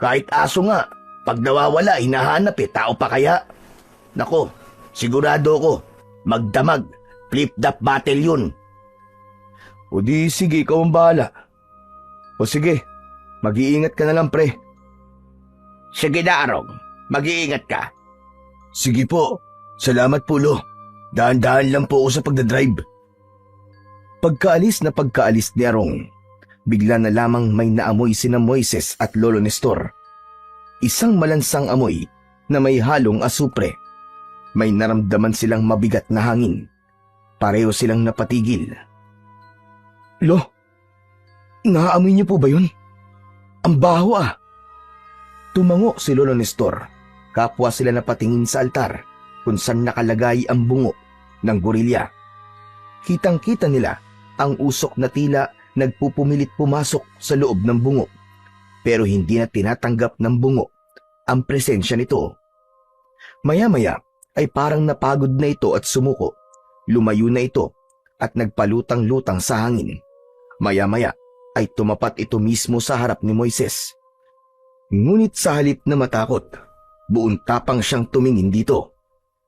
[SPEAKER 1] Kahit aso nga, pag nawawala, hinahanap eh, tao pa kaya? Naku, sigurado ko, magdamag, flip-flop battle yun. O di sige, ikaw ang bahala. O sige, mag-iingat ka na lang pre.
[SPEAKER 2] Sige na, Arong. Mag-iingat ka.
[SPEAKER 1] Sige po, salamat po Lo. Dahan-dahan lang po ako sa pagdadrive. Pagkaalis ni Arong, bigla na lamang may naamoy sina Moises at Lolo Nestor. Isang malansang amoy na may halong asupre. May naramdaman silang mabigat na hangin. Pareho silang napatigil. Lo, naaamoy niyo po ba yun? Ang baho ah. Tumango si Lolo Nestor. Kapwa sila napatingin sa altar kung saan nakalagay ang bungo ng gorilya. Kitang-kita nila ang usok na tila nagpupumilit pumasok sa loob ng bungo, pero hindi na tinatanggap ng bungo ang presensya nito. Maya-maya ay parang napagod na ito at sumuko. Lumayo na ito at nagpalutang-lutang sa hangin. Maya-maya ay tumapat ito mismo sa harap ni Moises. Ngunit sa halip na matakot, buong tapang siyang tumingin dito.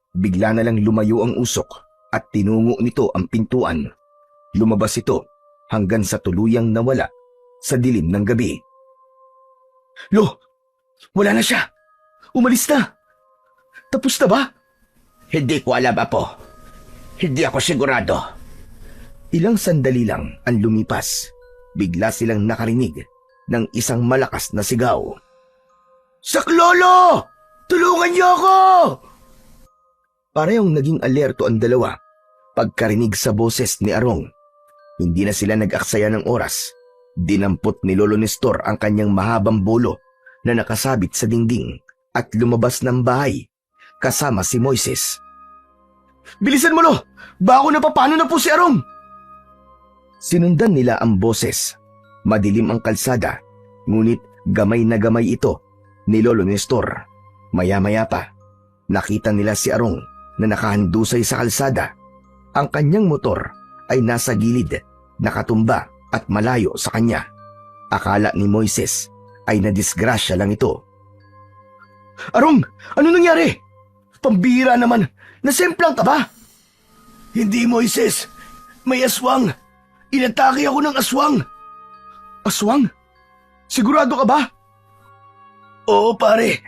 [SPEAKER 1] Bigla na lang lumayo ang usok at tinungo nito ang pintuan. Lumabas ito hanggang sa tuluyang nawala sa dilim ng gabi. Lo, wala na siya. Umalis na. Tapos na ba?
[SPEAKER 2] Hindi ko alam, Apo. Hindi ako sigurado.
[SPEAKER 1] Ilang sandali lang ang lumipas. Bigla silang nakarinig ng isang malakas na sigaw. Saklolo! Tulungan niyo ako! Parehong naging alerto ang dalawa pagkarinig sa boses ni Arong. Hindi na sila nag-aksaya ng oras. Dinampot ni Lolo Nestor ang kanyang mahabang bolo na nakasabit sa dingding at lumabas ng bahay kasama si Moises. Bilisan mo Lo! Bako na papano na po si Arong! Sinundan nila ang boses. Madilim ang kalsada, ngunit gamay na gamay ito ni Lolo Nestor. Maya-maya pa, nakita nila si Arong na nakahandusay sa kalsada. Ang kanyang motor ay nasa gilid, nakatumba at malayo sa kanya. Akala ni Moises ay nadisgrasya lang ito. Arong, ano nangyari? Pambihira naman, nasemplang ka ba? Hindi Moises, may aswang. Inatake ako ng aswang. Aswang? Sigurado ka ba? Oo pare,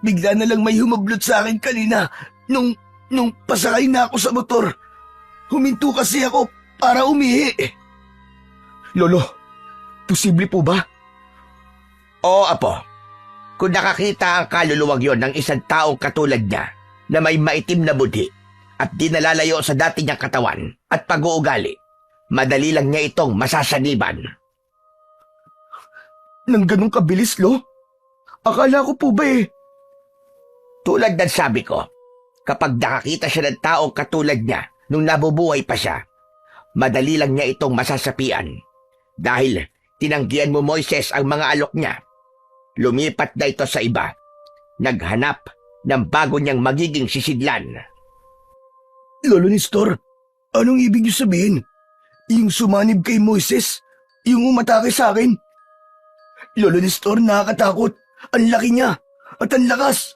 [SPEAKER 1] bigla na lang may humablot sa akin kanina nung pasakay na ako sa motor. Huminto kasi ako para umihi. Lolo, posible po ba?
[SPEAKER 2] Oo, Apo. Kung nakakita ang kaluluwag yon ng isang taong katulad niya na may maitim na budhi at di nalalayo sa dati niyang katawan at pag-uugali, madali lang niya itong masasaniban.
[SPEAKER 1] Nang ganun kabilis, Lo? Akala ko po ba
[SPEAKER 2] Tulad ng sabi ko, kapag nakakita siya ng taong katulad niya nung nabubuhay pa siya, madali lang niya itong masasapian. Dahil tinanggihan mo Moises ang mga alok niya, lumipat na ito sa iba. Naghanap ng bago niyang magiging sisidlan.
[SPEAKER 1] Lolo Nestor, anong ibig niyo sabihin? Yung sumanib kay Moises, yung umatake sa akin? Lolo Nestor, nakakatakot. Ang laki niya at ang lakas.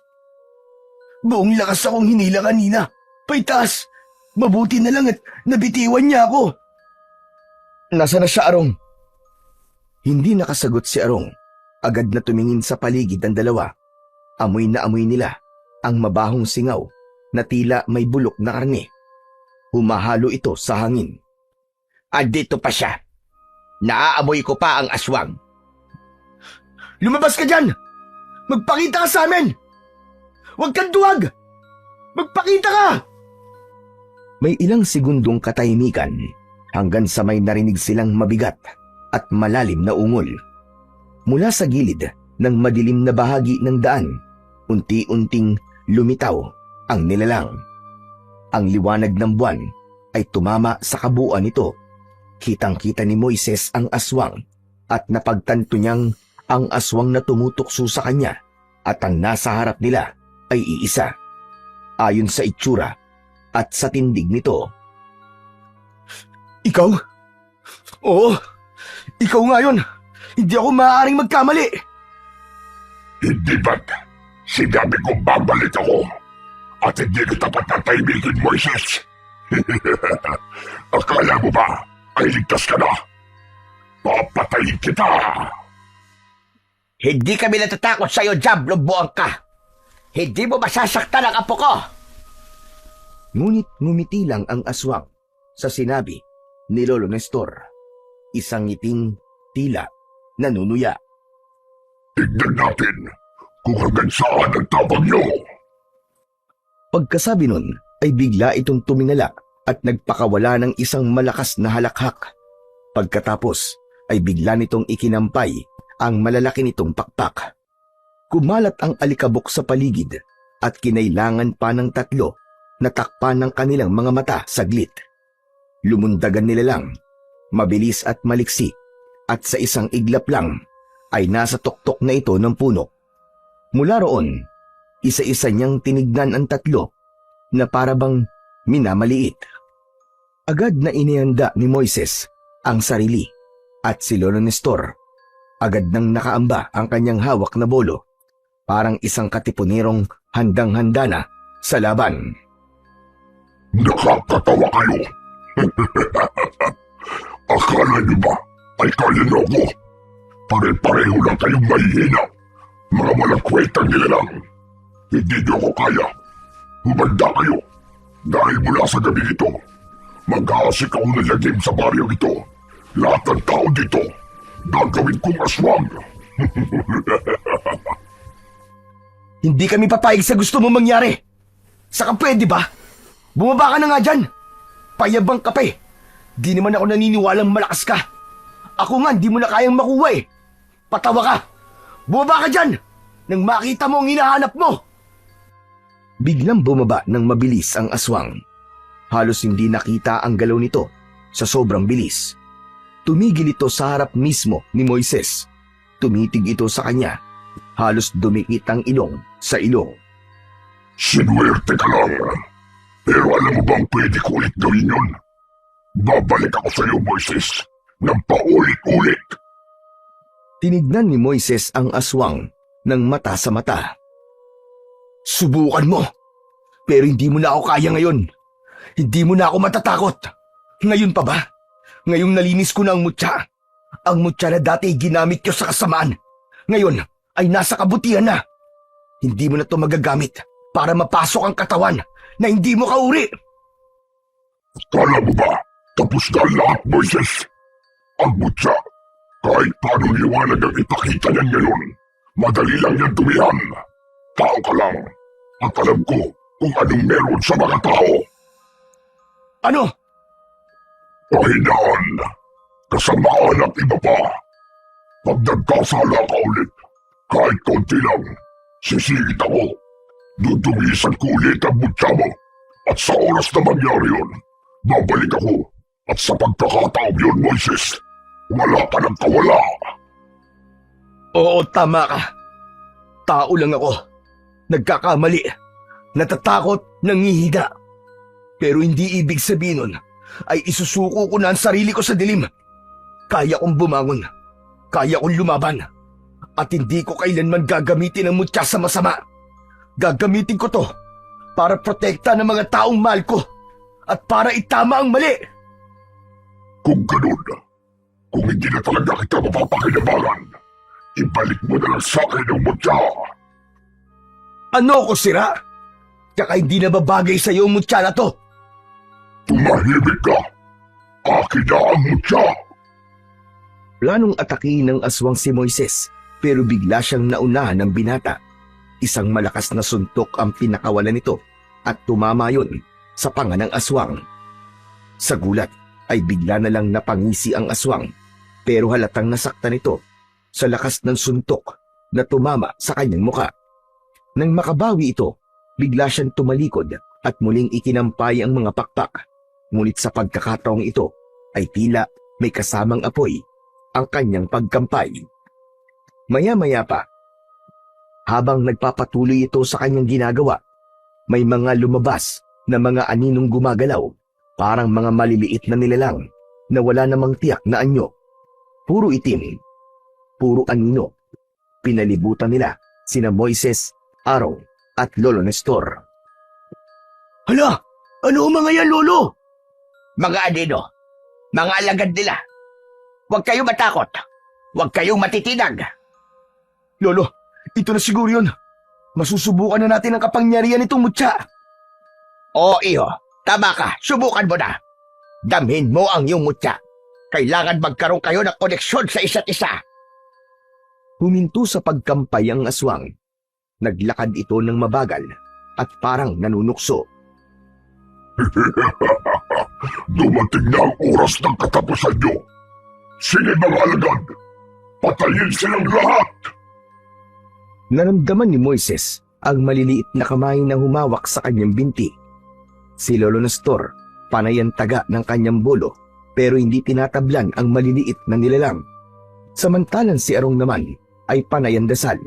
[SPEAKER 1] Buong lakas akong hinila kanina. Paitaas. Mabuti na lang at nabitiwan niya ako. Nasaan na siya, Arong? Hindi nakasagot si Arong. Agad na tumingin sa paligid ang dalawa. Amoy na amoy nila ang mabahong singaw na tila may bulok na karne. Humahalo ito sa hangin.
[SPEAKER 2] Andito pa siya. Naaamoy ko pa ang aswang.
[SPEAKER 3] Lumabas ka dyan! Magpakita ka sa amin! Huwag kang duwag! Magpakita ka!
[SPEAKER 1] May ilang segundong katahimikan hanggang sa may narinig silang mabigat at malalim na ungol. Mula sa gilid ng madilim na bahagi ng daan, unti-unting lumitaw ang nilalang. Ang liwanag ng buwan ay tumama sa kabuuan nito. Kitang-kita ni Moises ang aswang at napagtanto niyang ang aswang na tumutukso sa kanya at ang nasa harap nila ay iisa. Ayon sa itsura at sa tindig nito.
[SPEAKER 3] Ikaw? Oo, ikaw nga yun. Hindi ako maaaring magkamali.
[SPEAKER 4] Hindi ba't sinabi kong babalik ako at hindi kita patatahimikin, Moises? Akala mo ba ay ligtas ka na? Papatayin kita!
[SPEAKER 2] Hindi kami natatakot sa'yo, Diablo buang ka. Hindi mo masasaktan ang apo ko.
[SPEAKER 1] Ngunit ngumiti lang ang aswang sa sinabi ni Lolo Nestor. Isang ngiting tila nanunuya.
[SPEAKER 4] Tignan natin kung hanggang saan ang tabang niyo.
[SPEAKER 1] Pagkasabi nun ay bigla itong tuminala at nagpakawala ng isang malakas na halakhak. Pagkatapos ay bigla nitong ikinampay ang malalaki nitong pakpak. Kumalat ang alikabok sa paligid at kinailangan pa ng tatlo na takpan ng kanilang mga mata saglit. Lumundagan nila lang, mabilis at maliksi, at sa isang iglap lang ay nasa tuktok na ito ng puno. Mula roon, isa-isa niyang tinignan ang tatlo na parabang minamaliit. Agad na inihanda ni Moises ang sarili at si Lolo Nestor. Agad nang nakaamba ang kanyang hawak na bolo, parang isang katipunerong handang-handa na sa laban.
[SPEAKER 4] Nakakatawa kayo. Akala niyo ba ay kaya niyo ako? Pare-pareho lang kayong mahihina. Mga walang kwentang nilalang. Hindi niyo ako kaya. Humanda kayo. Dahil mula sa gabi ito, mag-aasikaw na lagim sa baryong ito. Lahat ng tao dito, gagawin kong aswang.
[SPEAKER 3] Hindi kami papayag sa gusto mo mangyari. Saka pwede ba? Bumaba ka na nga dyan. Payabang ka pa eh. Di naman ako naniniwalang malakas ka. Ako nga, di mo na kayang makuha eh. Patawa ka. Bumaba ka dyan nang makita mo ang hinahanap mo.
[SPEAKER 1] Biglang bumaba ng mabilis ang aswang. Halos hindi nakita ang galaw nito sa sobrang bilis. Tumigil ito sa harap mismo ni Moises. Tumitig ito sa kanya. Halos dumikit ang ilong sa ilong.
[SPEAKER 4] Sinuwerte ka lang. Pero alam mo bang pwede ko ulit gawin yun? Babalik ako sa iyo, Moises, ng paulit-ulit.
[SPEAKER 1] Tinignan ni Moises ang aswang ng mata sa mata.
[SPEAKER 3] Subukan mo. Pero hindi mo na ako kaya ngayon. Hindi mo na ako matatakot. Ngayon pa ba? Ngayong nalinis ko na ang mutya. Ang mutya na dati ginamit ko sa kasamaan. Ngayon ay nasa kabutihan na. Hindi mo na ito magagamit para mapasok ang katawan na hindi mo kauri.
[SPEAKER 4] Kala mo ba, tapos na ang lahat, Moises? Ang mutya, kahit paano liwanag ang ipakita niyan ngayon, madali lang yan tumihan. Tao ka lang, at alam ko kung anong meron sa mga tao.
[SPEAKER 3] Ano?
[SPEAKER 4] Pahinaan, kasamaan at iba pa. Pag nagkasala ka ulit, kahit konti lang, sisingit ako. Dudumisan ko ulit ang mutya mo. At sa oras na mangyari yun, babalik ako. At sa pagkakataon yun, Moises, wala ka ng kawala.
[SPEAKER 3] Oo, tama ka. Tao lang ako. Nagkakamali. Natatakot, nangihida. Pero hindi ibig sabihin nun ay isusuko ko na ang sarili ko sa dilim. Kaya kong bumangon. Kaya kong lumaban. At hindi ko kailanman gagamitin ang mutya sa masama. Gagamitin ko to para protekta ng mga taong mahal ko at para itama ang mali.
[SPEAKER 4] Kung ganun, Kung hindi na talaga kita mapapakinabangan, ibalik mo na lang sa akin ang mutya.
[SPEAKER 3] Ano ko sira? Tsaka hindi na babagay sa iyo ang mutya na to.
[SPEAKER 4] Tumahimik ka! Akin na ang mutya!
[SPEAKER 3] Planong atakihin ng aswang si Moises, pero bigla siyang naunahan ng binata. Isang malakas na suntok ang pinakawalan nito at tumama yun sa panga ng aswang. Sa gulat ay bigla na lang napangisi ang aswang, pero halatang nasaktan ito sa lakas ng suntok na tumama sa kanyang muka. Nang makabawi ito, bigla siyang tumalikod at muling ikinampay ang mga pakpak. Ngunit sa pagkakataong ito ay tila may kasamang apoy ang kanyang pagkampay. Maya-maya pa, habang nagpapatuloy ito sa kanyang ginagawa, may mga lumabas na mga aninong gumagalaw, parang mga maliliit na nilalang na wala namang tiyak na anyo. Puro itim, puro anino. Pinalibutan nila sina Moises, Araw at Lolo Nestor. Hala! Ano mga yan, Lolo?
[SPEAKER 2] Mga anino, mga alagad nila. Huwag kayong matakot. Huwag kayong matitinag.
[SPEAKER 3] Lolo, ito na siguro yun. Masusubukan na natin ang kapangyarihan nitong mutya.
[SPEAKER 2] Oo, iho. Tama ka. Subukan mo na. Damhin mo ang iyong mutya. Kailangan magkaroon kayo ng koneksyon sa isa't isa.
[SPEAKER 3] Huminto sa pagkampay ang aswang. Naglakad ito ng mabagal at parang nanunukso.
[SPEAKER 4] Dumating na ang oras ng katapusan nyo. Sige mga alagad, patayin silang lahat!
[SPEAKER 3] Naramdaman ni Moises ang maliliit na kamay na humawak sa kanyang binti. Si Lolo Nestor, panay ang taga ng kanyang bolo, pero hindi tinatablan ang maliliit na nilalang. Samantalang si Arong naman ay panay ang dasal.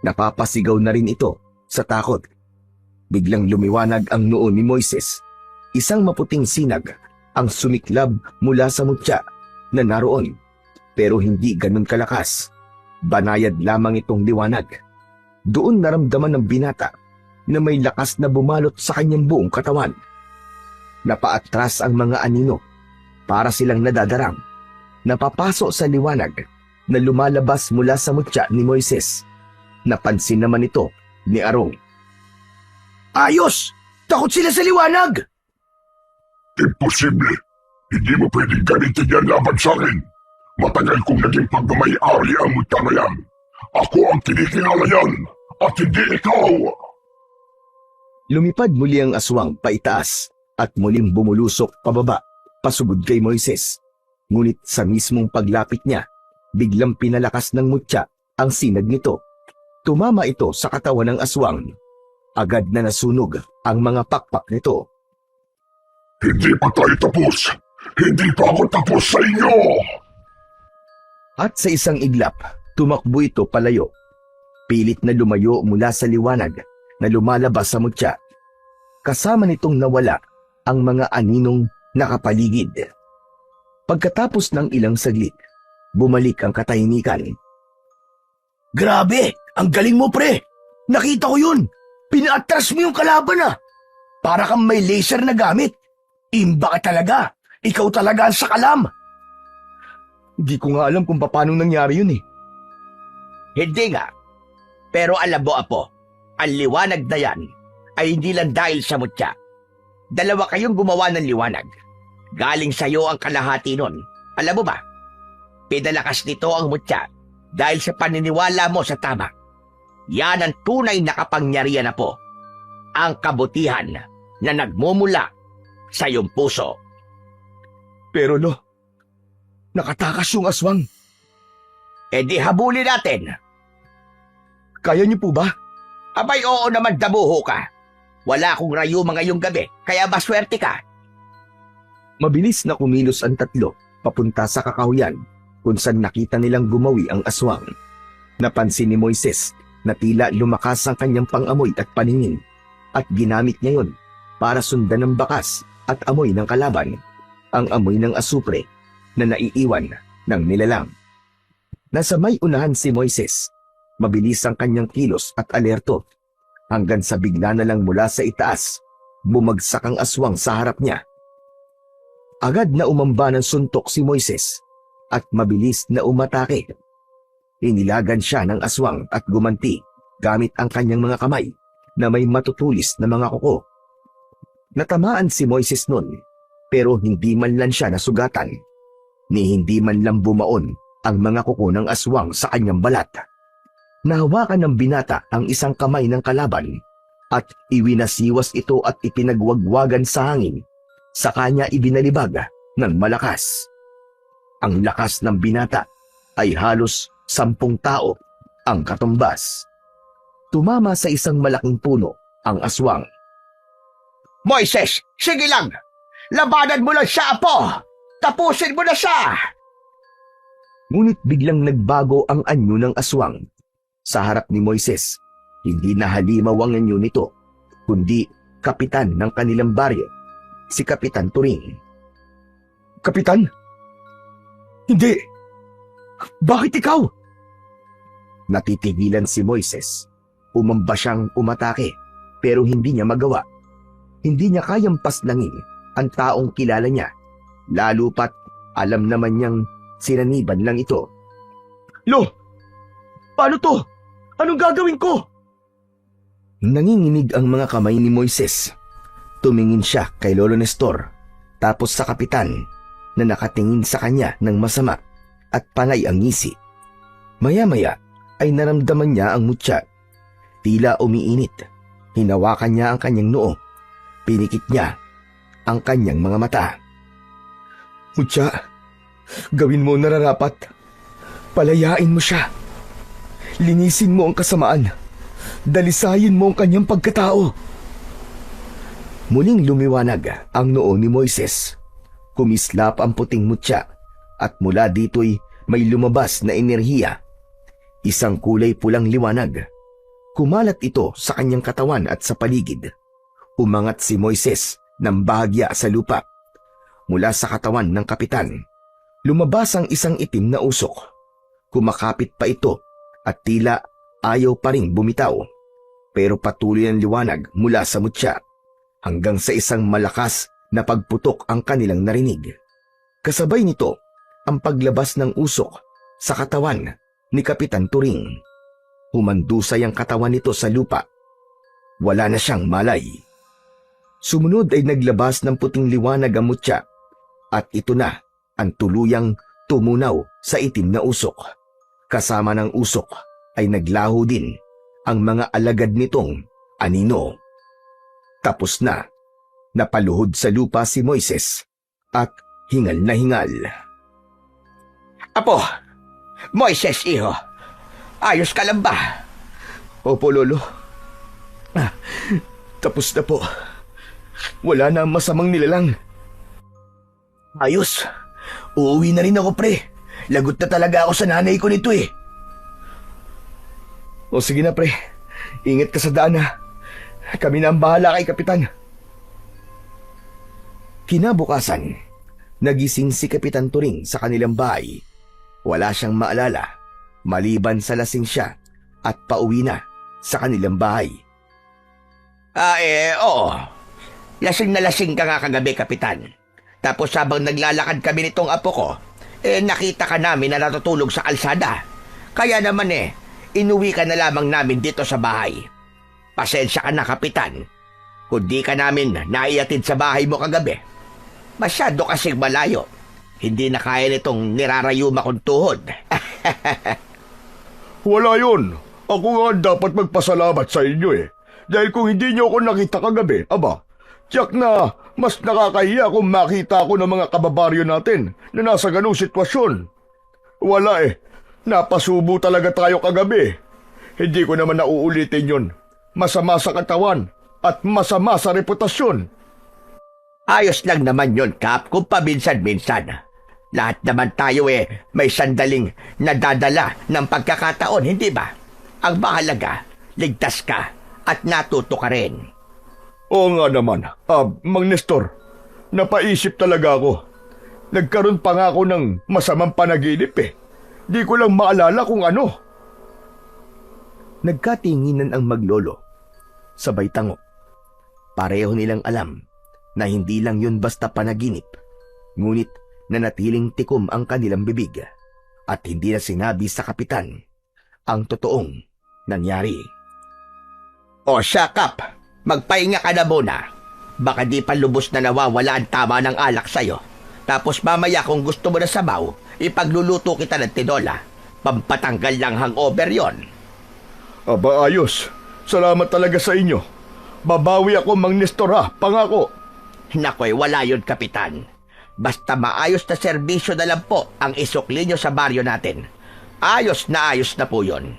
[SPEAKER 3] Napapasigaw na rin ito sa takot. Biglang lumiwanag ang noo ni Moises. Isang maputing sinag ang sumiklab mula sa mutya na naroon, pero hindi ganun kalakas. Banayad lamang itong liwanag. Doon naramdaman ng binata na may lakas na bumalot sa kanyang buong katawan. Napaatras ang mga anino para silang nadadarang. Napapaso sa liwanag na lumalabas mula sa mutya ni Moises. Napansin naman ito ni Arong. Ayos! Takot sila sa liwanag!
[SPEAKER 4] Imposible! Hindi mo pwedeng gamitin yan laban sa akin! Matagal kong naging pagmamayari ang mutya na yan! Ako ang kinikilala yan! At hindi ikaw!
[SPEAKER 3] Lumipad muli ang aswang paitaas at muling bumulusok pababa, pasugod kay Moises. Ngunit sa mismong paglapit niya, biglang pinalakas ng mutya ang sinag nito. Tumama ito sa katawan ng aswang. Agad na nasunog ang mga pakpak nito.
[SPEAKER 4] Hindi pa tayo tapos! Hindi pa ako tapos sa inyo!
[SPEAKER 3] At sa isang iglap, tumakbo ito palayo. Pilit na lumayo mula sa liwanag na lumalabas sa mutya. Kasama nitong nawala ang mga aninong nakapaligid. Pagkatapos ng ilang saglit, bumalik ang katahimikan. Grabe! Ang galing mo, pre! Nakita ko yun! Pinaatras mo yung kalaban ah! Para kang may laser na gamit. Imba ka talaga! Ikaw talaga ang sakalam! Hindi ko nga alam kung paano nangyari yun eh.
[SPEAKER 2] Hindi nga. Pero alam mo, Apo, ang liwanag na yan ay hindi lang dahil sa mutya. Dalawa kayong gumawa ng liwanag. Galing sa'yo ang kalahati nun. Alam mo ba? Pinalakas nito ang mutya dahil sa paniniwala mo sa tama. Yan ang tunay na kapangyarihan, Apo. Ang kabutihan na nagmumula sa iyong puso.
[SPEAKER 3] Pero lo, nakatakas yung aswang.
[SPEAKER 2] E di habulin natin.
[SPEAKER 3] Kaya niyo po ba?
[SPEAKER 2] Abay, oo naman, dabuho ka. Wala akong rayuma ngayong gabi, kaya maswerte ka.
[SPEAKER 3] Mabilis na kumilos ang tatlo papunta sa kakahuyan kung saan nakita nilang gumawi ang aswang. Napansin ni Moises na tila lumakas ang kanyang pangamoy at paningin at ginamit niya yon para sundan ng bakas at amoy ng kalaban, ang amoy ng asupre na naiiwan ng nilalang. Nasa may unahan si Moises. Mabilis ang kanyang kilos at alerto hanggang sa bigla na lang mula sa itaas, bumagsak ang aswang sa harap niya. Agad na umamba ng suntok si Moises.
[SPEAKER 1] at mabilis na umatake. Inilagan siya ng aswang at gumanti gamit ang kanyang mga kamay na may matutulis na mga kuko. Natamaan si Moises nun, pero hindi man lang siya nasugatan, ni hindi man lang bumaon ang mga kuko ng aswang sa kanyang balat. Nahawakan ng binata ang isang kamay ng kalaban at iwinasiwas ito at ipinagwagwagan sa hangin. Sa kanya ibinalibag ng malakas. Ang lakas ng binata ay halos 10 tao ang katumbas. Tumama sa isang malaking puno ang aswang.
[SPEAKER 2] Moises, sige lang! Labanan mo lang siya, Apo! Tapusin mo na siya!
[SPEAKER 1] Ngunit biglang nagbago ang anyo ng aswang. Sa harap ni Moises, hindi na halimaw ang anyo nito, kundi kapitan ng kanilang baryo, si Kapitan Turing.
[SPEAKER 3] Kapitan? Hindi! Bakit ikaw?
[SPEAKER 1] Natitigilan si Moises. Umamba siyang umatake, pero hindi niya magawa. Hindi niya kayang paslangin ang taong kilala niya, lalo pat alam naman niyang sinaniban lang ito.
[SPEAKER 3] Lo! Paano to? Anong gagawin ko?
[SPEAKER 1] Nanginginig ang mga kamay ni Moises. Tumingin siya kay Lolo Nestor, tapos sa kapitan na nakatingin sa kanya ng masama at panay ang ngisi. Maya-maya ay naramdaman niya ang mutya. Tila umiinit. Hinawakan niya ang kanyang noo. Pinikit niya ang kanyang mga mata.
[SPEAKER 3] Mutya, gawin mo ang nararapat. Palayain mo siya. Linisin mo ang kasamaan. Dalisayin mo ang kanyang pagkatao.
[SPEAKER 1] Muling lumiwanag ang noo ni Moises. Kumislap ang puting mutya at mula dito'y may lumabas na enerhiya. Isang kulay pulang liwanag. Kumalat ito sa kanyang katawan at sa paligid. Umangat si Moises ng bahagya sa lupa. Mula sa katawan ng kapitan, lumabas ang isang itim na usok. Kumakapit pa ito at tila ayaw pa ring bumitaw. Pero patuloy ang liwanag mula sa mutya hanggang sa isang malakas na pagputok ang kanilang narinig. Kasabay nito ang paglabas ng usok sa katawan ni Kapitan Turing. Humandusay ang katawan nito sa lupa. Wala na siyang malay. Sumunod ay naglabas ng puting liwanag ang mutya at ito na ang tuluyang tumunaw sa itim na usok. Kasama ng usok ay naglaho din ang mga alagad nitong anino. Tapos na, napaluhod sa lupa si Moises at hingal na hingal.
[SPEAKER 2] Apo! Moises, iho! Ayos ka lang ba?
[SPEAKER 3] Opo, Lolo. Tapos na po. Wala na ang masamang nilalang.
[SPEAKER 1] Ayos. Uuwi na rin ako, pre. Lagot na talaga ako sa nanay ko nito eh.
[SPEAKER 3] O sige na, pre. Ingat ka sa daan ha. Kami na ang bahala kay Kapitan.
[SPEAKER 1] Kinabukasan, nagising si Kapitan Turing sa kanilang bahay. Wala siyang maalala, maliban sa lasing siya at pauwi na sa kanilang bahay.
[SPEAKER 2] Oo. Lasing na lasing ka nga kagabi, Kapitan. Tapos habang naglalakad kami nitong apo ko, nakita ka namin na natutulog sa kalsada. Kaya naman inuwi ka na lamang namin dito sa bahay. Pasensya ka na, Kapitan. Kung di ka namin naiatid sa bahay mo kagabi. Masyado kasing malayo. Hindi na kaya nitong nirarayuma kong tuhod.
[SPEAKER 4] Wala yun. Ako nga dapat magpasalamat sa inyo eh. Dahil kung hindi niyo ako nakita kagabi, aba, tiyak na mas nakakahiya kung makita ako ng mga kababaryo natin na nasa ganung sitwasyon. Wala napasubo talaga tayo kagabi. Hindi ko naman nauulitin yun. Masama sa katawan at masama sa reputasyon.
[SPEAKER 2] Ayos lang naman yon, Kap, kung paminsan-minsan. Lahat naman tayo may sandaling nadadala ng pagkakataon, hindi ba? Ang mahalaga, ligtas ka at natuto ka rin.
[SPEAKER 4] Oo nga naman. Mang Nestor, napaisip talaga ako. Nagkaroon pa nga ako ng masamang panaginip Di ko lang maalala kung ano.
[SPEAKER 1] Nagkatinginan ang maglolo. Sabay tango. Pareho nilang alam na hindi lang yun basta panaginip. Ngunit nanatiling tikom ang kanilang bibig at hindi na sinabi sa kapitan ang totoong nangyari.
[SPEAKER 2] O siya, Kap, magpahinga ka na muna. Baka di pa lubos na nawawala ang tama ng alak sa'yo. Tapos mamaya kung gusto mo na sabaw, ipagluluto kita ng tinola. Pampatanggal ng hangover yon.
[SPEAKER 3] Aba, ayos. Salamat talaga sa inyo. Babawi ako, Mang Nestor, ha? Pangako.
[SPEAKER 2] Nakoy, wala yun, Kapitan. Basta maayos na serbisyo na lang po ang isukli nyo sa baryo natin. Ayos na po yun.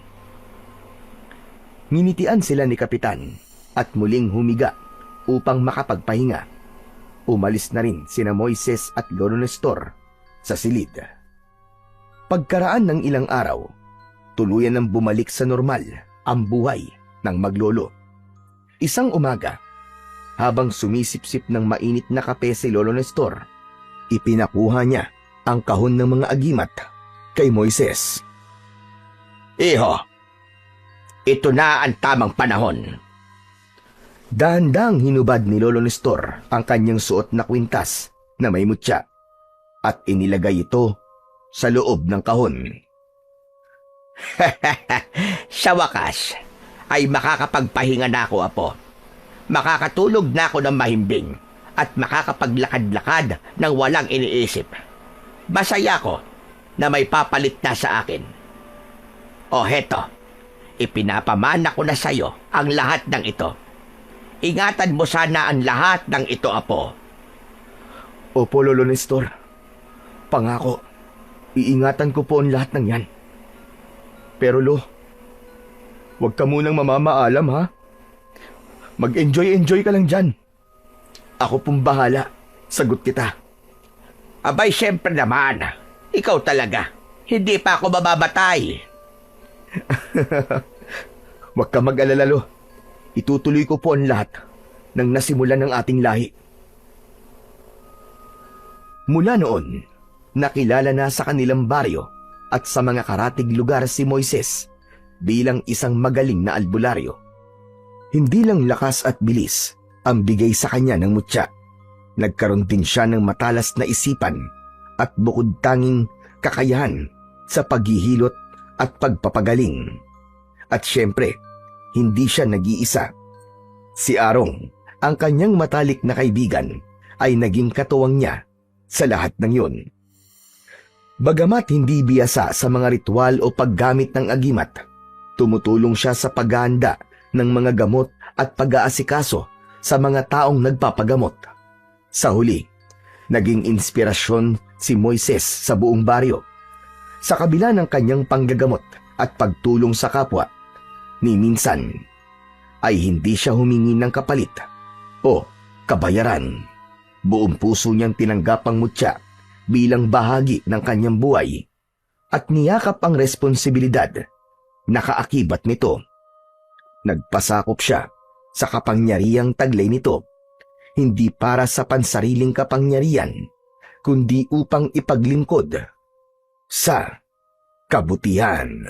[SPEAKER 1] Nginitian sila ni Kapitan at muling humiga upang makapagpahinga. Umalis na rin sina Moises at Lolo Nestor sa silid. Pagkaraan ng ilang araw, tuluyan nang bumalik sa normal ang buhay ng maglolo. Isang umaga, habang sumisipsip ng mainit na kape si Lolo Nestor, ipinakuha niya ang kahon ng mga agimat kay Moises.
[SPEAKER 2] Iho, ito na ang tamang panahon.
[SPEAKER 1] Dahan-dahang hinubad ni Lolo Nestor ang kanyang suot na kwintas na may mutya at inilagay ito sa loob ng kahon.
[SPEAKER 2] Sa wakas, ay makakapagpahinga na ako, Apo. Makakatulog na ako ng mahimbing at makakapaglakad-lakad ng walang iniisip. Masaya ko na may papalit na sa akin. O heto, ipinapamana ko na sa'yo ang lahat ng ito. Ingatan mo sana ang lahat ng ito, Apo.
[SPEAKER 1] Opo, Lolo Nestor. Pangako, iingatan ko po ang lahat ng yan. Pero Lo, huwag ka munang mamamaalam, ha? Mag-enjoy ka lang dyan. Ako pong bahala. Sagot kita.
[SPEAKER 2] Abay, syempre naman. Ikaw talaga. Hindi pa ako mababatay.
[SPEAKER 1] Huwag ka mag-alala, Lo. Itutuloy ko po ang lahat ng nasimulan ng ating lahi. Mula noon, nakilala na sa kanilang baryo at sa mga karatig lugar si Moises bilang isang magaling na albularyo. Hindi lang lakas at bilis ang bigay sa kanya ng mutya. Nagkaroon din siya ng matalas na isipan at bukod tanging kakayahan sa paghihilot at pagpapagaling. At syempre, hindi siya nag-iisa. Si Arong, ang kanyang matalik na kaibigan, ay naging katuwang niya sa lahat ng yun. Bagamat hindi biyasa sa mga ritual o paggamit ng agimat, tumutulong siya sa paghahanda ng mga gamot at pag-aasikaso sa mga taong nagpapagamot. Sa huli, naging inspirasyon si Moises sa buong baryo. Sa kabila ng kanyang panggagamot at pagtulong sa kapwa, ni minsan ay hindi siya humingi ng kapalit o kabayaran. Buong puso niyang tinanggap ang mutya bilang bahagi ng kanyang buhay at niyakap ang responsibilidad na kaakibat nito. Nagpasakop siya sa kapangyarihang taglay nito, hindi para sa pansariling kapangyarihan, kundi upang ipaglingkod sa kabutihan.